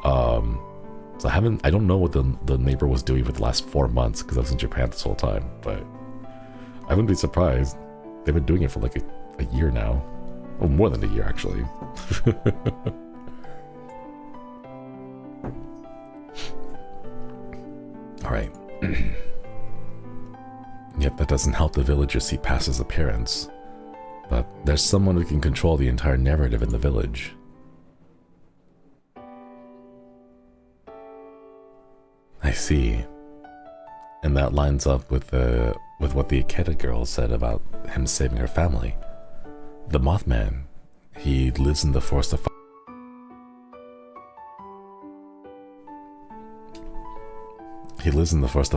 So I don't know what the neighbor was doing for the last 4 months, because I was in Japan this whole time, but I wouldn't be surprised. They've been doing it for like a year now. Or more than a year, actually. Alright. Yet that doesn't help the villagers see past his appearance. But there's someone who can control the entire narrative in the village. I see. And that lines up with what the Ikeda girl said about him saving her family. The Moth Man, he lives in the forest of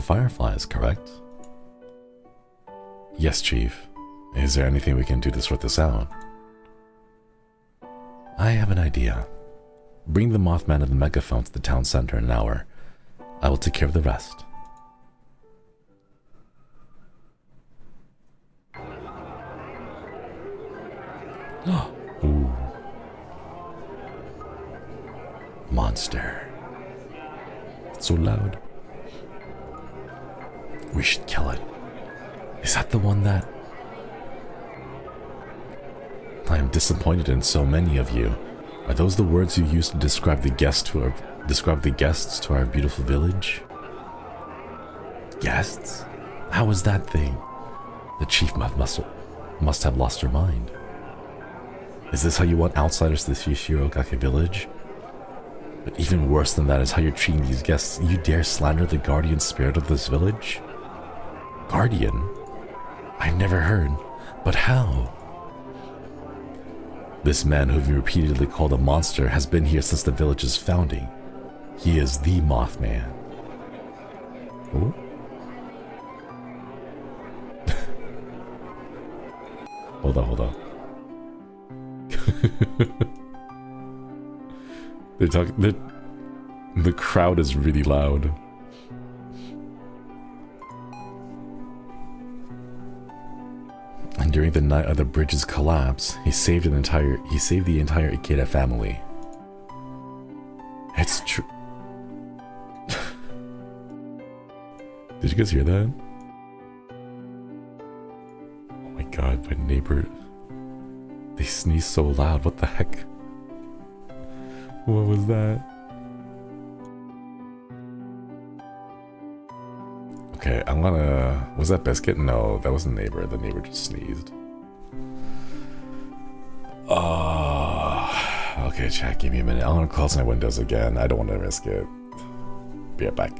fireflies, correct? Yes, Chief. Is there anything we can do to sort this out? I have an idea. Bring the Mothman and the megaphone to the town center in an hour. I will take care of the rest. Ooh. Monster. It's so loud. We should kill it. Is that the one that... I am disappointed in so many of you. Are those the words you used to describe the guests to our beautiful village? Guests? How was that thing? The chief must have lost her mind. Is this how you want outsiders to see Shirogake village? But even worse than that is how you're treating these guests. You dare slander the guardian spirit of this village? Guardian? I've never heard. But how? This man who you repeatedly called a monster has been here since the village's founding. He is the Moth Man. Oh? Hold on. They're talking. The crowd is really loud. during the night of the bridge's collapse, he saved the entire Ikeda family. It's true. Did you guys hear that? Oh my god, my neighbor. They sneezed so loud, what the heck? What was that? Okay, I'm gonna... Was that Biscuit? No, that was the neighbor. The neighbor just sneezed. Okay, chat, give me a minute. I'm gonna close my windows again. I don't want to risk it. Be right back.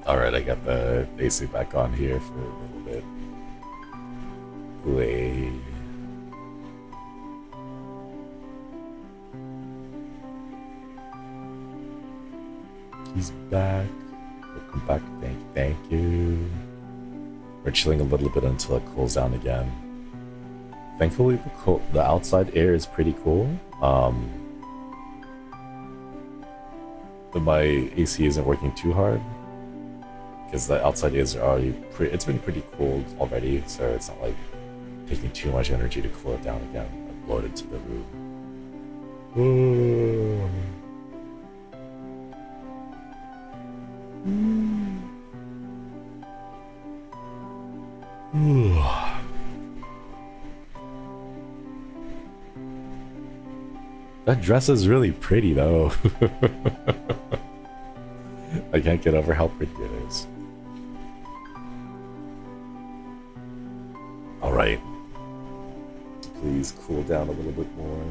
Alright, I got the AC back on here for a little bit. Wait. He's back. Welcome back. Thank you. We're chilling a little bit until it cools down again. Thankfully, the outside air is pretty cool. But my AC isn't working too hard because the outside is already it's been pretty cold already, so it's not like taking too much energy to cool it down again and blow it into the room. That dress is really pretty though. I can't get over how pretty it is. Alright. Please cool down a little bit more.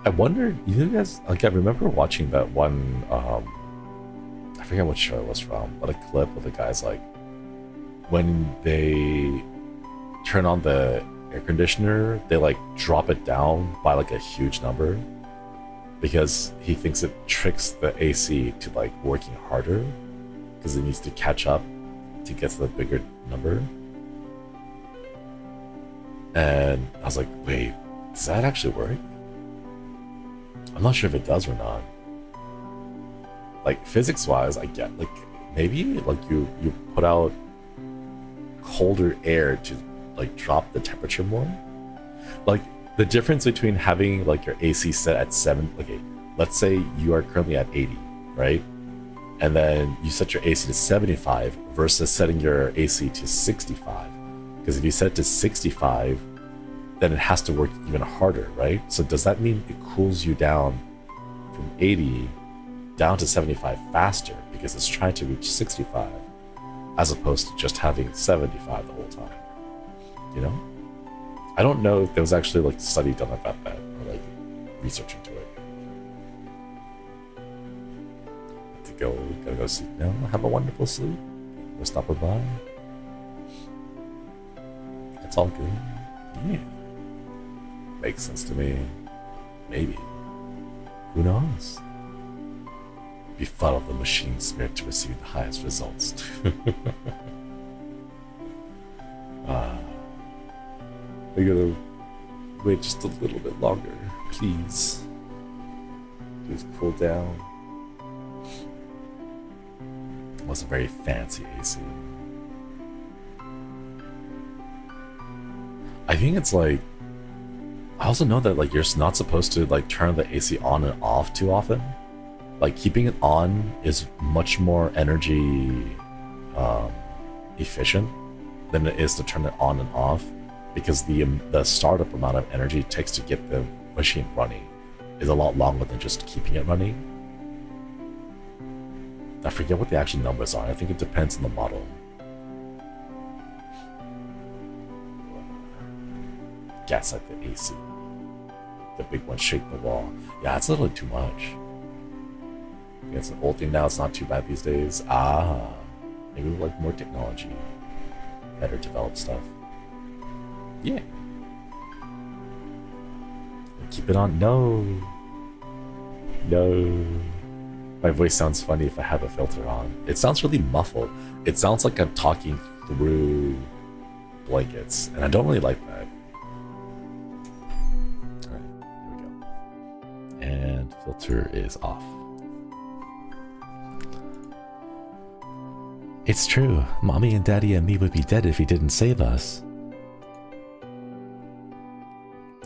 I wondered, you guys, like, I remember watching that one, I forget what show it was from, but a clip of the guys, like, when they turn on the air conditioner, they, like, drop it down by, like, a huge number. because he thinks it tricks the AC to like working harder because it needs to catch up to get to the bigger number. And I was like, wait, does that actually work? I'm not sure if it does or not. Like physics-wise, I get like maybe like you put out colder air to like drop the temperature more. Like the difference between having like your AC set at 7, okay, let's say you are currently at 80, right? And then you set your AC to 75 versus setting your AC to 65. Because if you set it to 65, then it has to work even harder, right? So does that mean it cools you down from 80 down to 75 faster because it's trying to reach 65 as opposed to just having 75 the whole time? You know? I don't know if there was actually like a study done about that or like research into it. Gotta go sleep now. Have a wonderful sleep. We'll stop by. It's all good. Yeah. Makes sense to me. Maybe. Who knows? Befuddle the machine spirit to receive the highest results. We gotta wait just a little bit longer, please. Please cool down. It was a very fancy AC. I think it's like, I also know that like you're not supposed to like turn the AC on and off too often. Like keeping it on is much more energy efficient than it is to turn it on and off, because the startup amount of energy it takes to get the machine running is a lot longer than just keeping it running. I forget what the actual numbers are. I think it depends on the model. Gas like the AC. The big one shake the wall. Yeah, it's a little too much. It's an old thing now. It's not too bad these days. Maybe we like more technology, better developed stuff. Yeah. Keep it on. No. My voice sounds funny if I have a filter on. It sounds really muffled. It sounds like I'm talking through blankets, and I don't really like that. Alright, here we go. And filter is off. It's true. Mommy and Daddy and me would be dead if he didn't save us.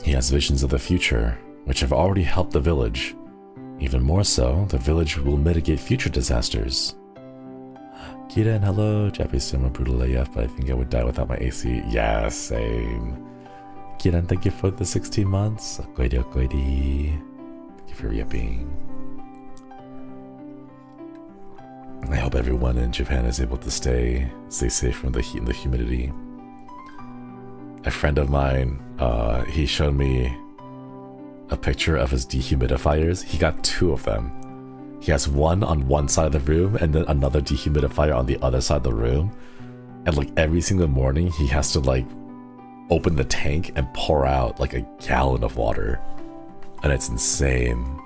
He has visions of the future, which have already helped the village. Even more so, the village will mitigate future disasters. Kiren, hello. Japanese cinema brutal AF, but I think I would die without my AC. Yeah, same. Kiren, thank you for the 16 months. Thank you for repping. I hope everyone in Japan is able to stay safe from the heat and the humidity. A friend of mine, he showed me a picture of his dehumidifiers. He got 2 of them. He has one on one side of the room and then another dehumidifier on the other side of the room. And like every single morning, he has to like open the tank and pour out like a gallon of water. And it's insane.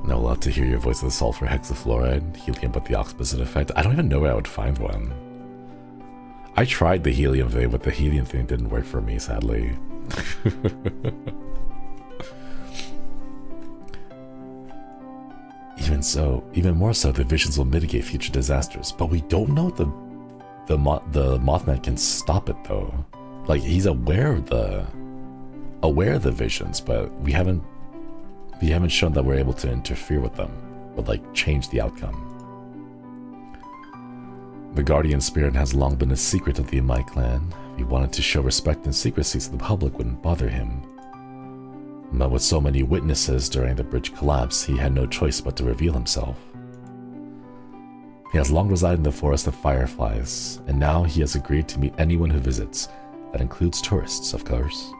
No love to hear your voice of the sulfur hexafluoride, helium, but the opposite effect. I don't even know where I would find one. I tried the helium thing, but the helium thing didn't work for me, sadly. Even more so, the visions will mitigate future disasters. But we don't know if the Mothman can stop it though. Like he's aware of the visions, but we haven't shown that we're able to interfere with them or like change the outcome. The guardian spirit has long been a secret of the Amai clan. We wanted to show respect and secrecy so the public wouldn't bother him. But with so many witnesses during the bridge collapse, he had no choice but to reveal himself. He has long resided in the forest of fireflies, and now he has agreed to meet anyone who visits. That includes tourists, of course.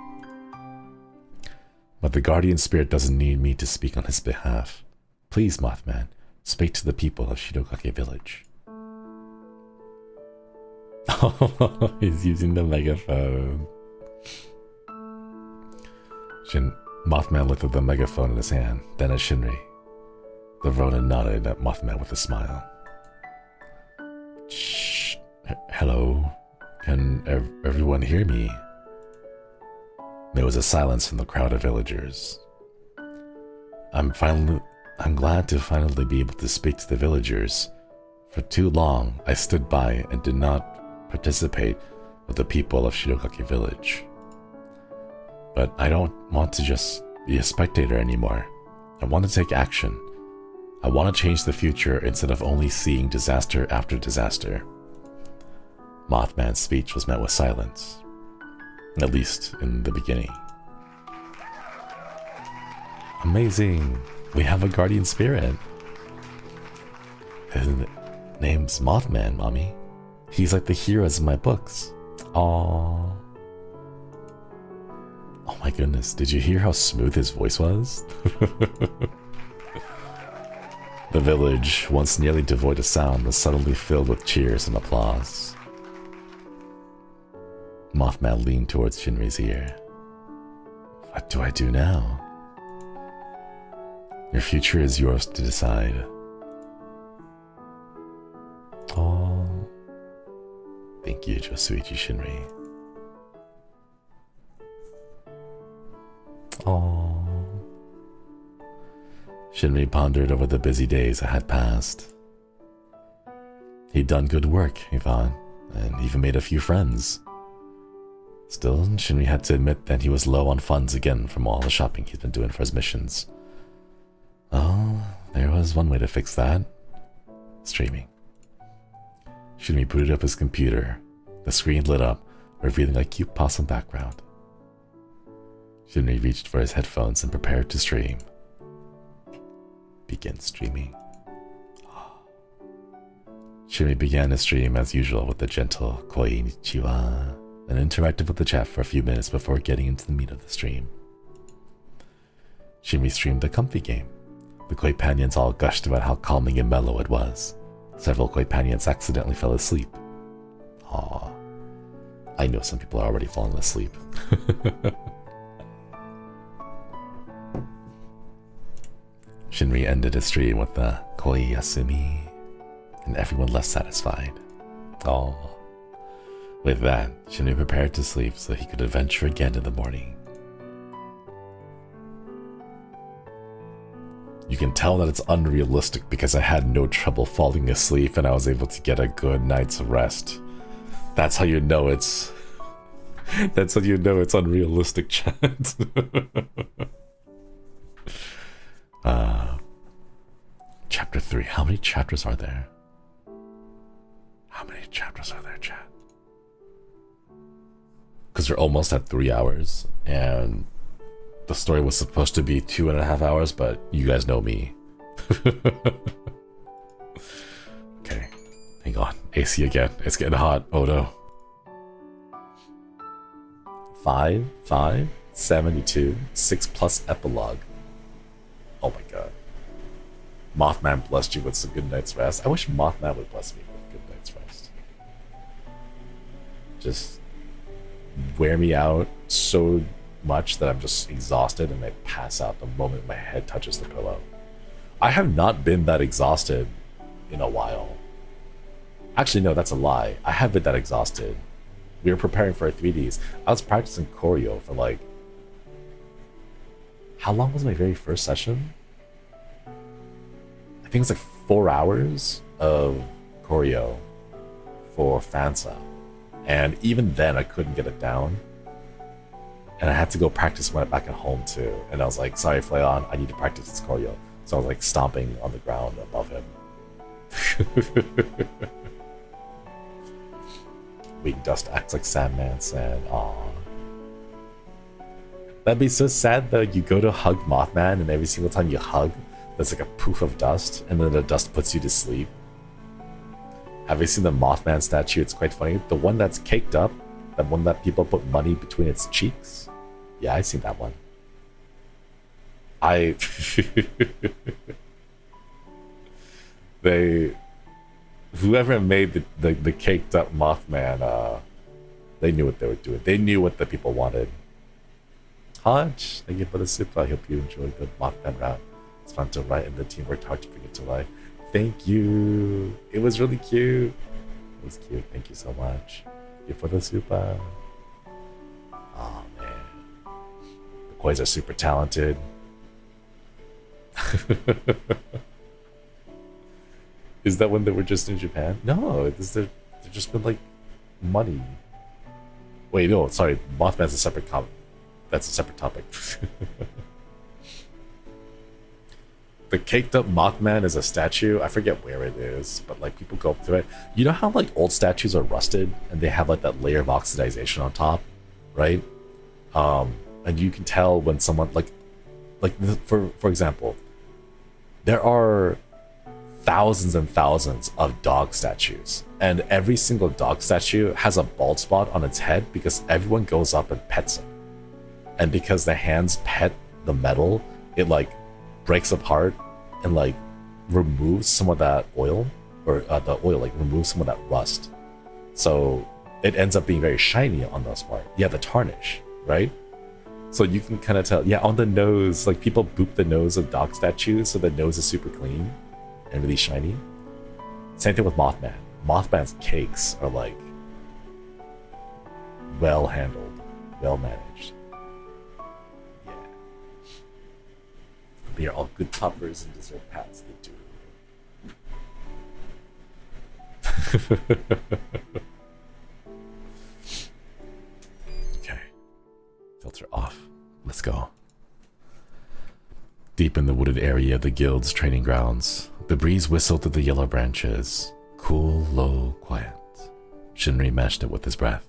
But the guardian spirit doesn't need me to speak on his behalf. Please, Mothman, speak to the people of Shirokake village. Oh, he's using the megaphone. Mothman looked at the megaphone in his hand, then at Shinri. The Ronin nodded at Mothman with a smile. Shh. Hello? Can everyone hear me? There was a silence from the crowd of villagers. I'm glad to finally be able to speak to the villagers. For too long, I stood by and did not participate with the people of Shirogaki village. But I don't want to just be a spectator anymore. I want to take action. I want to change the future instead of only seeing disaster after disaster. Mothman's speech was met with silence, at least in the beginning. Amazing! We have a guardian spirit. His name's Mothman, Mommy. He's like the heroes in my books. Aww. Oh my goodness, did you hear how smooth his voice was? The village, once nearly devoid of sound, was suddenly filled with cheers and applause. Mothman leaned towards Shinri's ear. What do I do now? Your future is yours to decide. Oh, thank you, Josuichi Shinri. Oh. Shinri pondered over the busy days that had passed. He'd done good work, he thought, and even made a few friends. Still, Shinri had to admit that he was low on funds again from all the shopping he'd been doing for his missions. Oh, there was one way to fix that. Streaming. Shinri booted up his computer. The screen lit up, revealing a cute possum background. Shinri reached for his headphones and prepared to stream. Begin streaming. Shinri began his stream as usual with the gentle konnichiwa and interacted with the chat for a few minutes before getting into the meat of the stream. Shinri streamed a comfy game. The Koipanians all gushed about how calming and mellow it was. Several Koipanians accidentally fell asleep. Aw, I know some people are already falling asleep. Shinri ended his stream with the koi yasumi, and everyone left satisfied. Aww. With that, Shinri prepared to sleep so he could adventure again in the morning. You can tell that it's unrealistic because I had no trouble falling asleep and I was able to get a good night's rest. That's how you know it's... That's how you know it's unrealistic, chat. Chapter 3. How many chapters are there? How many chapters are there, chat? Because we're almost at 3 hours, and the story was supposed to be 2.5 hours, but you guys know me. Okay, hang on. AC again. It's getting hot. Oh no. 72, 6 plus epilogue. Oh my god. Mothman blessed you with some good night's rest. I wish Mothman would bless me with good night's rest. Just wear me out so much that I'm just exhausted and I pass out the moment my head touches the pillow. I have not been that exhausted in a while. Actually, no, that's a lie. I have been that exhausted. We were preparing for our 3Ds. I was practicing choreo for like... How long was my very first session? I think it was like 4 hours of choreo for Fansa. And even then I couldn't get it down. And I had to go practice when I went back at home too. And I was like, sorry Flayon, I need to practice this choreo. So I was like stomping on the ground above him. Weak Dust acts like Sandman said, aww. That'd be so sad though, you go to hug Mothman and every single time you hug, there's like a poof of dust and then the dust puts you to sleep. Have you seen the Mothman statue? It's quite funny. The one that's caked up, the one that people put money between its cheeks. Yeah, I've seen that one. Whoever made the caked up Mothman, they knew what they were doing. They knew what the people wanted. Hodge, thank you for the super. I hope you enjoyed the Moth Man route. It's fun to write and the team worked hard to bring it to life. Thank you. It was really cute. It was cute. Thank you so much. Thank you for the super. Oh man. The boys are super talented. Is that when they were just in Japan? No, they've just been like money. Wait, no, sorry. Mothman's a separate comic. That's a separate topic. The caked up Mothman is a statue. I forget where it is, but like people go up to it. You know how like old statues are rusted and they have like that layer of oxidization on top, right? And you can tell when someone for example, there are thousands and thousands of dog statues, and every single dog statue has a bald spot on its head because everyone goes up and pets it. And because the hands pet the metal, it like breaks apart and like removes some of that oil, or the oil like removes some of that rust. So it ends up being very shiny on those parts. Yeah, the tarnish, right? So you can kind of tell, yeah, on the nose, like people boop the nose of dog statues so the nose is super clean and really shiny. Same thing with Mothman. Mothman's cakes are like well handled, well managed. Yeah. They are all good toppers and dessert pats, they do. Okay. Filter off. Let's go. Deep in the wooded area of the guild's training grounds, the breeze whistled through the yellow branches. Cool, low, quiet. Shinri matched it with his breath.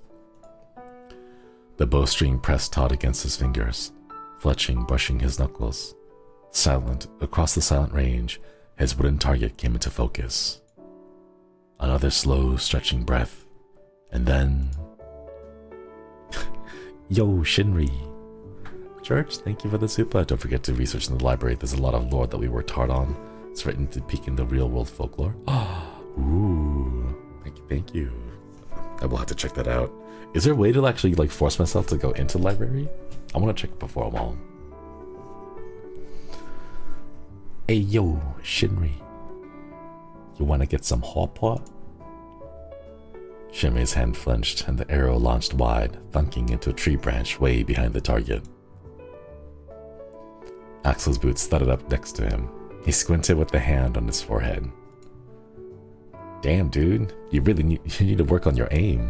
The bowstring pressed taut against his fingers, fletching, brushing his knuckles. Silent, across the silent range, his wooden target came into focus. Another slow, stretching breath, and then... Yo, Shinri! George, thank you for the super. Don't forget to research in the library. There's a lot of lore that we worked hard on. It's written to peek in the real-world folklore. Ooh, thank you. I will have to check that out. Is there a way to actually like force myself to go into the library? I want to check it before I'm home. Hey yo, Shinri. You want to get some hot pot? Shinri's hand flinched and the arrow launched wide, thunking into a tree branch way behind the target. Axel's boots thudded up next to him. He squinted with the hand on his forehead. Damn, dude, you need to work on your aim.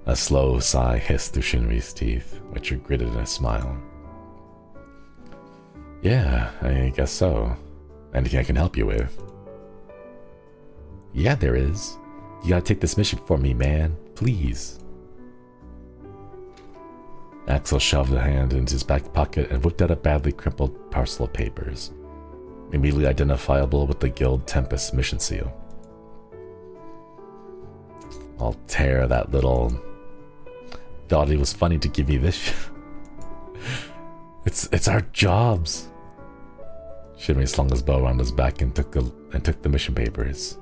A slow sigh hissed through Shinri's teeth, Richard gritted in a smile. Yeah, I guess so. Anything I can help you with? Yeah, there is. You gotta take this mission for me, man. Please. Axel shoved a hand into his back pocket and whipped out a badly crumpled parcel of papers, immediately identifiable with the Guild Tempest mission seal. I'll tear that little... Thought it was funny to give me this. It's our jobs. Shinri slung his bow around his back and took the mission papers.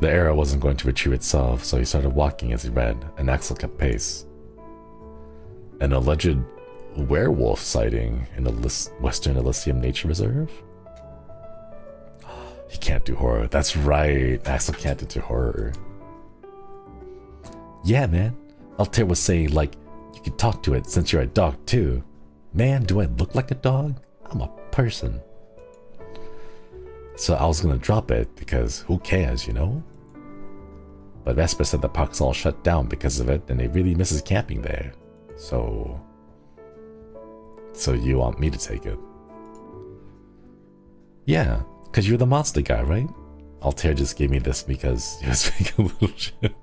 The arrow wasn't going to retrieve itself, so he started walking as he read, and Axel kept pace. An alleged werewolf sighting in the Western Elysium Nature Reserve? He can't do horror. That's right. Axel can't do horror. Yeah, man. Altair was saying, like, you can talk to it since you're a dog, too. Man, do I look like a dog? I'm a person. So I was gonna drop it, because who cares, you know? But Vesper said the park's all shut down because of it, and he really misses camping there. So you want me to take it? Yeah, because you're the monster guy, right? Altair just gave me this because he was being a little shit.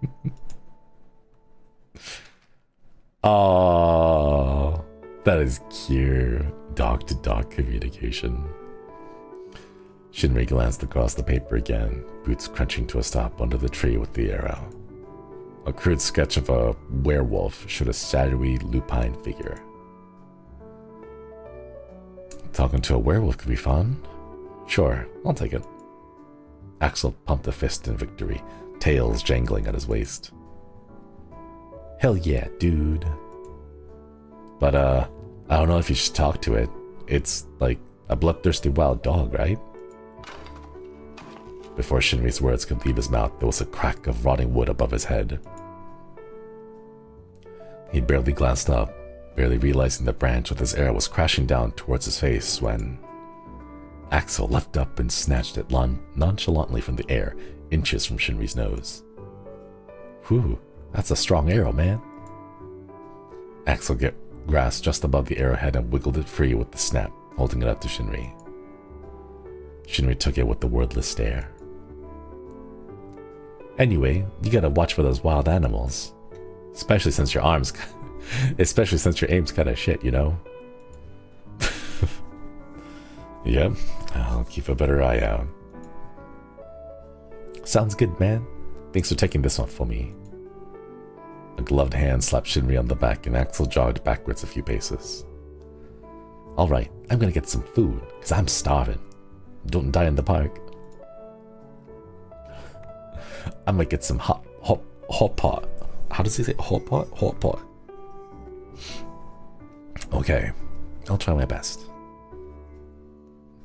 Oh, that is cute. Dog-to-dog communication. Shinri glanced across the paper again, boots crunching to a stop under the tree with the arrow. A crude sketch of a werewolf showed a shadowy, lupine figure. Talking to a werewolf could be fun. Sure, I'll take it. Axel pumped a fist in victory, tails jangling at his waist. Hell yeah, dude. But I don't know if you should talk to it. It's like a bloodthirsty wild dog, right? Before Shinri's words could leave his mouth, there was a crack of rotting wood above his head. He barely glanced up, barely realizing the branch with his arrow was crashing down towards his face when Axel leapt up and snatched it nonchalantly from the air, inches from Shinri's nose. Whew, that's a strong arrow, man. Axel grasped just above the arrowhead and wiggled it free with the snap, holding it up to Shinri. Shinri took it with a wordless stare. Anyway, you gotta watch for those wild animals. Especially since your aim's kinda shit, you know? Yep, I'll keep a better eye out. Sounds good, man. Thanks for taking this one for me. A gloved hand slapped Shinri on the back and Axel jogged backwards a few paces. Alright, I'm gonna get some food, because I'm starving. Don't die in the park. I'm gonna get some hot pot. How does he say hot pot? Hot pot. Okay, I'll try my best.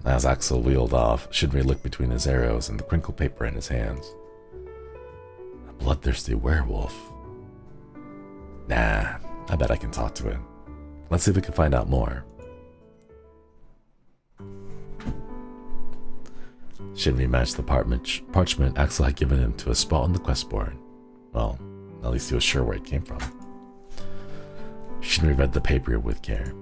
As Axel wheeled off, Shinri looked between his arrows and the crinkled paper in his hands. A bloodthirsty werewolf. Nah, I bet I can talk to it. Let's see if we can find out more. Shinri matched the parchment Axel had given him to a spot on the quest board. Well, at least he was sure where it came from. Shinri read the paper with care.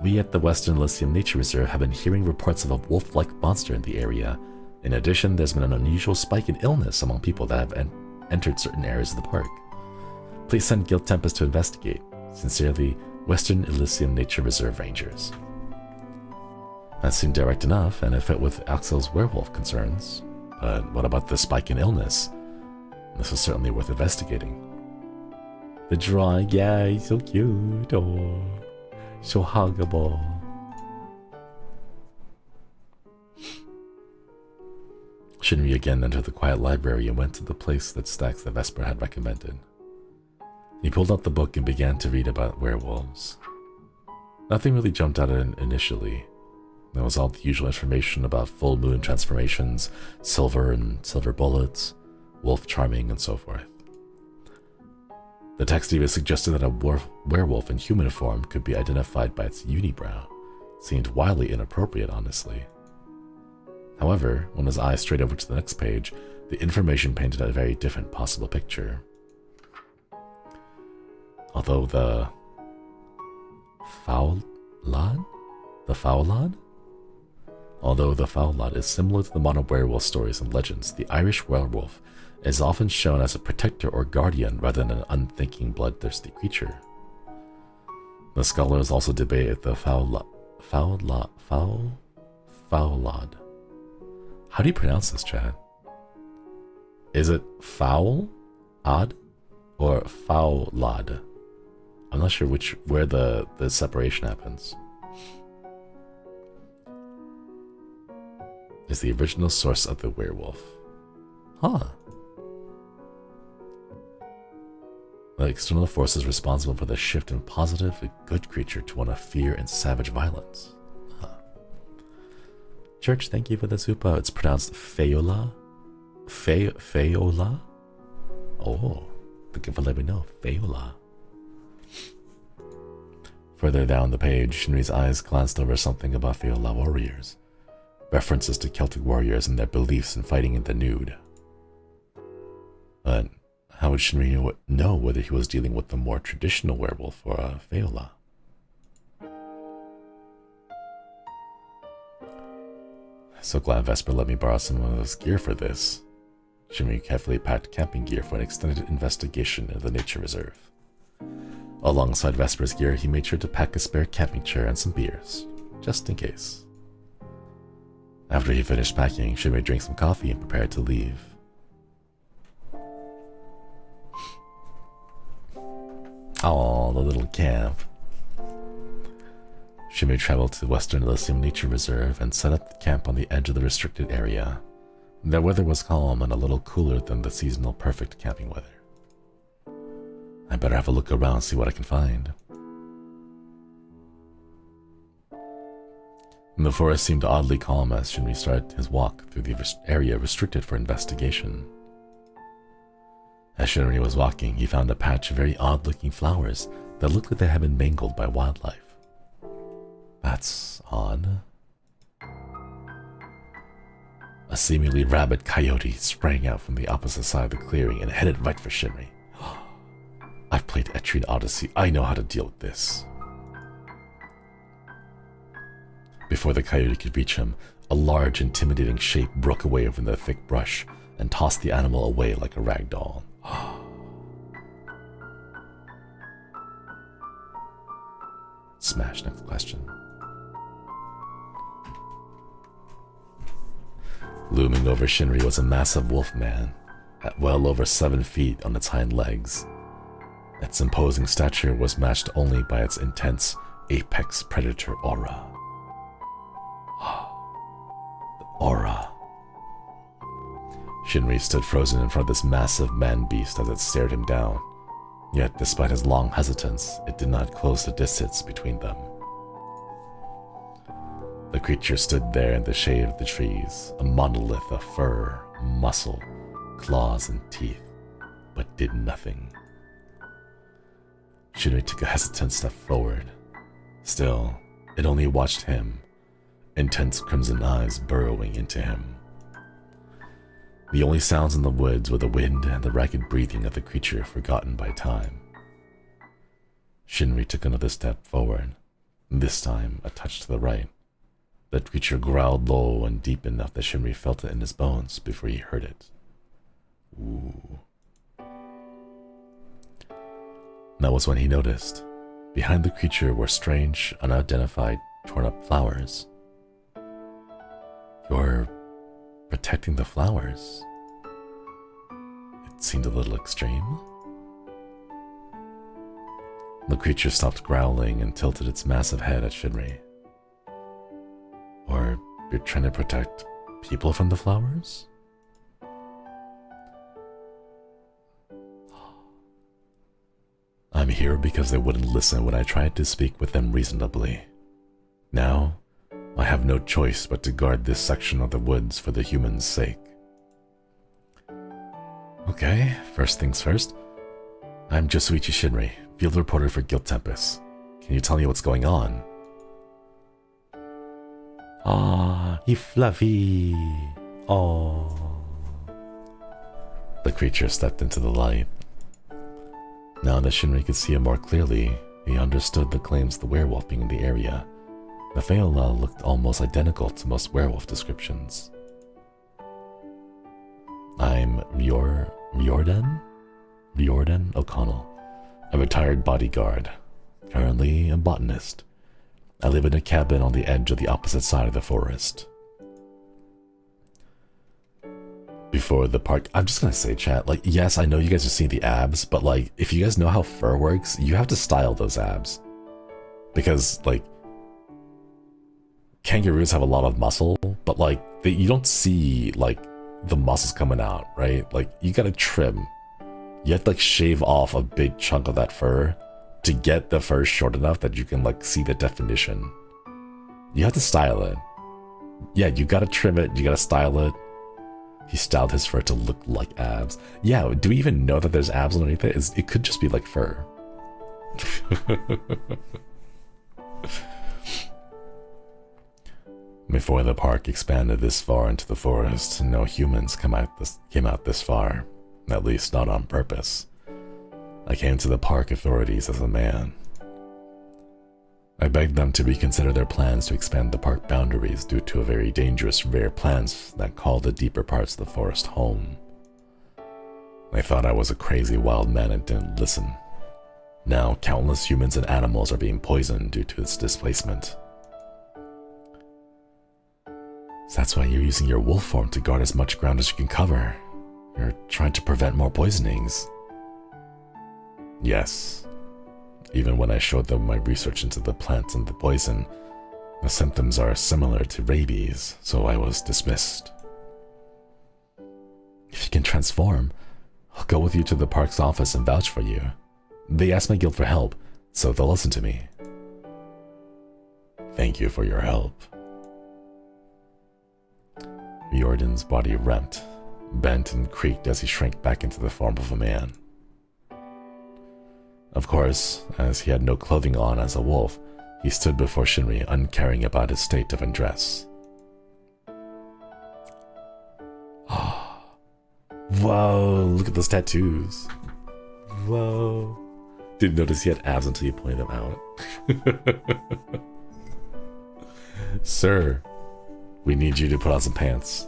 We at the Western Elysium Nature Reserve have been hearing reports of a wolf-like monster in the area. In addition, there's been an unusual spike in illness among people that have entered certain areas of the park. Please send Guild Tempest to investigate. Sincerely, Western Elysium Nature Reserve Rangers. That seemed direct enough, and it fit with Axel's werewolf concerns. But what about the spike in illness? This was certainly worth investigating. The drawing, yeah, he's so cute. Oh, so huggable. Shinri again entered the quiet library and went to the place that stacks that Vesper had recommended. He pulled out the book and began to read about werewolves. Nothing really jumped out at him initially. There was all the usual information about full moon transformations, silver and silver bullets, wolf charming, and so forth. The text even suggested that a werewolf in human form could be identified by its unibrow. It seemed wildly inappropriate, honestly. However, when his eyes strayed over to the next page, the information painted a very different possible picture. Although the Faulad is similar to the modern werewolf stories and legends, the Irish werewolf is often shown as a protector or guardian rather than an unthinking, bloodthirsty creature. The scholars also debate if the Faulad. How do you pronounce this, Chad? Is it foul, odd, or Faulad? I'm not sure where the separation happens. Is the original source of the werewolf. Huh. The external forces responsible for the shift in positive, a good creature to one of fear and savage violence. Huh. Church, thank you for the super. It's pronounced Feola. Feola? Oh, thank you for letting me know. Feola. Further down the page, Shinri's eyes glanced over something about Feola warriors. References to Celtic warriors and their beliefs in fighting in the nude. But how would Shinri know whether he was dealing with the more traditional werewolf or a Feola? So glad Vesper let me borrow some of his gear for this. Shinri carefully packed camping gear for an extended investigation of the nature reserve. Alongside Vesper's gear, he made sure to pack a spare camping chair and some beers, just in case. After he finished packing, Shinri drank some coffee and prepared to leave. Oh, the little camp. Shinri traveled to the Western Elysium Nature Reserve and set up the camp on the edge of the restricted area. The weather was calm and a little cooler than the seasonal perfect camping weather. I better have a look around, see what I can find. The forest seemed oddly calm as Shinri started his walk through the area restricted for investigation. As Shinri was walking, he found a patch of very odd-looking flowers that looked like they had been mangled by wildlife. That's odd. A seemingly rabid coyote sprang out from the opposite side of the clearing and headed right for Shinri. I've played Etrian Odyssey. I know how to deal with this. Before the coyote could reach him, a large, intimidating shape broke away from the thick brush and tossed the animal away like a rag doll. Smash, next question. Looming over Shinri was a massive wolf man, at well over 7 feet on its hind legs. Its imposing stature was matched only by its intense apex predator aura. The aura. Shinri stood frozen in front of this massive man-beast as it stared him down. Yet, despite his long hesitance, it did not close the distance between them. The creature stood there in the shade of the trees, a monolith of fur, muscle, claws, and teeth, but did nothing. Shinri took a hesitant step forward. Still, it only watched him, intense crimson eyes burrowing into him. The only sounds in the woods were the wind and the ragged breathing of the creature forgotten by time. Shinri took another step forward, this time a touch to the right. The creature growled low and deep enough that Shinri felt it in his bones before he heard it. Ooh. That was when he noticed. Behind the creature were strange, unidentified, torn-up flowers. You're protecting the flowers. It seemed a little extreme. The creature stopped growling and tilted its massive head at Shinri. Or you're trying to protect people from the flowers? I'm here because they wouldn't listen when I tried to speak with them reasonably. Now, I have no choice but to guard this section of the woods for the humans' sake. Okay, first things first. I'm Josuichi Shinri, field reporter for Guild Tempest. Can you tell me what's going on? Ah, he fluffy. Oh. The creature stepped into the light. Now that Shinri could see him more clearly, he understood the claims of the werewolf being in the area. The Feola looked almost identical to most werewolf descriptions. I'm Vordan O'Connell, a retired bodyguard, currently a botanist. I live in a cabin on the edge of the opposite side of the forest. Before the park, I'm just gonna say, chat, like, yes, I know you guys are seeing the abs, but like, if you guys know how fur works, you have to style those abs. Because, like, kangaroos have a lot of muscle, but like, you don't see, like, the muscles coming out, right? Like, you gotta trim. You have to, like, shave off a big chunk of that fur to get the fur short enough that you can, like, see the definition. You have to style it. Yeah, you gotta trim it, you gotta style it. He styled his fur to look like abs. Yeah, do we even know that there's abs underneath it? It could just be like fur. Before the park expanded this far into the forest, no humans came out this far. At least not on purpose. I came to the park authorities as a man. I begged them to reconsider their plans to expand the park boundaries due to a very dangerous rare plants that call the deeper parts of the forest home. They thought I was a crazy wild man and didn't listen. Now countless humans and animals are being poisoned due to its displacement. So that's why you're using your wolf form to guard as much ground as you can cover. You're trying to prevent more poisonings. Yes. Even when I showed them my research into the plants and the poison, the symptoms are similar to rabies, so I was dismissed. If you can transform, I'll go with you to the park's office and vouch for you. They asked my guild for help, so they'll listen to me. Thank you for your help. Jordan's body rent, bent and creaked as he shrank back into the form of a man. Of course, as he had no clothing on as a wolf, he stood before Shinri, uncaring about his state of undress. Whoa, look at those tattoos. Whoa. Didn't notice he had abs until you pointed them out. Sir, we need you to put on some pants.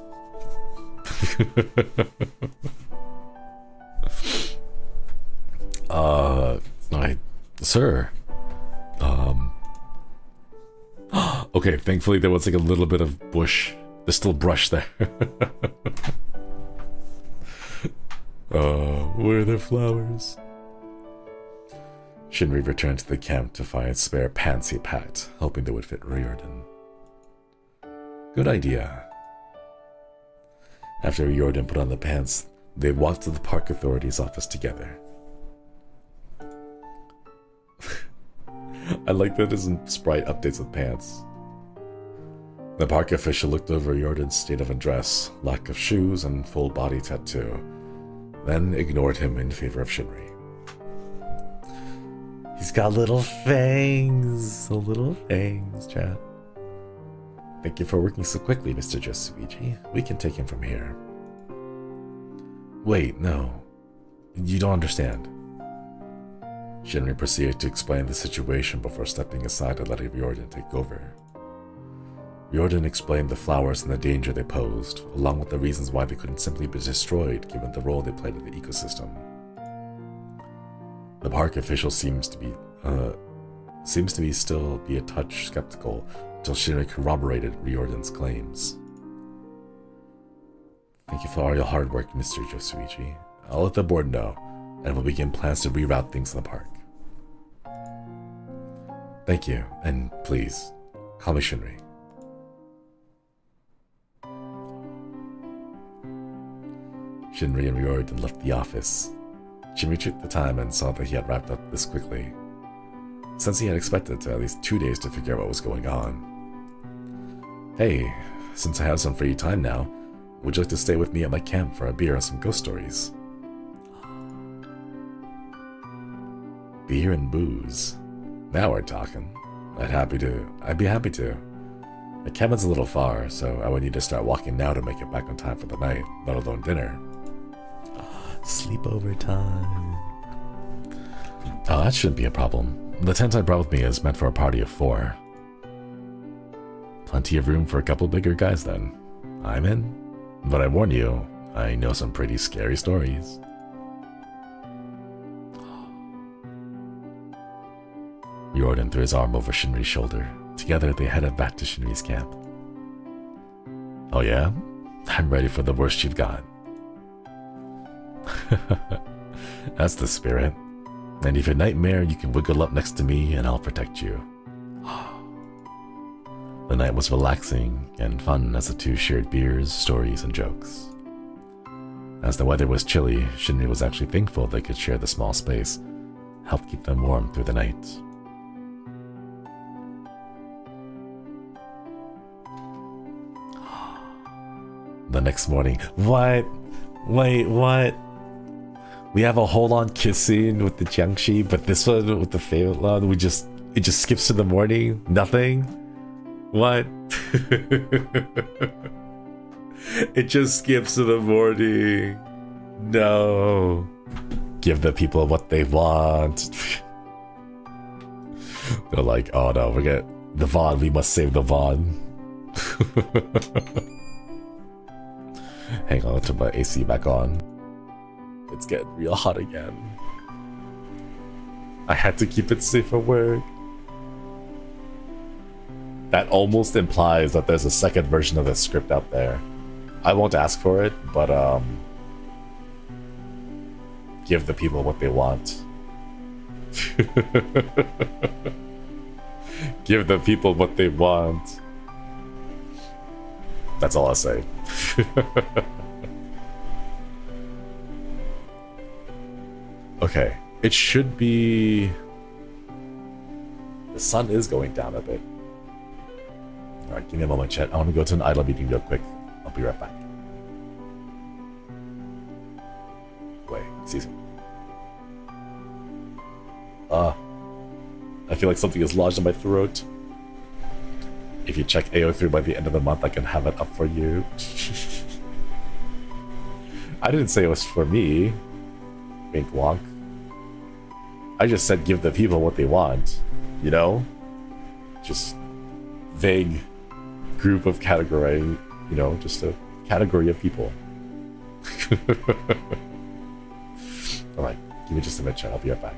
Sir. Okay, thankfully there was like a little bit of bush. There's still brush there. Where are the flowers? Shinri returned to the camp to find spare pants he packed, hoping they would fit Riordan. Good idea. After Riordan put on the pants, they walked to the park authority's office together. I like that his sprite updates with pants. The park official looked over Riordan's state of undress, lack of shoes, and full body tattoo, then ignored him in favor of Shinri. He's got little fangs, chat. Thank you for working so quickly, Mr. Josuiji. We can take him from here. Wait, no. You don't understand. Shinri proceeded to explain the situation before stepping aside and letting Riordan take over. Riordan explained the flowers and the danger they posed, along with the reasons why they couldn't simply be destroyed given the role they played in the ecosystem. The park official seems to be still a touch skeptical until Shinri corroborated Riordan's claims. Thank you for all your hard work, Mr. Josuiji. I'll let the board know, and we'll begin plans to reroute things in the park. Thank you, and please, call me Shinri. Shinri and Riordan left the office. Shinri took the time and saw that he had wrapped up this quickly, since he had expected to at least 2 days to figure out what was going on. Hey, since I have some free time now, would you like to stay with me at my camp for a beer and some ghost stories? Beer and booze. Now we're talking. I'd be happy to. The cabin's a little far, so I would need to start walking now to make it back on time for the night, let alone dinner. Sleepover time. Oh, that shouldn't be a problem. The tent I brought with me is meant for a party of 4. Plenty of room for a couple bigger guys then. I'm in. But I warn you, I know some pretty scary stories. Riordan threw his arm over Shinri's shoulder. Together they headed back to Shinri's camp. Oh yeah? I'm ready for the worst you've got. That's the spirit. And if you're a nightmare, you can wiggle up next to me and I'll protect you. The night was relaxing and fun as the two shared beers, stories, and jokes. As the weather was chilly, Shinri was actually thankful they could share the small space, help keep them warm through the night. The next morning, what? Wait, what? We have a hold-on kiss scene with the Jiangshi, but this one with the favorite love, it just skips to the morning? Nothing? What? It just skips to the morning. No. Give the people what they want. They're like, oh no, forget the VOD, we must save the VOD. Hang on, I'll turn my AC back on. It's getting real hot again. I had to keep it safe for work. That almost implies that there's a second version of the script out there. I won't ask for it, but give the people what they want. Give the people what they want. That's all I'll say. Okay, It should be... The sun is going down a bit. Alright, give me a moment, chat. I want to go to an idle meeting real quick. I'll be right back. Wait, season. I feel like something is lodged in my throat. If you check AO3 by the end of the month, I can have it up for you. I didn't say it was for me. Wink wonk. I just said give the people what they want. You know? Just vague group of category, you know, just a category of people. Alright, give me just a minute, chat. I'll be right back.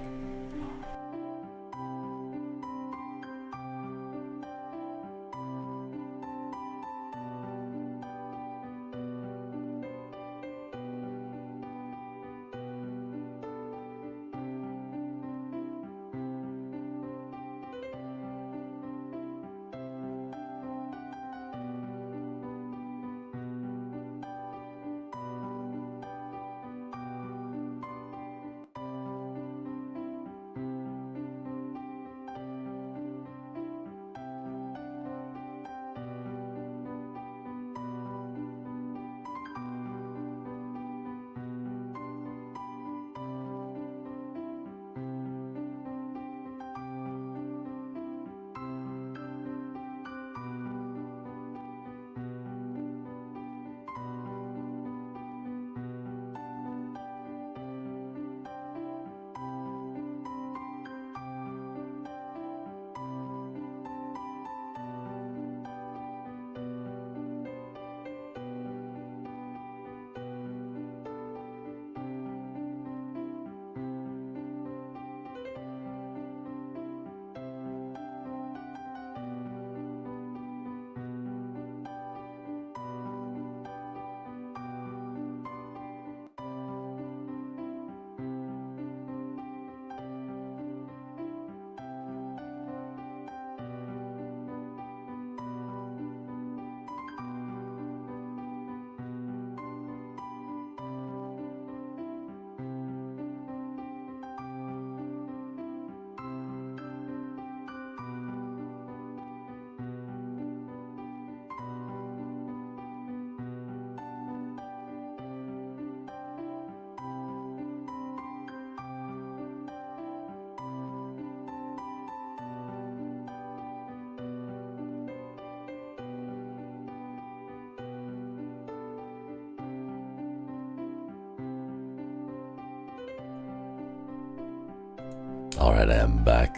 Alright, I am back.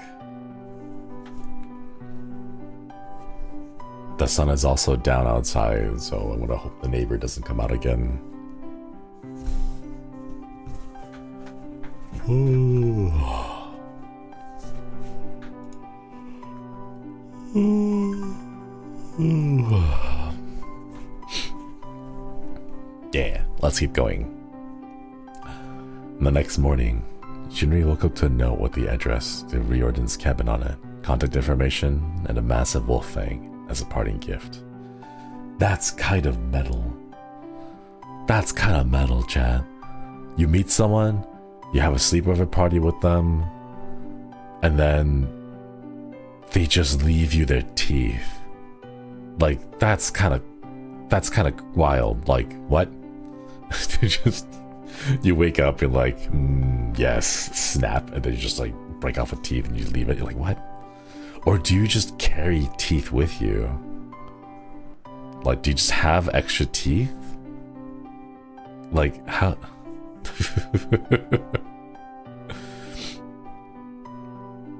The sun is also down outside, so I'm gonna hope the neighbor doesn't come out again. Yeah, let's keep going. The next morning, Shinri woke up to a note with the address to Riordan's cabin on it, contact information, and a massive wolf fang as a parting gift. That's kind of metal. That's kind of metal, Chad. You meet someone, you have a sleepover party with them, and then they just leave you their teeth. Like, that's kind of wild. Like, what? You wake up, you're like, yes, snap, and then you just like break off a teeth and you leave it. You're like, what? Or do you just carry teeth with you? Like, do you just have extra teeth? Like, how?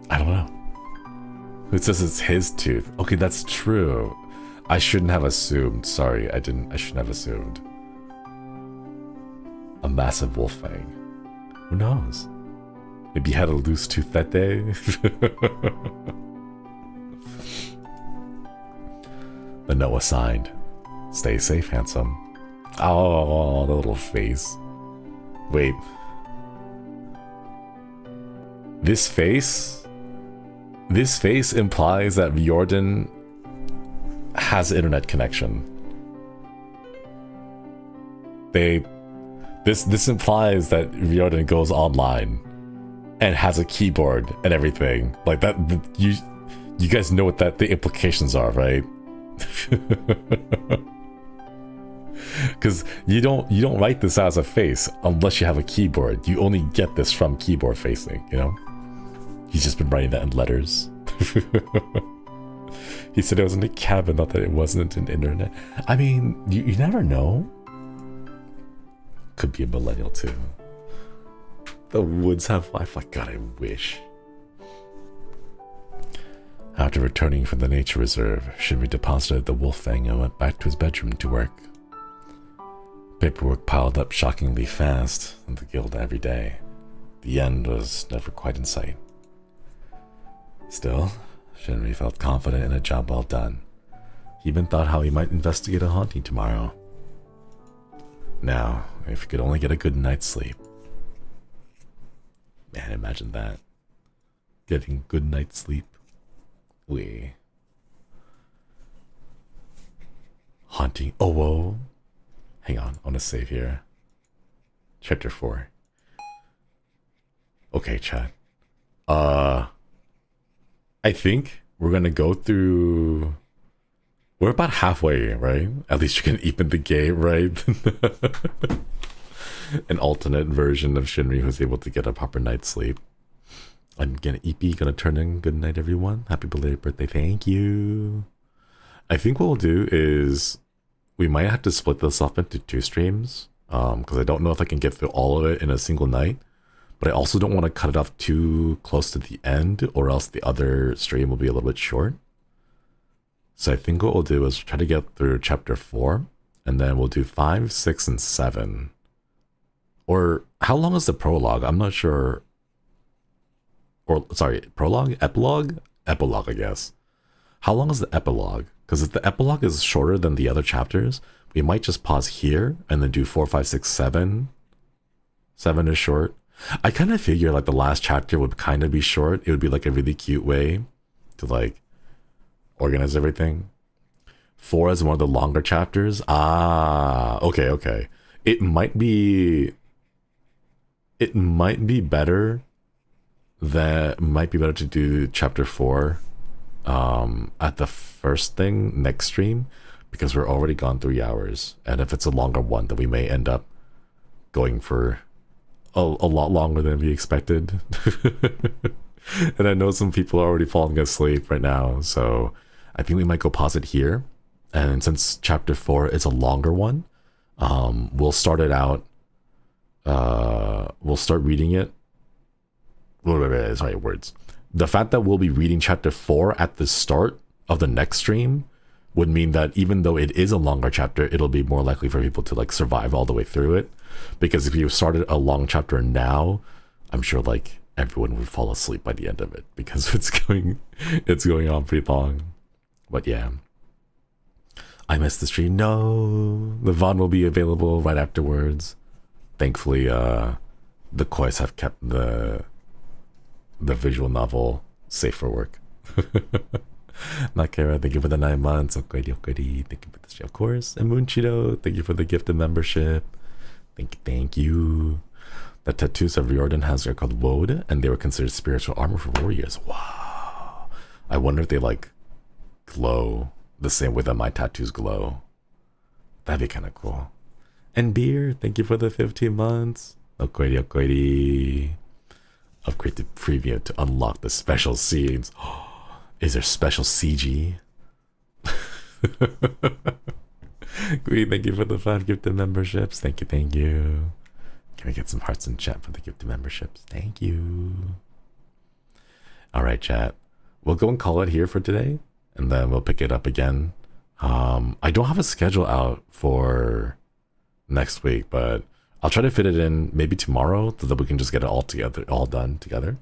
I don't know. It says it's his tooth. Okay, that's true. I shouldn't have assumed. Sorry, I shouldn't have assumed. A massive wolf fang. Who knows? Maybe he had a loose tooth that day. The note was signed. Stay safe, handsome. Oh, the little face. Wait. This face? This face implies that Riordan has internet connection. This implies that Riordan goes online and has a keyboard and everything. Like that, you guys know what the implications are, right? Because you don't write this as a face unless you have a keyboard. You only get this from keyboard facing, you know? He's just been writing that in letters. He said it was in a cabin, not that it wasn't an internet. I mean, you never know. Could be a millennial too. The woods have Wi-Fi. God, I wish. After returning from the nature reserve, Shinri deposited the wolf fang and went back to his bedroom to work. Paperwork piled up shockingly fast in the guild every day. The end was never quite in sight. Still, Shinri felt confident in a job well done. He even thought how he might investigate a haunting tomorrow. Now, if he could only get a good night's sleep. Man, imagine that. Getting good night's sleep. Wee. Haunting. Oh, whoa. Hang on, I want to save here. Chapter 4. Okay, chat. I think we're gonna go through. We're about halfway, right? At least you can open the game, right? An alternate version of Shinri who's able to get a proper night's sleep. I'm gonna turn in. Good night, everyone. Happy belated birthday. Thank you. I think what we'll do is we might have to split this up into 2 streams. Because I don't know if I can get through all of it in a single night. But I also don't want to cut it off too close to the end, or else the other stream will be a little bit short. So I think what we'll do is try to get through chapter 4, and then we'll do 5, 6, and 7. Or how long is the prologue? I'm not sure. Or sorry, prologue? Epilogue? Epilogue, I guess. How long is the epilogue? Because if the epilogue is shorter than the other chapters, we might just pause here and then do 4, 5, 6, 7. 7 is short. I kind of figure like the last chapter would kind of be short. It would be like a really cute way to like organize everything. 4 is one of the longer chapters. Ah, okay. It might be better to do chapter 4 at the first thing next stream, because we're already gone 3 hours, and if it's a longer one, then we may end up going for a lot longer than we expected. And I know some people are already falling asleep right now, so I think we might go pause it here. And since chapter 4 is a longer one, we'll start it out. We'll start reading it. Sorry, words. The fact that we'll be reading chapter 4 at the start of the next stream would mean that even though it is a longer chapter, it'll be more likely for people to like survive all the way through it. Because if you started a long chapter now, I'm sure like everyone would fall asleep by the end of it, because it's going on pretty long. But yeah, I missed the stream. No, the VOD will be available right afterwards. Thankfully, the Kois have kept the visual novel safe for work. Nakara, thank you for the 9 months. Okari, thank you for the stream, of course. And Moonchido, thank you for the gift of membership. Thank you. The tattoos of Vordan has are called Woad, and they were considered spiritual armor for warriors. Wow. I wonder if they like glow the same way that my tattoos glow. That'd be kind of cool. And Beer, thank you for the 15 months. Okari. Upgrade the preview to unlock the special scenes. Is there special CG? Queen, thank you for the 5 gifted memberships. Thank you. Can we get some hearts in chat for the gifted memberships? Thank you. Alright, chat. We'll go and call it here for today, and then we'll pick it up again. I don't have a schedule out for next week, but I'll try to fit it in maybe tomorrow so that we can just get it all done together.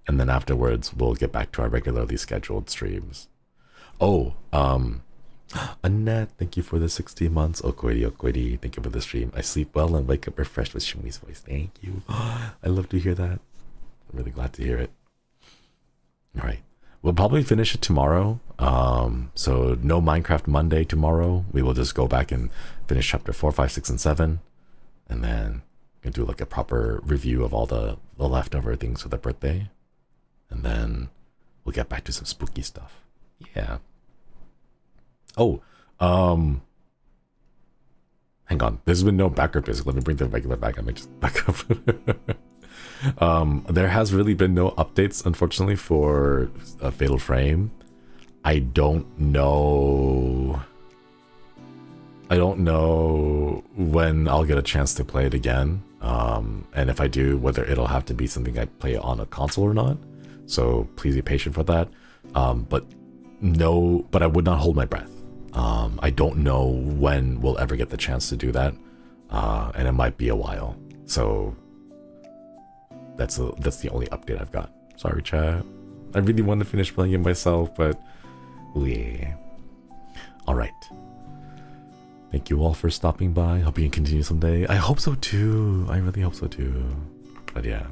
And then afterwards, we'll get back to our regularly scheduled streams. Oh, Annette, thank you for the 60 months. Okwedi, thank you for the stream. I sleep well and wake up refreshed with Shumi's voice. Thank you. I love to hear that. I'm really glad to hear it. All right. We'll probably finish it tomorrow. So no Minecraft Monday tomorrow. We will just go back and finish chapter 4, 5, 6, and 7. And then Gonna do like a proper review of all the leftover things for the birthday. And then we'll get back to some spooky stuff. Yeah. Oh, hang on. There's been no backup music. Let me bring the regular back. I might just back up. There has really been no updates, unfortunately, for Fatal Frame. I don't know when I'll get a chance to play it again. And if I do, whether it'll have to be something I play on a console or not. So please be patient for that. But I would not hold my breath. I don't know when we'll ever get the chance to do that. And it might be a while. So that's the only update I've got. Sorry, chat. I really want to finish playing it myself, but yeah. All right. Thank you all for stopping by. Hope you can continue someday. I hope so too. I really hope so too. But yeah.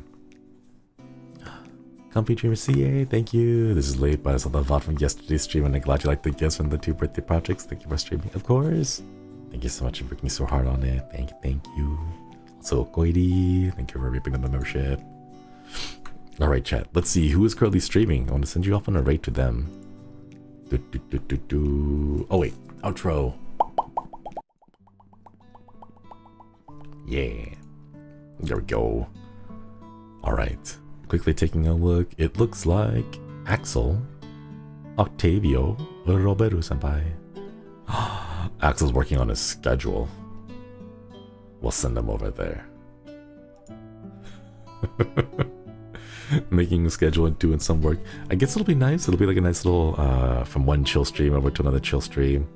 Comfy Dreamer CA, thank you. This is late, but I saw the VOD from yesterday's stream and I'm glad you liked the gifts from the 2 birthday projects. Thank you for streaming, of course. Thank you so much for working so hard on it. Thank you. Also, Koidi, thank you for ripping the membership. Alright, chat. Let's see who is currently streaming. I want to send you off on a raid to them. Oh wait, outro. Yeah. There we go. Alright. Quickly taking a look. It looks like Axel, Octavio, Roberto senpai. Axel's working on his schedule. We'll send him over there. Making a schedule and doing some work. I guess it'll be nice. It'll be like a nice little from one chill stream over to another chill stream.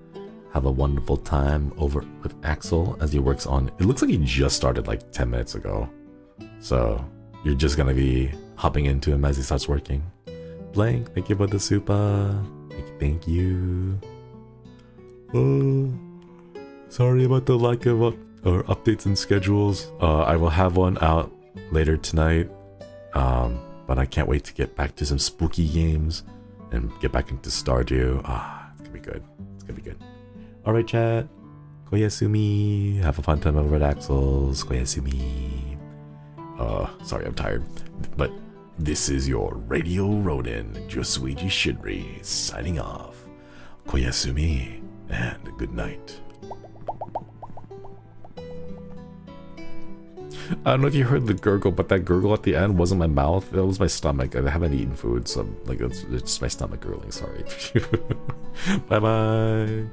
Have a wonderful time over with Axel as he works on. It looks like he just started like 10 minutes ago. So you're just gonna be hopping into him as he starts working. Blank, thank you for the super. Thank you. Oh, sorry about the lack of updates and schedules. I will have one out later tonight. But I can't wait to get back to some spooky games and get back into Stardew. It's gonna be good. It's gonna be good. Alright, chat. Koyasumi. Have a fun time over at Axel's. Koyasumi. Sorry, I'm tired. But this is your Radio Rodin, Josuiji Shinri, signing off. Koyasumi, and good night. I don't know if you heard the gurgle, but that gurgle at the end wasn't my mouth. That was my stomach. I haven't eaten food, so like it's just my stomach gurgling. Sorry. Bye bye.